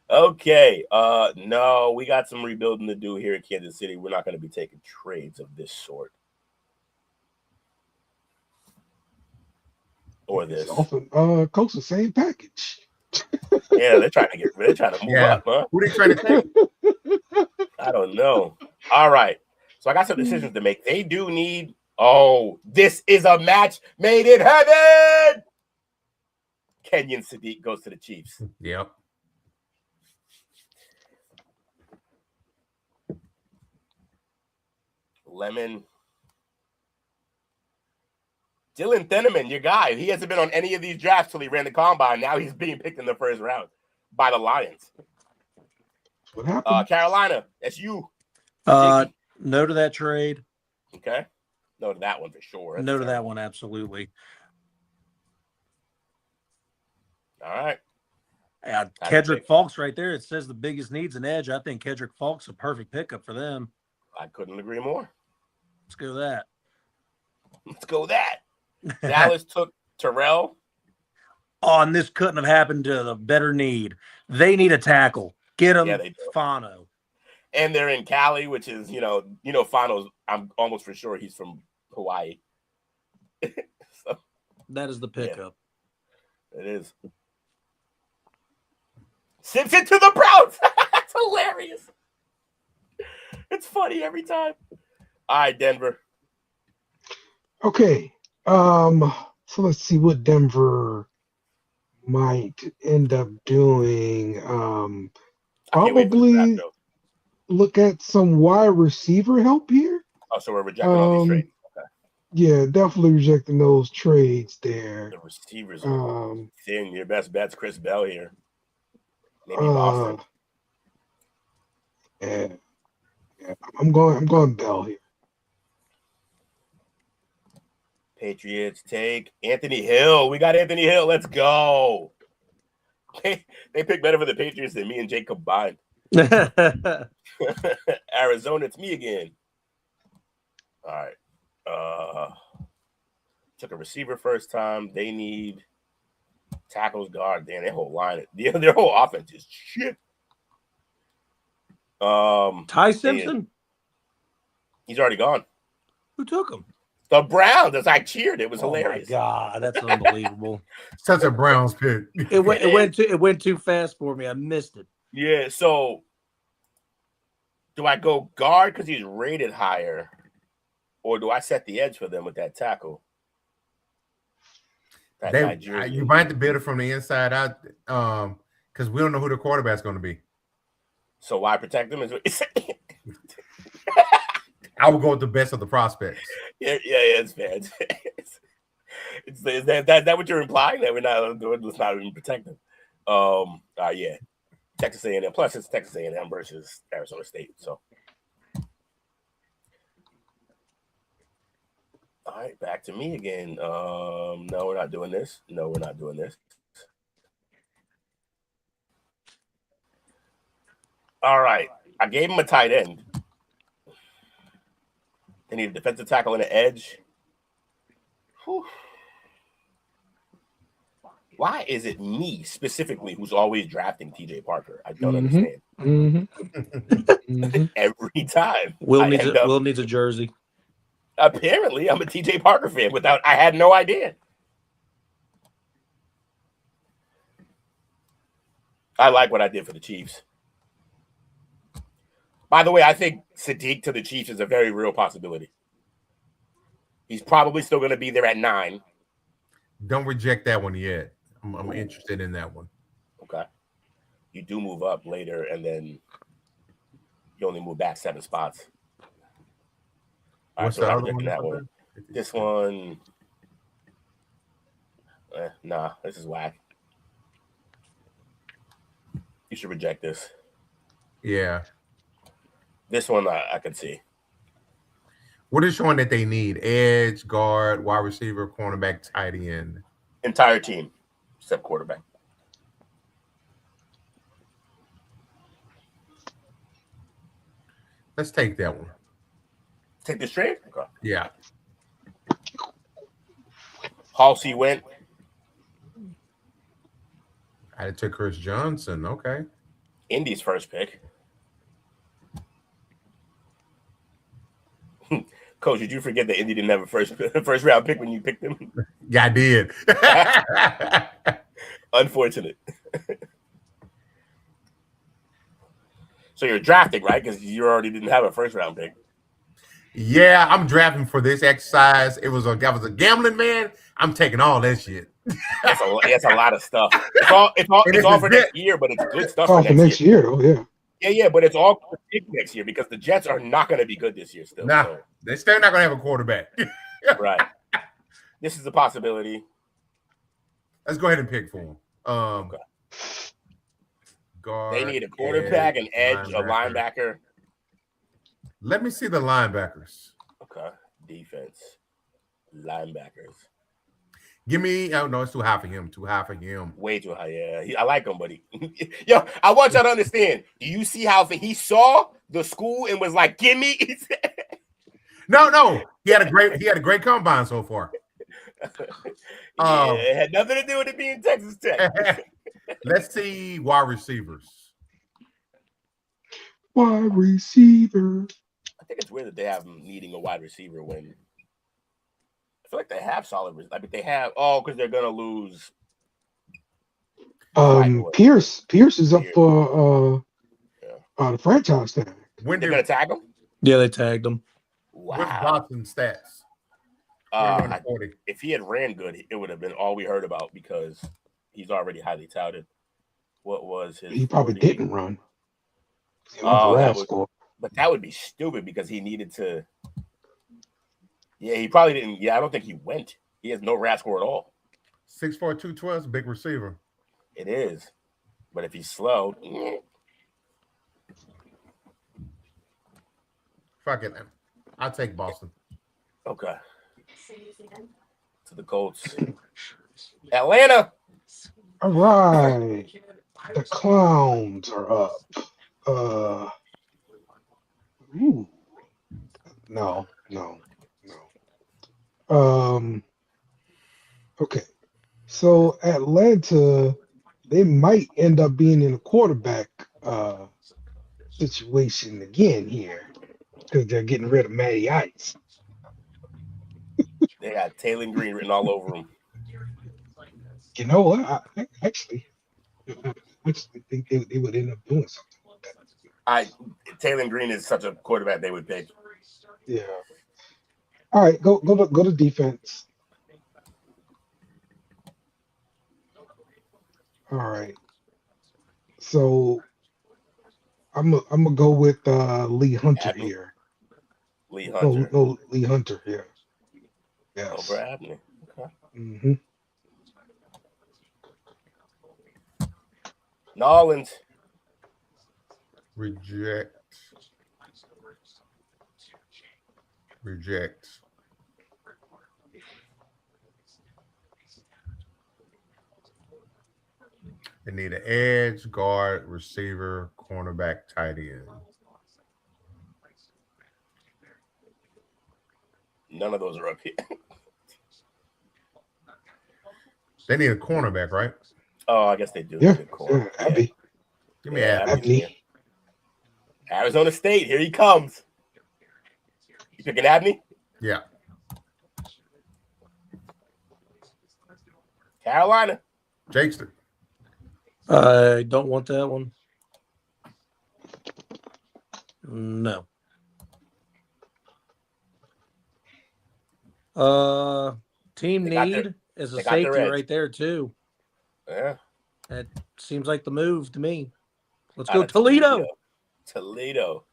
Okay. No, we got some rebuilding to do here in Kansas City. We're not going to be taking trades of this sort. Or this. It's often Coach the same package. Yeah, they're trying to move up, huh? Who they trying to take? I don't know. All right. So I got some decisions to make. They do need. Oh, this is a match made in heaven. Kenyon Sadiq goes to the Chiefs. Yep. Lemon. Dylan Thieneman, your guy. He hasn't been on any of these drafts till he ran the combine. Now he's being picked in the first round by the Lions. What happened? Carolina, that's you. No to that trade. Okay. No to that one for sure. No to that one, absolutely. All right. Kedrick Falk's right there. It says the biggest needs an edge. I think Kedrick Falk's a perfect pickup for them. I couldn't agree more. Let's go with that. Let's go with that. Dallas took Terrell. Oh, and this couldn't have happened to the better need. They need a tackle. Get them Fano. And they're in Cali, which is, Fano's, I'm almost for sure he's from Hawaii. So, that is the pickup. Yeah, it is. Simpson to the Browns. That's hilarious. It's funny every time. All right, Denver. Okay. So let's see what Denver might end up doing. Probably look at some wide receiver help here. Oh, so we're rejecting all these trades. Okay. Yeah, definitely rejecting those trades there. The receivers are thin. Your best bet's Chris Bell here. Maybe Boston. Yeah, I'm going Bell here. Patriots take Anthony Hill. We got Anthony Hill. Let's go. They pick better for the Patriots than me and Jake combined. Arizona, it's me again. All right. Took a receiver first time. They need tackles, guard. Damn, their whole line, their whole offense is shit. Ty Simpson? He's already gone. Who took him? The Browns. As I cheered, it was hilarious. Oh my God, that's unbelievable. Such a Browns pick. It went too fast for me. I missed it. Yeah. So, do I go guard because he's rated higher, or do I set the edge for them with that tackle? You might have to build it from the inside out, because we don't know who the quarterback's going to be. So why protect them? I would go with the best of the prospects. Yeah, it's fair. Is that what you're implying? That we're not doing? Let's not even protect them. Yeah, Texas A&M. Plus, it's Texas A&M versus Arizona State. So, all right, back to me again. No, we're not doing this. No, we're not doing this. All right, I gave him a tight end. They need a defensive tackle and an edge. Whew. Why is it me specifically who's always drafting TJ Parker? I don't understand. Every time. Will needs a jersey. Apparently, I'm a TJ Parker fan. I had no idea. I like what I did for the Chiefs. By the way, I think Sadiq to the Chiefs is a very real possibility. He's probably still going to be there at 9. Don't reject that one yet. I'm interested in that one. Okay. You do move up later, and then you only move back 7 spots. All right, so I'm rejecting that one. This one, nah, this is whack. You should reject this. Yeah. This one I could see. What is showing that they need? Edge, guard, wide receiver, cornerback, tight end. Entire team, except quarterback. Let's take that one. Take this trade? Okay. Yeah. Halsey went. I took Chris Johnson. Okay. Indy's first pick. Coach, did you forget that Indy didn't have a first round pick when you picked them? Yeah, I did. Unfortunate. So you're drafting, right? Because you already didn't have a first round pick. Yeah, I'm drafting for this exercise. I was a gambling man. I'm taking all that shit. It's a lot of stuff. It's all for next year, but it's good stuff for next year. Oh yeah. Yeah, but it's all for next year because the Jets are not going to be good this year still. Nah, so. they're still not going to have a quarterback. Right. This is a possibility. Let's go ahead and pick for them. Okay. Guard, they need a quarterback, an edge, a linebacker. Let me see the linebackers. Okay. Defense. Linebackers. Give me, oh no, it's too high for him. Too high for him. Way too high. Yeah. I like him, buddy. Yo, I want y'all to understand. Do you see how he saw the school and was like, give me? No. He had a great combine so far. It had nothing to do with it being Texas Tech. Let's see wide receivers. Wide receiver. I think it's weird that they have them needing a wide receiver when I feel like they have solid. I mean, they have because they're gonna lose. Pierce is up for the franchise tag. When they're gonna tag him? Yeah, they tagged him. Wow. What's Dotson's stats? If he had ran good, it would have been all we heard about because he's already highly touted. What was his? He probably didn't run. But that would be stupid because he needed to. Yeah, he probably didn't. Yeah, I don't think he went. He has no RAS score at all. 6'4", 212 is a big receiver. It is, but if he's slow, fuck it, man. I'll take Boston. Okay. To the Colts. Atlanta. All right. The Clowns are up. No. Okay. So Atlanta, they might end up being in a quarterback situation again here because they're getting rid of Matty Ice. They got Taylor Green written all over them. You know what? I actually think they would end up doing something like that. Taylor Green is such a quarterback they would pick. Yeah. All right, go to defense. All right. So I'm gonna go with Lee Hunter here. Lee Hunter. No, Lee Hunter here. Yes. Over Abney. Okay. Mm-hmm. Nolans. Reject. They need an edge, guard, receiver, cornerback, tight end. None of those are up here. They need a cornerback, right? Oh, I guess they do. Yeah, Abby. Give me Abney. Arizona State, here he comes. You picking Abney? Yeah. Carolina. Jakester. I don't want that one. No. Team need is a safety right there too. Yeah. That seems like the move to me. Let's go Toledo. Toledo.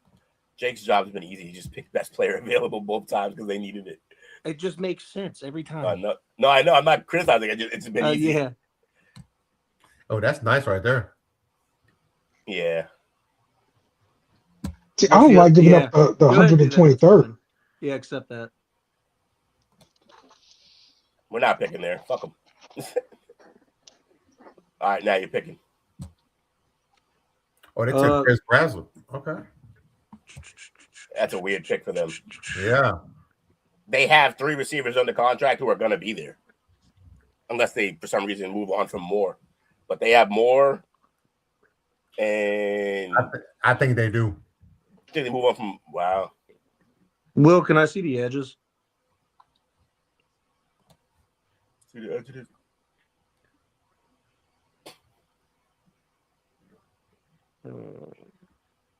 Jake's job has been easy. He just picked best player available both times because they needed it. It just makes sense every time. No, I know. I'm not criticizing. It's been easy. Yeah. Oh, that's nice right there. Yeah. See, I don't like giving up the 123rd. Yeah, accept that. We're not picking there. Fuck them. All right, now you're picking. Oh, they took Chris Brazzell. Okay. That's a weird pick for them. Yeah. They have 3 receivers under contract who are going to be there. Unless they, for some reason, move on from Moore. But they have Moore, And I think they do. I think they move on from wow. Will, can I see the edges? See the edges.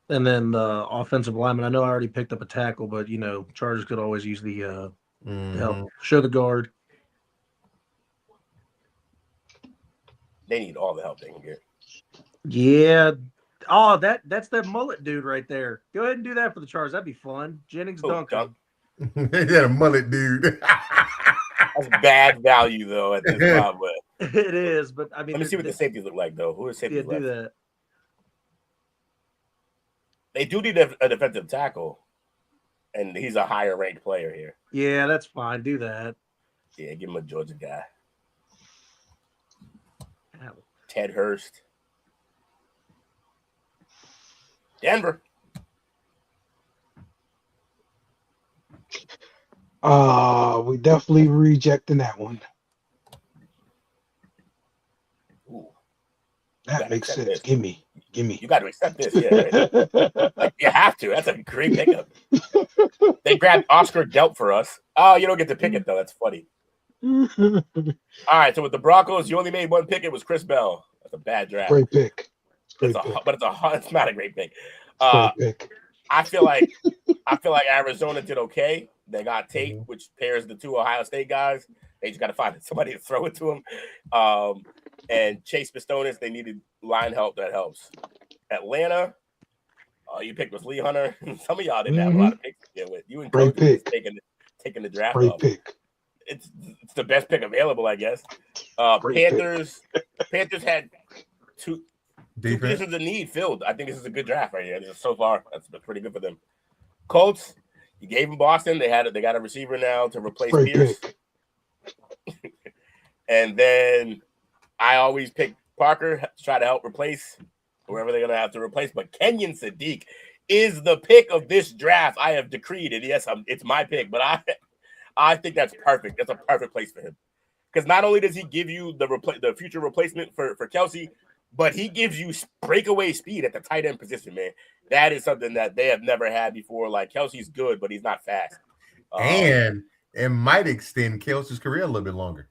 And then the offensive lineman. I know I already picked up a tackle, but Chargers could always use the help. Show the guard. They need all the help they can get. Yeah. Oh, that's that mullet dude right there. Go ahead and do that for the Chargers. That'd be fun. Jennings Duncan. That a mullet dude. That's bad value though at this time. But it is, but I mean, let me see what the safeties look like though. Who is safeties left? Do that. They do need a defensive tackle, and he's a higher ranked player here. Yeah, that's fine. Do that. Yeah, give him a Georgia guy. Ow. Ted Hurst. Denver. We definitely rejecting that one. Ooh. That makes sense. This. Give me. You got to accept this, yeah. Like, you have to. That's a great pickup. They grabbed Oscar Delp for us. Oh, you don't get to pick it though. That's funny. All right, so with the Broncos, you only made one pick. It was Chris Bell. That's a bad draft. Great pick. It's not a great pick. I feel like Arizona did okay. They got Tate, which pairs the two Ohio State guys. They just got to find somebody to throw it to him. And Chase Pistonis, they needed line help. That helps. Atlanta, you picked with Lee Hunter. Some of y'all didn't have a lot of picks to get with. You and Coach taking the draft Great off. Pick. It's the best pick available, I guess. Panthers had two positions of need filled. I think this is a good draft right here. So far, that's been pretty good for them. Colts, you gave them Boston. They got a receiver now to replace Pierce. And then I always pick Parker to try to help replace whoever they're going to have to replace. But Kenyon Sadiq is the pick of this draft. I have decreed it. Yes, it's my pick, but I think that's perfect. That's a perfect place for him. Because not only does he give you the future replacement for Kelsey, but he gives you breakaway speed at the tight end position, man. That is something that they have never had before. Like, Kelsey's good, but he's not fast. And it might extend Kelsey's career a little bit longer.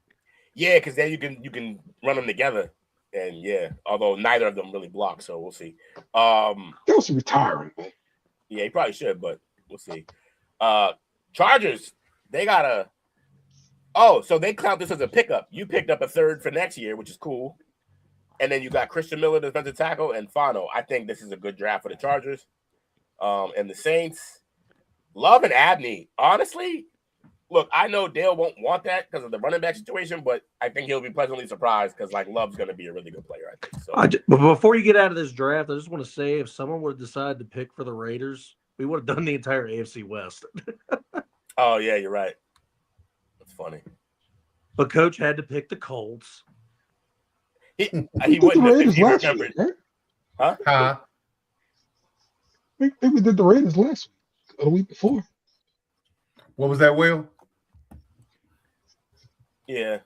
Yeah, because then you can run them together. And yeah, although neither of them really block, so we'll see. Kelsey retiring, man. Yeah, he probably should, but we'll see. Chargers, they got so they count this as a pickup. You picked up a third for next year, which is cool. And then you got Christian Miller, defensive tackle, and Fano. I think this is a good draft for the Chargers. And the Saints, Love and Abney. Honestly, look, I know Dale won't want that because of the running back situation, but I think he'll be pleasantly surprised because, like, Love's going to be a really good player, I think. So. But before you get out of this draft, I just want to say if someone would have decided to pick for the Raiders, we would have done the entire AFC West. Oh, yeah, you're right. That's funny. But Coach had to pick the Colts. He wouldn't have if he remembered. Week, right? Huh? I think we did the Raiders last week or the week before. What was that, Will? Yeah,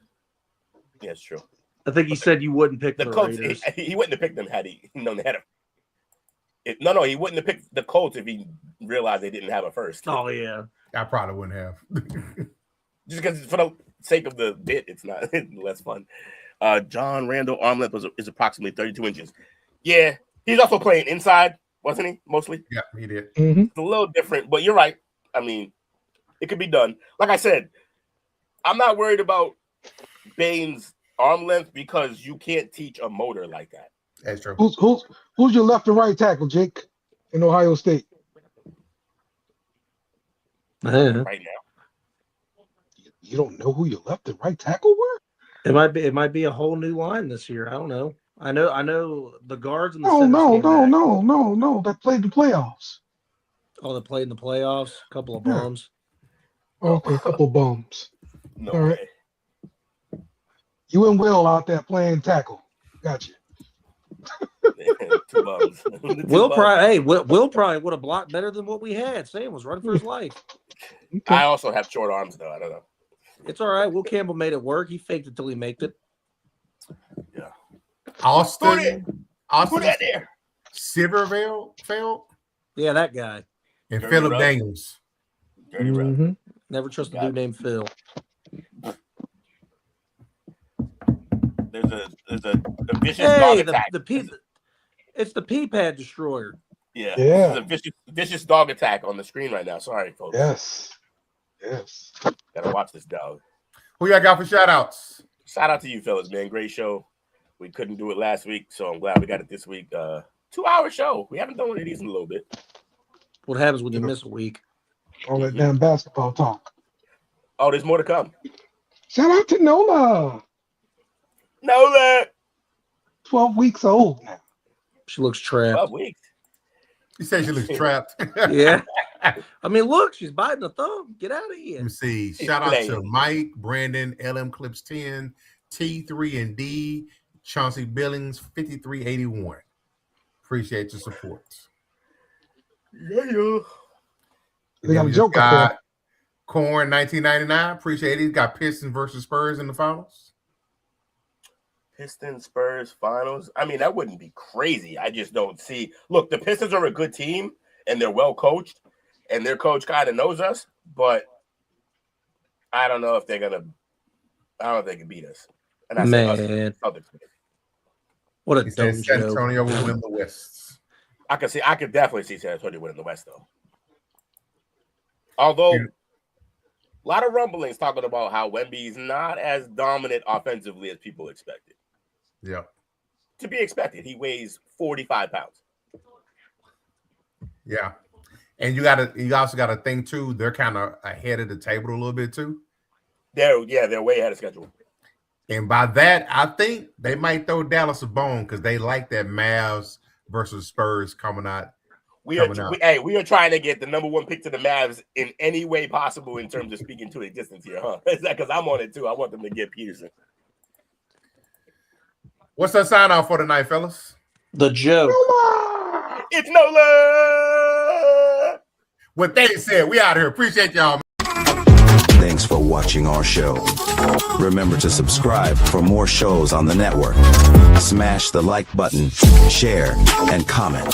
it's true. I think he said you wouldn't pick the Colts. Raiders. He wouldn't have picked them had he known they had a. No, he wouldn't have picked the Colts if he realized they didn't have a first. Oh yeah, I probably wouldn't have. Just because for the sake of the bit, it's not less fun. John Randall arm length is approximately 32 inches. Yeah, he's also playing inside, wasn't he? Mostly. Yeah, he did. Mm-hmm. It's a little different, but you're right. I mean, it could be done. Like I said, I'm not worried about Bane's arm length because you can't teach a motor like that. That's true. Who's your left and right tackle, Jake, in Ohio State? Right now. You don't know who your left and right tackle were? It might be a whole new line this year. I don't know. I know the guards and the no. That played the playoffs. Oh, they played in the playoffs. A couple of bums. Okay, a couple bums. No all right. way. You and Will out there playing tackle. Gotcha. Two bums. Will probably would have blocked better than what we had. Sam was running for his life. Okay. I also have short arms though. I don't know. It's all right. Will Campbell made it work. He faked it till he made it. Yeah. Austin. Put that there. Silverfeld? Yeah, that guy. And Philip Daniels. Mm-hmm. Never trust a dude named Phil. There's a vicious dog attack. It's the pea pad destroyer. Yeah. There's a vicious dog attack on the screen right now. Sorry, folks. Yes. Gotta watch this dog. Who y'all got for shout outs? Shout out to you fellas, man. Great show. We couldn't do it last week, so I'm glad we got it this week. 2-hour show. We haven't done one of these in a little bit. What happens when you miss a week? All that damn basketball talk. Oh, there's more to come. Shout out to Nola. 12 weeks old now. She looks trapped. 12 weeks. You say she looks trapped. Yeah. I mean, look, she's biting a thumb. Get out of here. Let me see. Shout out to Mike, Brandon, LM Clips 10, T3 and D, Chauncey Billings, 5381. Appreciate your support. Yeah. They got a joke up there. Corn 1999. Appreciate it. He's got Pistons versus Spurs in the finals. Pistons, Spurs, finals. I mean, that wouldn't be crazy. I just don't see. Look, the Pistons are a good team, and they're well coached, and their coach kind of knows us, but I don't know if they're gonna. I don't know if they can beat us. And I Man, what a dumb San joke. Antonio will win the West. I could definitely see San Antonio winning the West, though. Although, a lot of rumblings talking about how Wemby's not as dominant offensively as people expected. Yeah. To be expected. He weighs 45 pounds. Yeah. And you also got to think, too, they're kind of ahead of the table a little bit, too. They're way ahead of schedule. And by that, I think they might throw Dallas a bone because they like that Mavs versus Spurs coming out. We are trying to get the number one pick to the Mavs in any way possible in terms of speaking to existence here, huh? Is that because I'm on it too? I want them to get Peterson. What's that sign off for tonight, fellas? The joke. It's Nola. What they said, we out here. Appreciate y'all. Thanks for watching our show. Remember to subscribe for more shows on the network. Smash the like button, share, and comment.